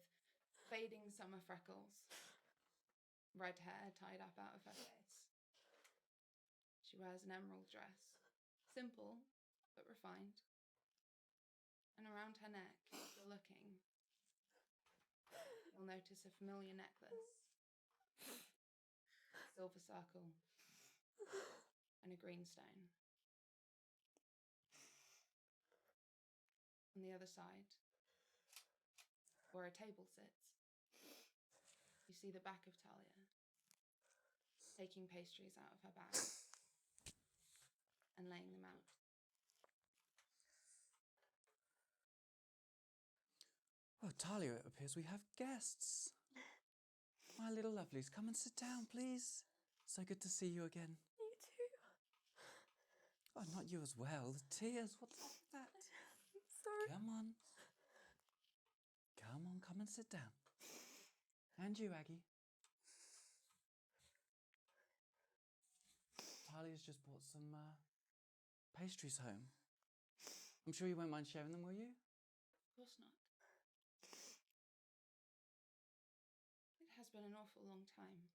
fading summer freckles, red hair tied up out of her face. She wears an emerald dress, simple but refined. And around her neck, if you're looking, you'll notice a familiar necklace, a silver circle, and a green stone. On the other side, where a table sits, you see the back of Taya, taking pastries out of her bag and laying them out. Oh, Talia, it appears we have guests. My little lovelies, come and sit down, please. So good to see you again. You too. Oh, not you as well. The tears, what's up with that? I'm sorry. Come on. Come on, come and sit down. And you, Aggie. Talia's just brought some pastries home. I'm sure you won't mind sharing them, will you? Of course not. It has been an awful long time.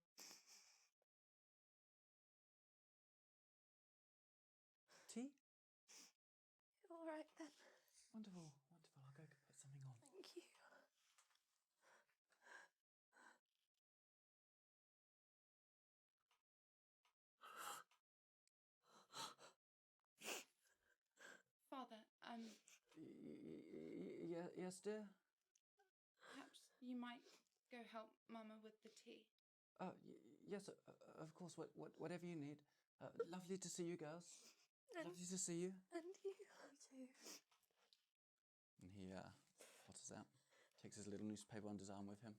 Tea? All right then. Wonderful, wonderful. I'll go put something on. Thank you. Father, Yes, dear? perhaps you might go help Mama with the tea. Yes, of course. Whatever you need. Lovely to see you, girls. And, Lovely to see you. and you too. And he potters out, takes his little newspaper under his arm with him.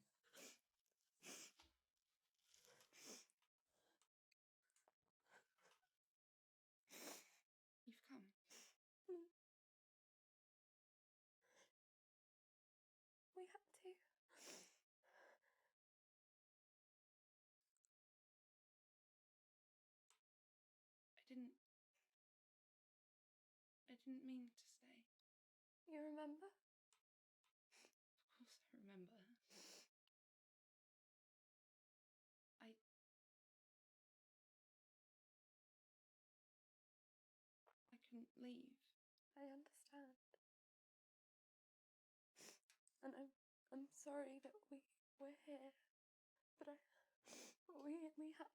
You've come. We had to. I didn't mean to stay. You remember? Of course I remember. I couldn't leave. I understand. And I'm sorry that we're here. But we had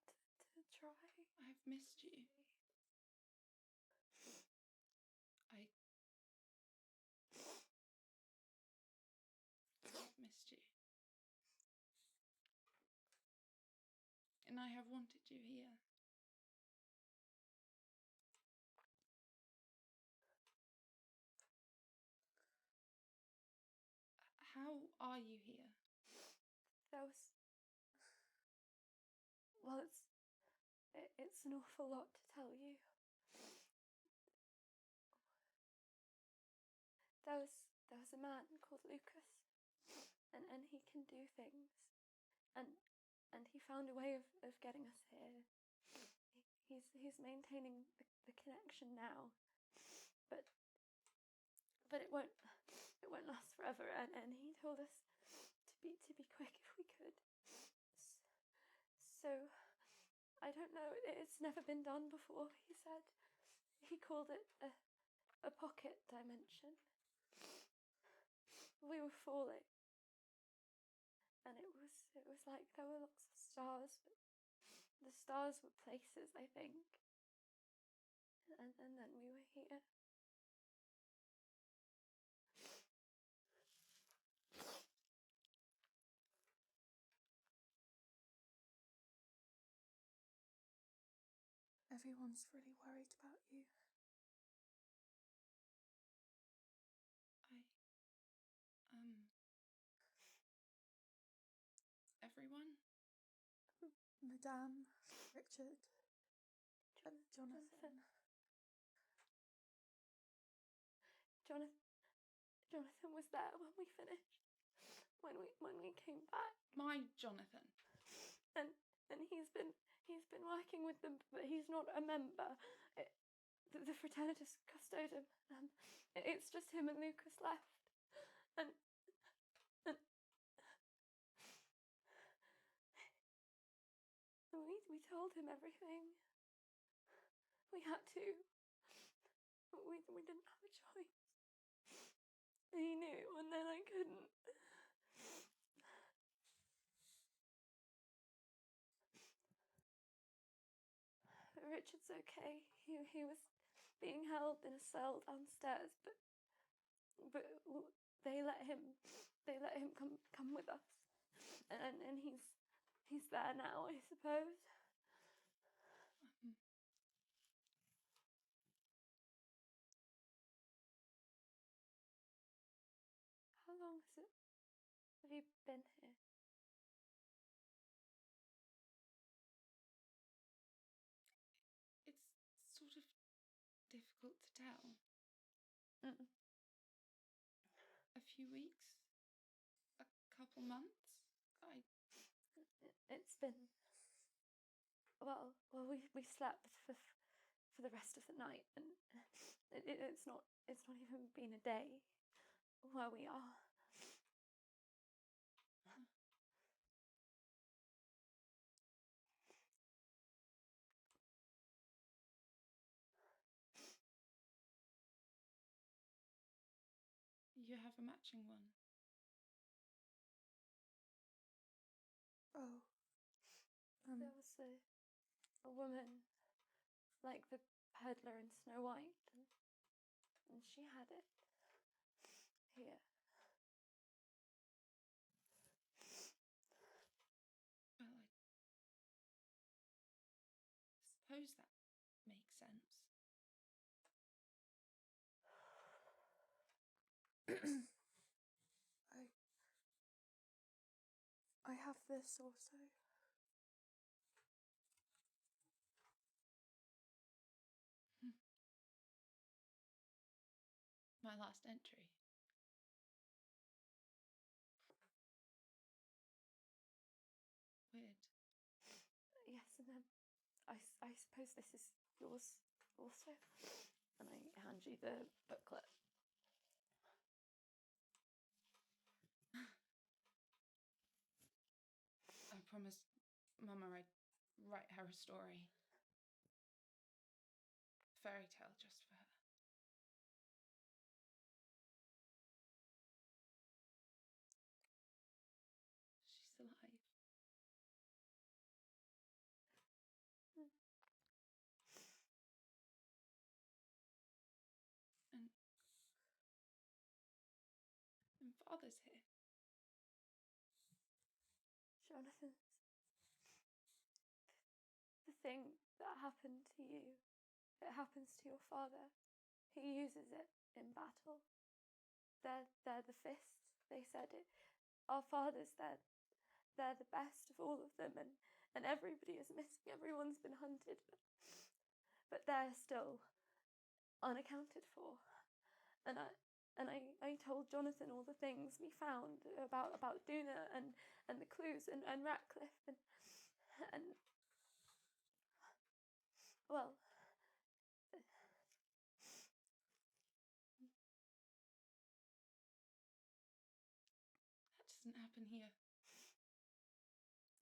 to try. I've missed you. I've missed you. And I have wanted you here. How are you here? Well, it's an awful lot to tell you. There was a man called Lucas, and he can do things, and he found a way of getting us here. He's maintaining the connection now, but it won't last forever. And he told us to be quick if we could. So I don't know. It's never been done before. He said he called it a pocket dimension. We were falling, and it was like there were lots of stars, but the stars were places, I think. And then we were here. Everyone's really worried about you. Everyone? Madame, Richard, and Jonathan. Jonathan was there when we finished. When we came back. My Jonathan. And he's been working with them, but he's not a member. The Fraternitus Custodum. It's just him and Lucas left. And we told him everything. We had to. We didn't have a choice. He knew, and then I couldn't. Richard's okay. He was being held in a cell downstairs, but they let him come with us, and he's there now, I suppose. How long have you been here? It's sort of difficult to tell. A few weeks? A couple months? It's been... Well, we slept for the rest of the night, and it's not even been a day where we are. You have a matching one. Oh. There was a woman, like the peddler in Snow White, and she had it here. Well, I suppose that makes sense. I have this also. My last entry. Weird. Yes, and then I suppose this is yours also. And I hand you the booklet. I promised Mama I'd write her a story. A fairy tale just for her. She's alive. And Father's here. Jonathan, the thing that happened to you, it happens to your father. He uses it in battle. They're the fists. They said it. Our fathers, they're the best of all of them, and everybody is missing. Everyone's been hunted, but they're still unaccounted for. And I told Jonathan all the things we found about Duna and the clues and Ratcliffe and well, That doesn't happen here.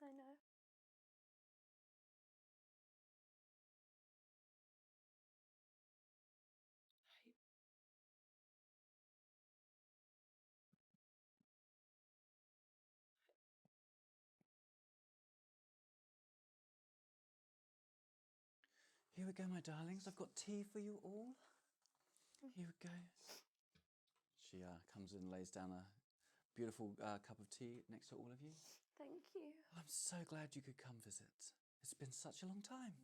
I know. Here we go, my darlings. I've got tea for you all. Here we go. She comes in and lays down a beautiful cup of tea next to all of you. Thank you. I'm so glad you could come visit. It's been such a long time.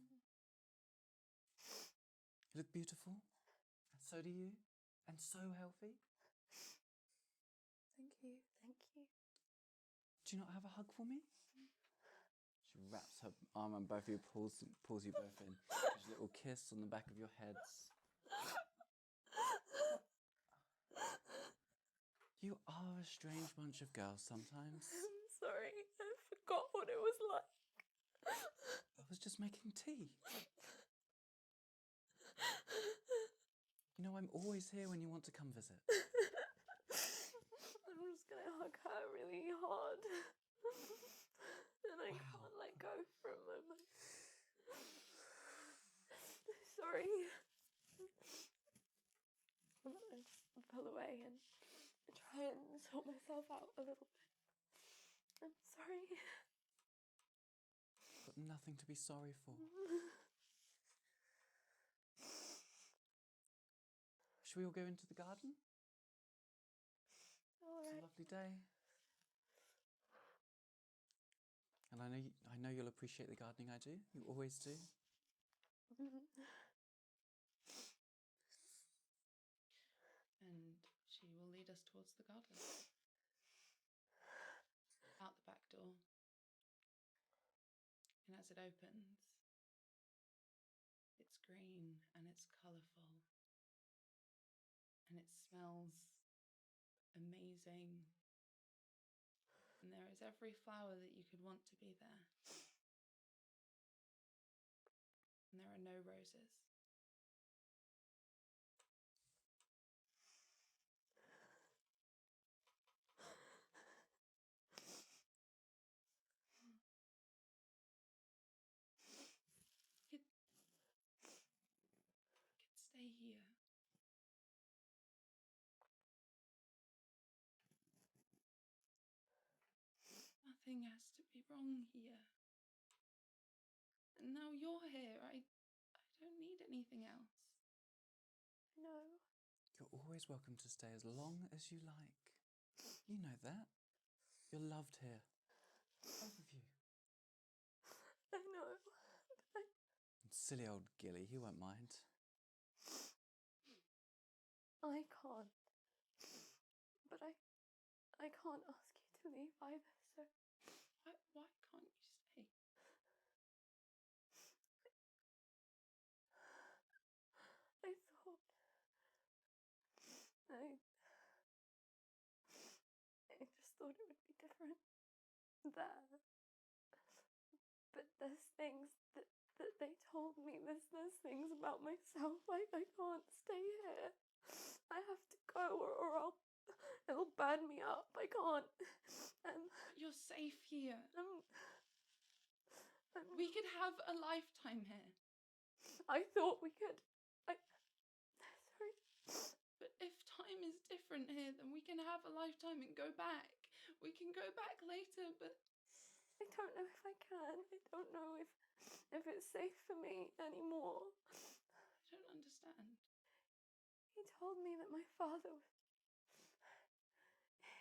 You look beautiful. So do you. And so healthy. Thank you. Thank you. Do you not have a hug for me? She wraps her arm on both of you, pulls you both in. Gives a little kiss on the back of your heads. are a strange bunch of girls sometimes. I'm sorry, I forgot what it was like. I was just making tea. You know, I'm always here when you want to come visit. I'm just gonna hug her really hard. And I can't let go for a moment. Sorry. I'm gonna just pull away and try and sort myself out a little bit. I'm sorry. Got nothing to be sorry for. Should we all go into the garden? All It's a right. lovely day. And I know you'll appreciate the gardening I do. You always do. And she will lead us towards the garden. Out the back door. And as it opens, it's green and it's colourful. And it smells amazing. And there is every flower that you could want to be there. And there are no roses. Could stay here. Nothing has to be wrong here. And now you're here. I don't need anything else. No. You're always welcome to stay as long as you like. You know that. You're loved here. Both of you. I know. And silly old Gilly, he won't mind. I can't. But I can't ask you to leave either, so Why can't you stay? I thought I just thought it would be different there. But there's things that they told me. There's things about myself. I can't stay here. I have to go or it'll burn me up. I can't. You're safe here. I'm We could have a lifetime here. I thought we could. Sorry. But if time is different here, then we can have a lifetime and go back. We can go back later, but I don't know if I can. I don't know if it's safe for me anymore. I don't understand. He told me that my father was...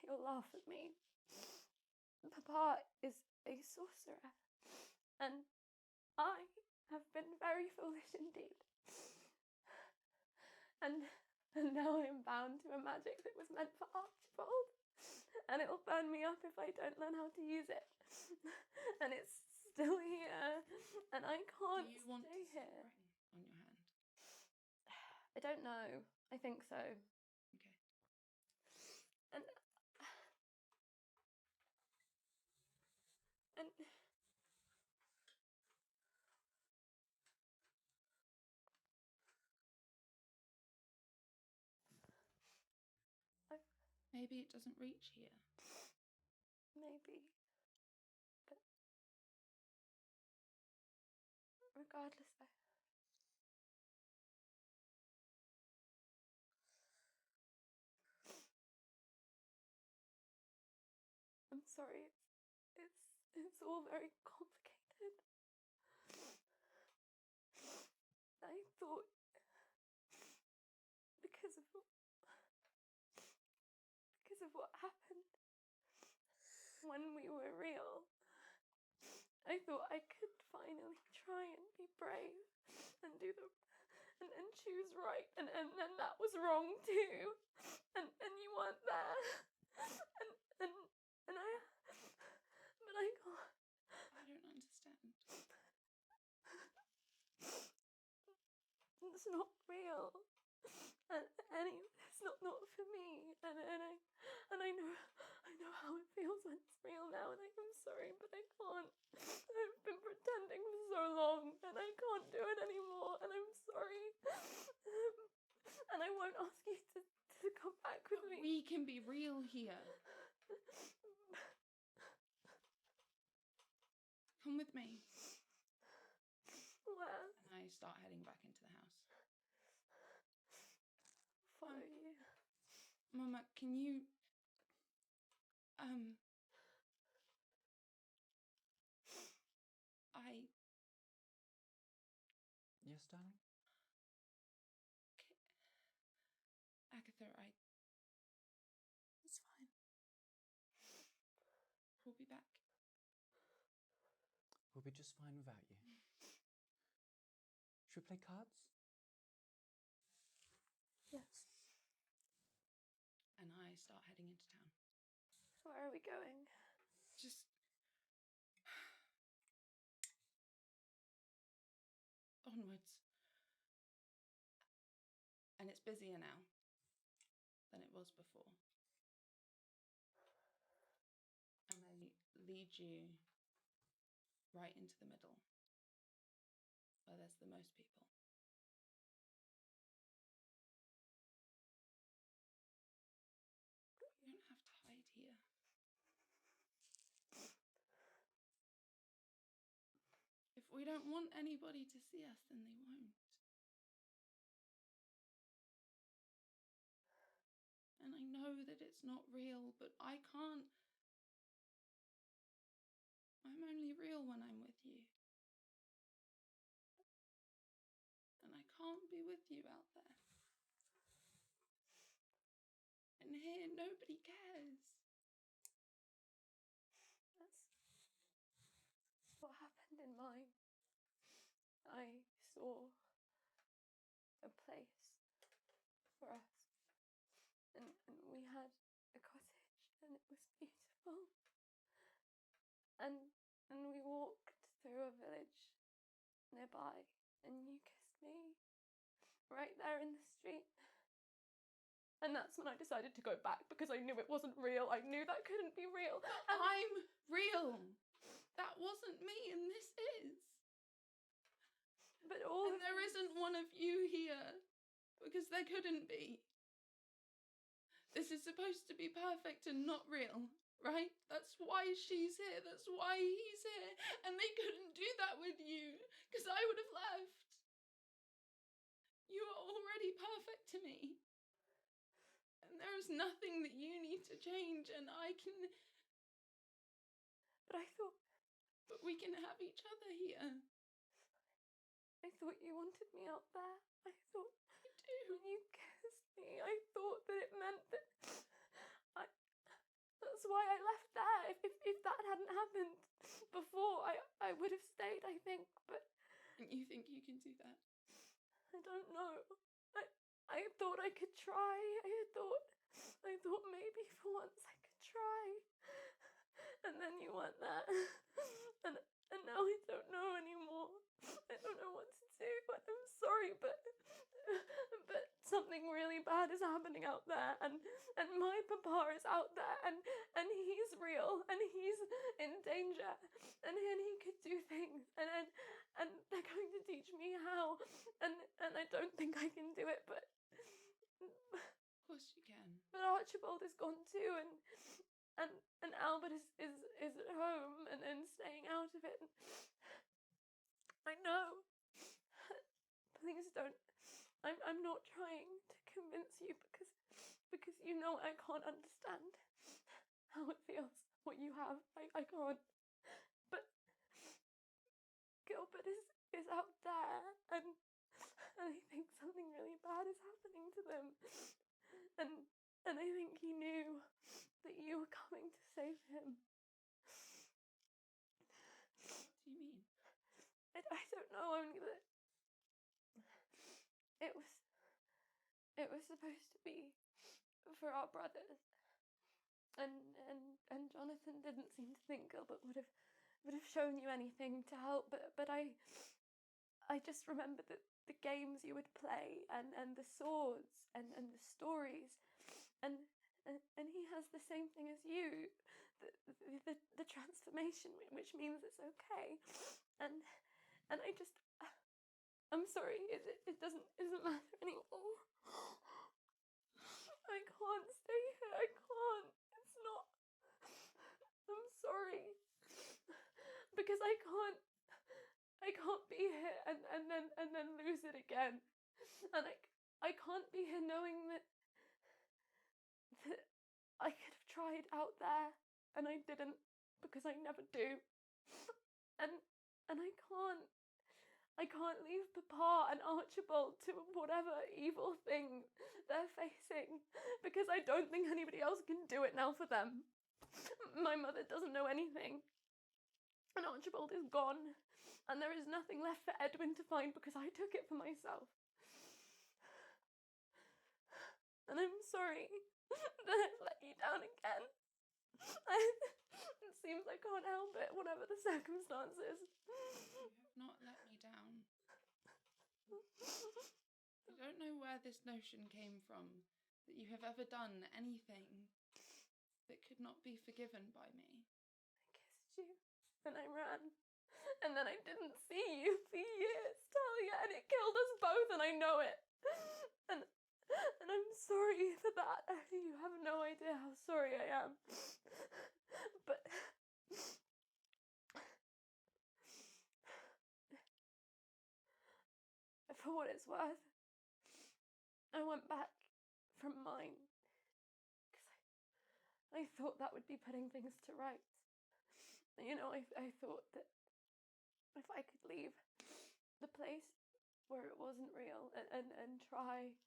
You'll laugh at me. Papa is a sorcerer, and I have been very foolish indeed. And now I am bound to a magic that was meant for Archibald, and it'll burn me up if I don't learn how to use it. And it's still here, and I can't Do you want to stay see a here. ring on your hand? I don't know. I think so. Okay. And Maybe it doesn't reach here. maybe, but regardless, I'm sorry. It's all very complicated. I thought because of what happened when we were real, I thought I could finally try and be brave and do and choose right, and that was wrong too, and you weren't there, and I can't. I don't understand. It's not real. And it's not for me. And And I know how it feels when it's real now, and I am sorry, but I can't. I've been pretending for so long, and I can't do it anymore, and I'm sorry. And I won't ask you to come back with me. We can be real here. Come with me. Where? And I start heading back into the house. Follow you. Mama, can you... Yes, darling? Agatha, It's fine. we'll be back. We'll be just fine without you. Should we play cards? Yes. And I start heading into town. Where are we going? Just... onwards. And it's busier now than it was before. And I lead you right into the middle, where there's the most people. You don't have to hide here. If we don't want anybody to see us, then they won't. And I know that it's not real, but I can't. I'm only real when I'm with you. And I can't be with you out there. And here, nobody cares. That's what happened in mine. I saw a place for us. And we had a cottage, and it was beautiful. And we walked through a village nearby, and you kissed me right there in the street. And that's when I decided to go back, because I knew it wasn't real. I knew that couldn't be real. But I'm real. That wasn't me, and this is. But there isn't one of you here, because there couldn't be. This is supposed to be perfect and not real, right? That's why she's here. That's why he's here. And they couldn't do that with you, because I would have left. You are already perfect to me. And there is nothing that you need to change, and I can... But I thought... But we can have each other here. I thought you wanted me out there. I thought... I do. When you kissed me, I thought that it meant that... That's why I left there. If that hadn't happened before, I would have stayed, I think, but... And you think you can do that? I don't know. I thought I could try. I thought maybe for once I could try. And then you weren't there. And now I don't know anymore. I don't know what to do. I'm sorry, but something really bad is happening out there, and my papa is out there, and he's real, and he's in danger, and he could do things, and they're going to teach me how, and I don't think I can do it, but of course you can. But Archibald is gone too, and Albert is at home and staying out of it. I know. Please don't. I'm not trying to convince you because you know I can't understand how it feels, what you have. I can't. But Gilbert is out there, and I think something really bad is happening to them. And I think he knew that you were coming to save him. What do you mean? I don't know, only that it was supposed to be for our brothers. And Jonathan didn't seem to think Gilbert would have shown you anything to help, but I just remembered that the games you would play and the swords and the stories, and he has the same thing as you, the transformation, which means it's okay. And I'm sorry, it doesn't matter anymore. I can't stay here, I can't. It's not. I'm sorry. Because I can't be here and then lose it again. And I can't be here knowing that I could have tried out there and I didn't, because I never do. And I can't leave Papa and Archibald to whatever evil thing they're facing, because I don't think anybody else can do it now for them. My mother doesn't know anything, and Archibald is gone, and there is nothing left for Edwin to find because I took it for myself. And I'm sorry that I've let you down again. It seems I can't help it, whatever the circumstances. You have not let me down. I don't know where this notion came from, that you have ever done anything that could not be forgiven by me. I kissed you, and I ran, and then I didn't see you for years, Talia, and it killed us both, and I know it. And I'm sorry for that. You have no idea how sorry I am. But for what it's worth, I went back from mine because I thought that would be putting things to rights. You know, I thought that if I could leave the place where it wasn't real and try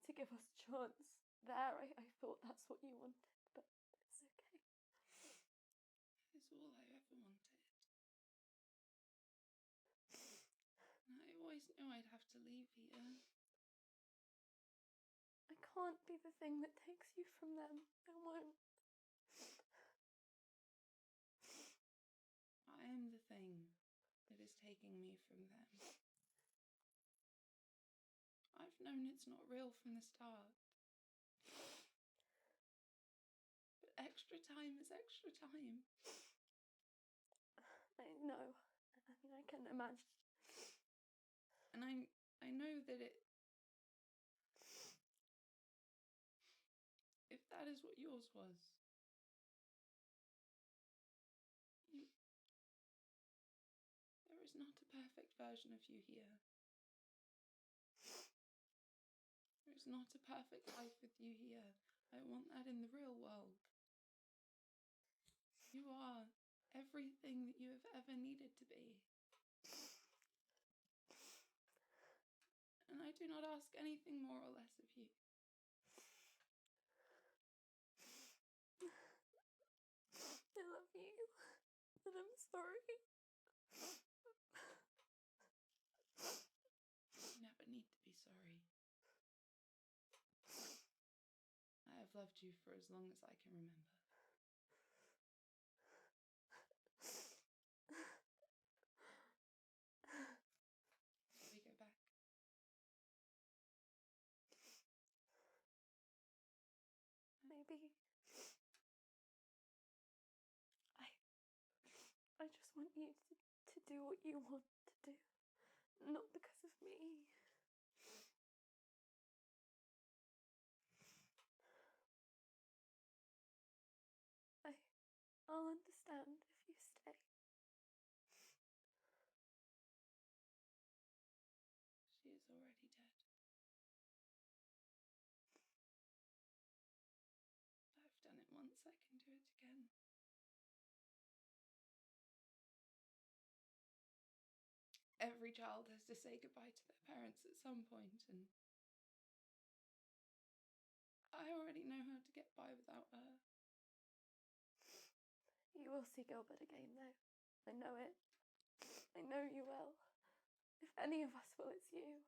to give us a chance there, I thought that's what you wanted, but it's okay. It's all I ever wanted. And I always knew I'd have to leave here. I can't be the thing that takes you from them. I won't. I am the thing that is taking me from them. I've known it's not real from the start. But extra time is extra time. I know. I mean, I can imagine. And I know that if that is what yours was, there is not a perfect version of you here. There is not a perfect life with you here. I want that in the real world. You are everything that you have ever needed to be. And I do not ask anything more or less of you. I love you, and I'm sorry. You never need to be sorry. I have loved you for as long as I can remember. Shall we go back? Maybe. I just want you to do what you want to do, not because of me. I'll understand if you stay. She is already dead. I've done it once, I can do it again. Every child has to say goodbye to their parents at some point, and I already know how to get by without her. You will see Gilbert again, though. I know it. I know you will. If any of us will, it's you.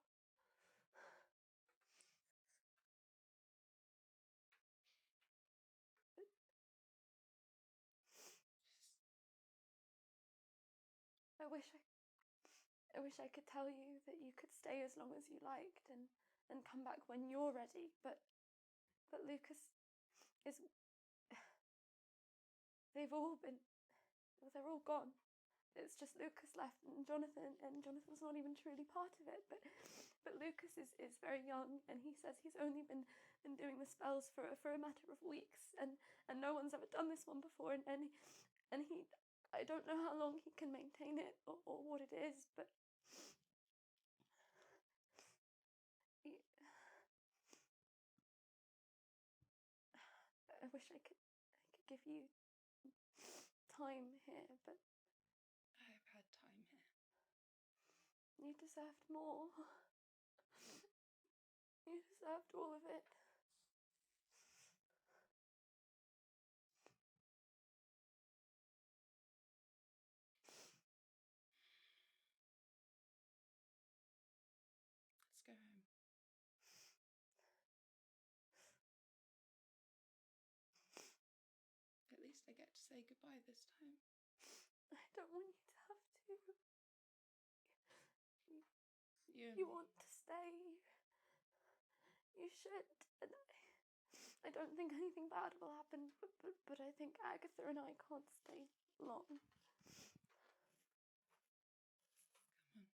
I wish I could tell you that you could stay as long as you liked and come back when you're ready, but Lucas is they've all been, well, they're all gone. It's just Lucas left and Jonathan's not even truly part of it, but Lucas is very young, and he says he's only been doing the spells for a matter of weeks, and no one's ever done this one before, and he, I don't know how long he can maintain it or what it is, but I wish I could give you time here, but I've had time here. you deserved more. You deserved all of it. Let's go home. At least I get to say goodbye this time. I don't want you to have to. You want to stay. You should. And I don't think anything bad will happen, but I think Agatha and I can't stay long. Come on.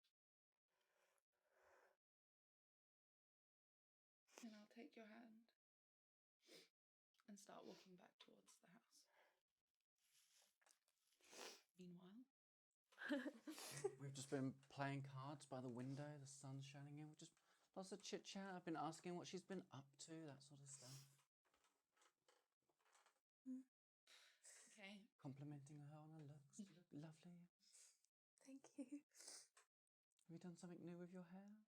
And I'll take your hand and start walking back towards the house. Meanwhile, We've just been playing cards by the window, the sun's shining in. We've just lots of chit chat. I've been asking what she's been up to, that sort of stuff. okay. Complimenting her on her looks. You look lovely. Thank you. Have you done something new with your hair?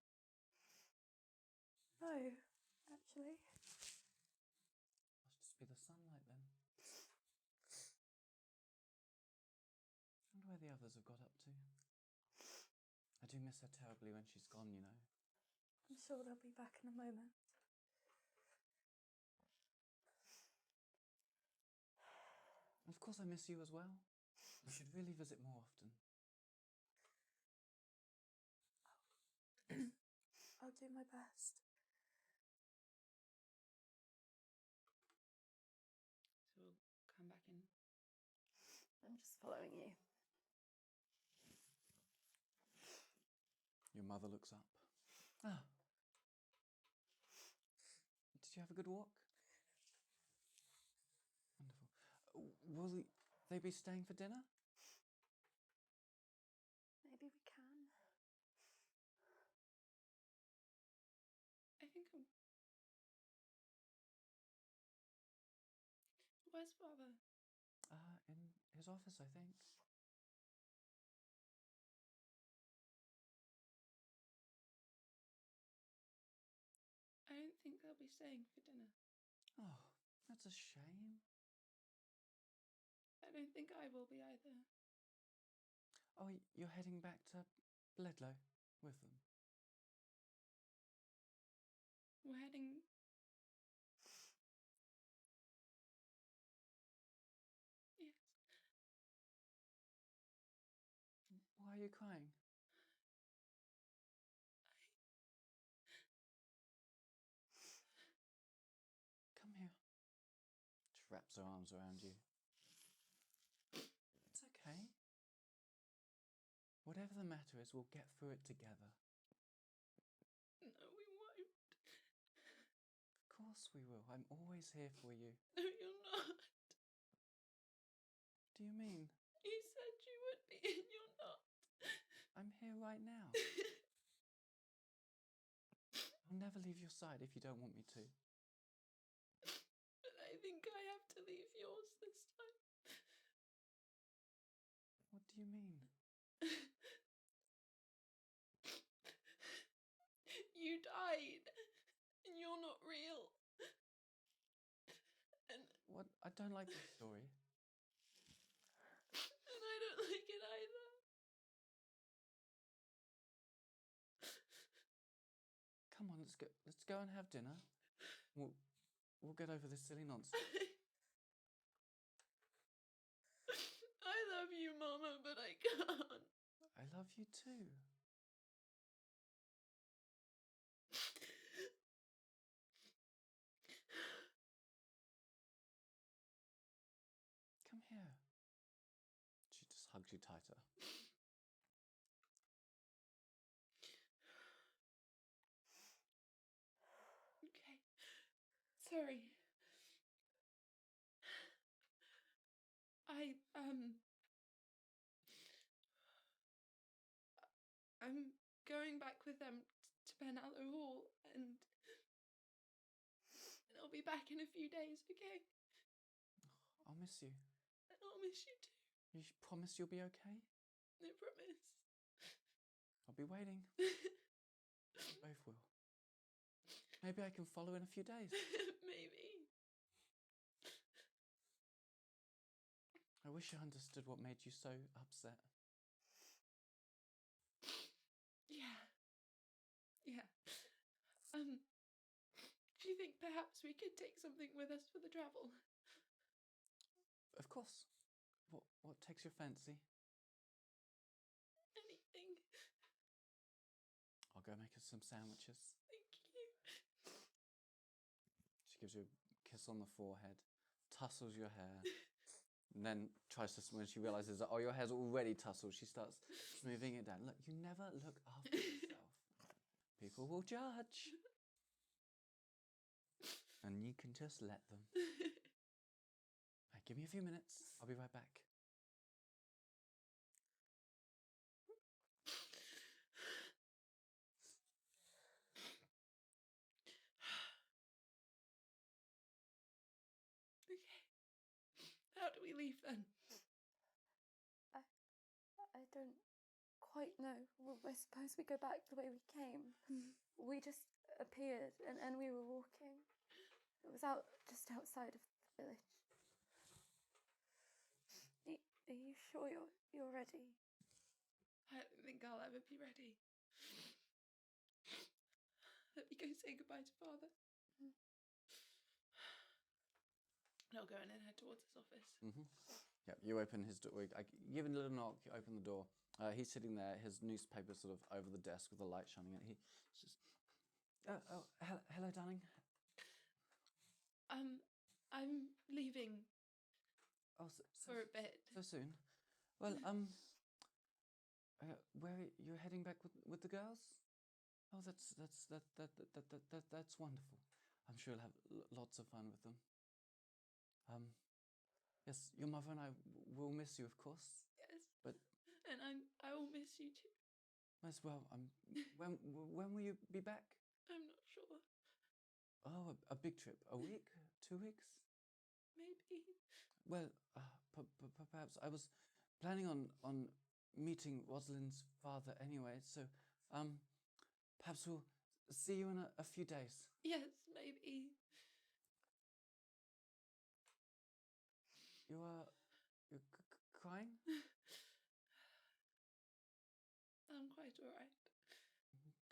No, actually. Must just be the sunlight then. I wonder where the others have got up to. I do miss her terribly when she's gone, you know. I'm sure they'll be back in a moment. Of course I miss you as well. We should really visit more often. I'll do my best. So we'll come back in. I'm just following you. Your mother looks up. Ah. Did you have a good walk? Wonderful. Will they be staying for dinner? Maybe we can. I think I'm... Where's Father? In his office, I think. I don't think they'll be staying for dinner. Oh, that's a shame. I don't think I will be either. Oh, you're heading back to Bledlow with them? We're heading... Yes. Why are you crying? Come here. She wraps her arms around you. It's okay. Whatever the matter is, we'll get through it together. No, we won't. Of course we will. I'm always here for you. No, you're not. What do you mean? You said you would be, and you're not. I'm here right now. I'll never leave your side if you don't want me to. But I think I have to leave yours this time. What do you mean? You died, and you're not real. And What? I don't like this story. I don't like it either. Come on, let's go and have dinner. We'll get over this silly nonsense. I love you, Mama, but I can't. I love you too. Come here. hugs you tighter. Okay. Sorry. I'm going back with them to Penhallow Hall, and I'll be back in a few days, okay? I'll miss you. And I'll miss you too. You promise you'll be okay? I promise. I'll be waiting. Both will. Maybe I can follow in a few days. Maybe. I wish I understood what made you so upset. Yeah. Yeah. Do you think perhaps we could take something with us for the travel? Of course. What takes your fancy? Anything. I'll go make us some sandwiches. Thank you. She gives you a kiss on the forehead, tussles your hair, and then tries to, when she realizes that, oh, your hair's already tousled, she starts smoothing it down. Look, you never look after yourself. People will judge. And you can just let them. Right, give me a few minutes. I'll be right back. Okay. How do we leave then? I don't quite know. Well, I suppose we go back the way we came. We just appeared and we were walking. It was just outside of the village. Are you sure you're ready? I don't think I'll ever be ready. Let me go say goodbye to Father. And I'll go in and head towards his office. Mm-hmm. Yeah, you open his door. I give it a little knock. You open the door. He's sitting there. His newspaper sort of over the desk with the light shining. And he says, hello, darling. I'm leaving Oh, for a bit. so soon. Well, where you're heading back with the girls? Oh, that's wonderful. I'm sure you'll have lots of fun with them. Yes, your mother and I will miss you, of course. Yes. But and I will miss you too. As well. When will you be back? I'm not sure. Oh, a big trip. A week? 2 weeks? Maybe. Well, perhaps I was planning on meeting Rosalind's father anyway, so perhaps we'll see you in a few days. Yes, maybe. You're crying? I'm quite alright.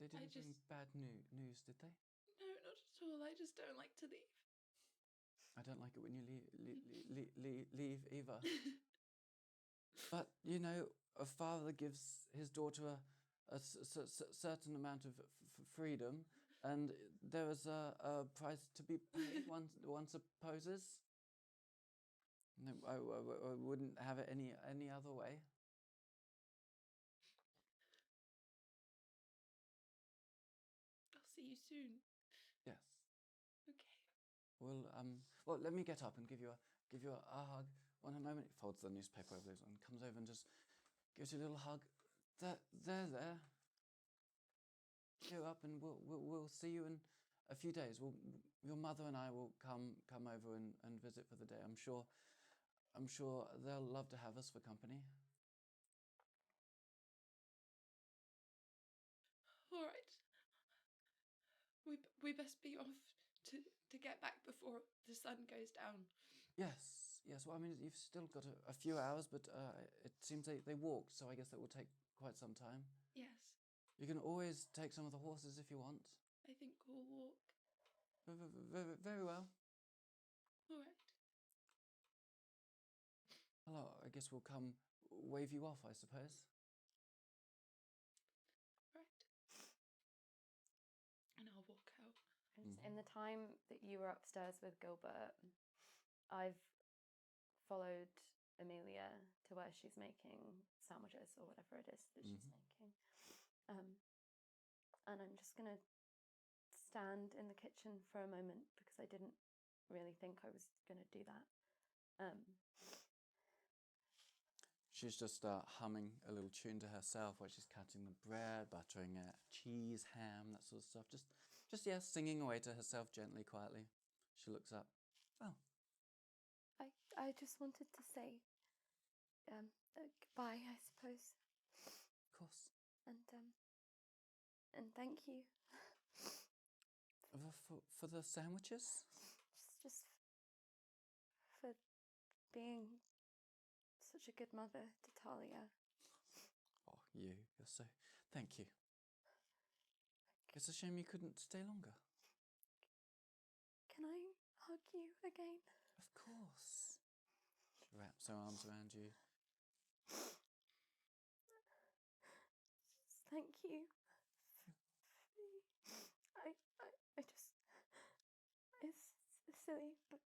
They didn't bring bad news, did they? No, not at all. I just don't like to leave. I don't like it when you leave either. But, you know, a father gives his daughter a certain amount of freedom, and there is a price to be paid, one supposes. No, I wouldn't have it any other way. I'll see you soon. Yes. Okay. Well, let me get up and give you a hug. One moment, he folds the newspaper over and comes over and just gives you a little hug. There. Cheer up, and we'll see you in a few days. Your mother and I will come over and visit for the day. I'm sure they'll love to have us for company. All right. We best be off to get back before the sun goes down. Yes. Well, I mean, you've still got a few hours, but it seems they walk, so I guess that will take quite some time. Yes. You can always take some of the horses if you want. I think we'll walk. Very well. All right. Well, I guess we'll come wave you off, I suppose. Right. And I'll walk out. In the time that you were upstairs with Gilbert, I've followed Amelia to to where she's making sandwiches or whatever it is that she's making. And I'm just going to stand in the kitchen for a moment because I didn't really think I was going to do that. She's just humming a little tune to herself while she's cutting the bread, buttering it, cheese, ham, that sort of stuff. Just singing away to herself gently, quietly. She looks up. Oh. I just wanted to say goodbye, I suppose. Of course. And thank you. For the sandwiches? Just for being such a good mother to Talia. Oh, you're so... Thank you. It's a shame you couldn't stay longer. Can I hug you again? Of course. She wraps her arms around you. Thank you. I just... It's silly, but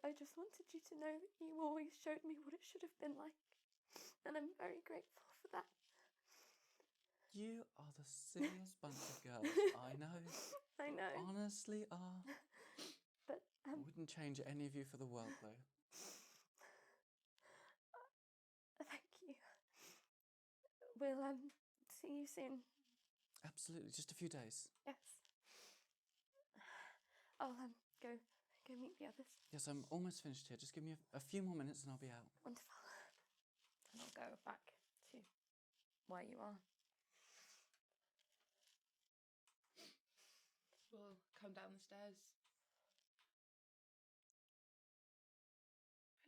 I just wanted you to know that you always showed me what it should have been like. And I'm very grateful for that. You are the silliest bunch of girls I know. I know. Honestly are. But I wouldn't change any of you for the world, though. Thank you. We'll see you soon. Absolutely, just a few days. Yes. I'll go meet the others. Yes, I'm almost finished here. Just give me a few more minutes and I'll be out. Wonderful. And I'll go back to where you are. We'll come down the stairs.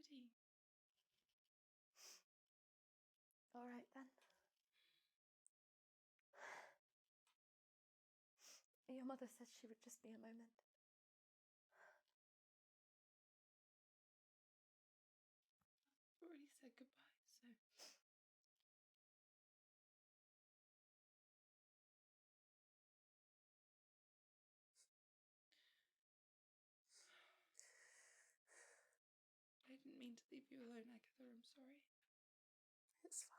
Ready? All right then. Your mother said she would just be a moment. I've already said goodbye, so... I didn't mean to leave you alone, Agatha. I'm sorry. It's fine.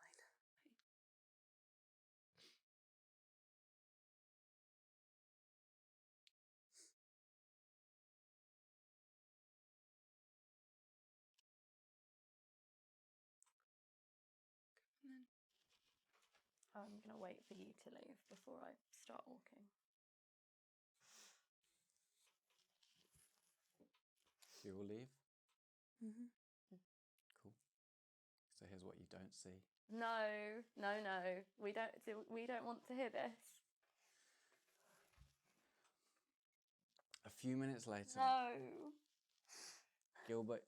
And then I'm going to wait for you to leave before I start walking. So you will leave? Mm-hmm. Cool. So here's what you don't see. No. We don't want to hear this. A few minutes later, No. Gilbert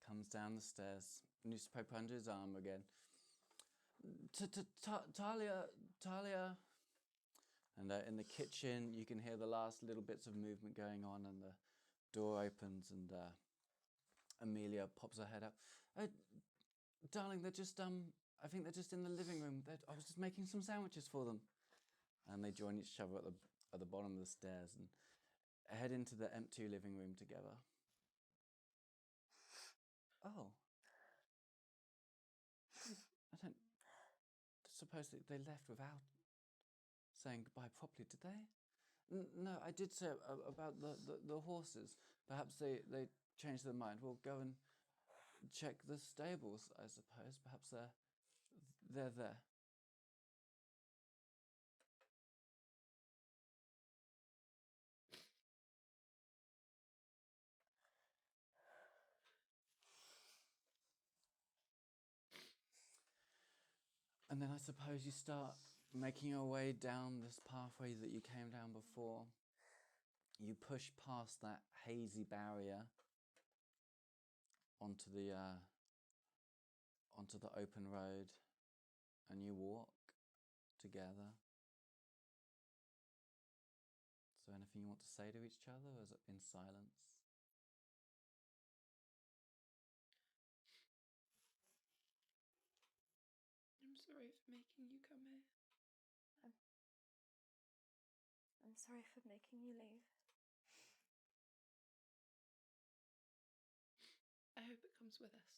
comes down the stairs, newspaper under his arm again. Talia. And in the kitchen, you can hear the last little bits of movement going on, and the door opens, and Amelia pops her head up. Darling, they're just I think they're just in the living room. I was just making some sandwiches for them. And they join each other at the bottom of the stairs and head into the empty living room together. Oh. I don't suppose that they left without saying goodbye properly, did they? No, I did say about the horses. Perhaps they changed their mind. We'll go and check the stables, I suppose. Perhaps they're there. And then I suppose you start making your way down this pathway that you came down before. You push past that hazy barrier onto the open road, and you walk together. So anything you want to say to each other, or is it in silence? I'm sorry for making you come here. I'm sorry for making you leave. I hope it comes with us.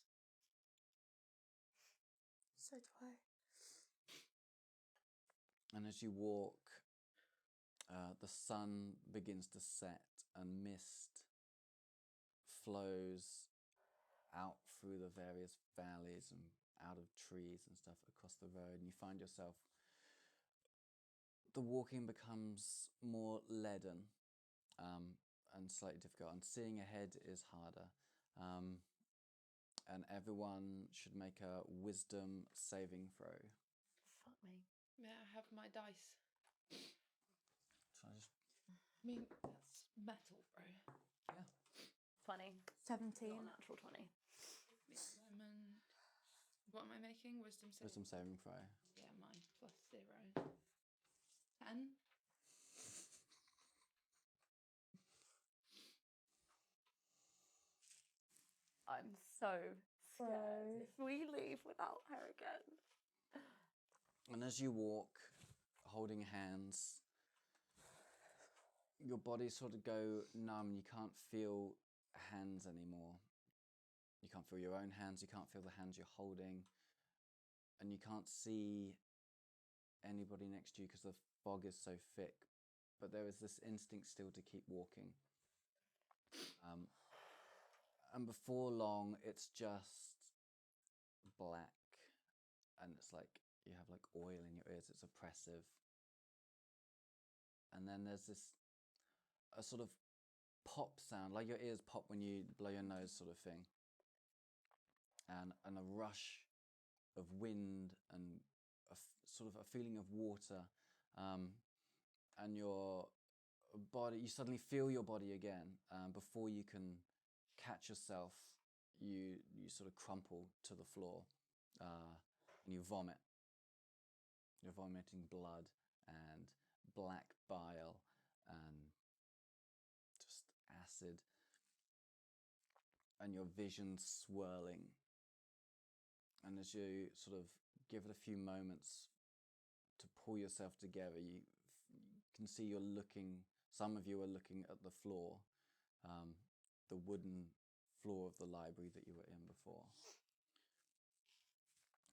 So do I. And as you walk, the sun begins to set and mist flows out through the various valleys and out of trees and stuff across the road, and you find yourself, the walking becomes more leaden and slightly difficult, and seeing ahead is harder. And everyone should make a wisdom saving throw. Fuck me. May I have my dice? So I just, I mean, that's metal, bro. yeah. 20. 17. Not a natural 20. Lemon. What am I making? Wisdom saving. Wisdom saving throw. Yeah, mine plus 0. 10. I'm so scared if we leave without her again. And as you walk, holding hands, your bodies sort of go numb. You can't feel hands anymore. You can't feel your own hands. You can't feel the hands you're holding. And you can't see anybody next to you because the fog is so thick. But there is this instinct still to keep walking. And before long, it's just black. And it's like you have like oil in your ears. It's oppressive. And then there's a sort of pop sound, like your ears pop when you blow your nose sort of thing. And a rush of wind and sort of a feeling of water. And your body, you suddenly feel your body again. Before you can catch yourself, you sort of crumple to the floor and you vomit. You're vomiting blood and black bile and just acid, and your vision's swirling. And as you sort of give it a few moments to pull yourself together, you can see you're looking, some of you are looking at the floor, the wooden floor of the library that you were in before.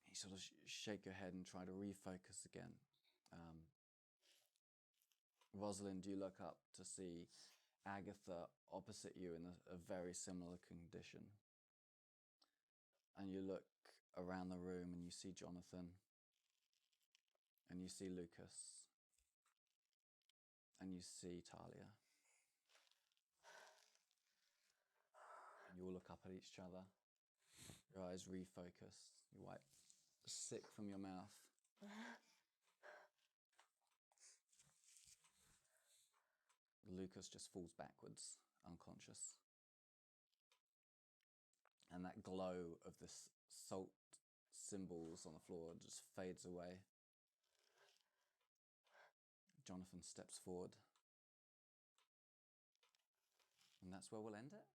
You sort of shake your head and try to refocus again. Rosalind, you look up to see Agatha opposite you in a very similar condition. And you look around the room and you see Jonathan. And you see Lucas. And you see Talia. And you all look up at each other. Your eyes refocus. You wipe sick from your mouth. Lucas just falls backwards, unconscious. And that glow of the salt symbols on the floor just fades away. Jonathan steps forward. And that's where we'll end it.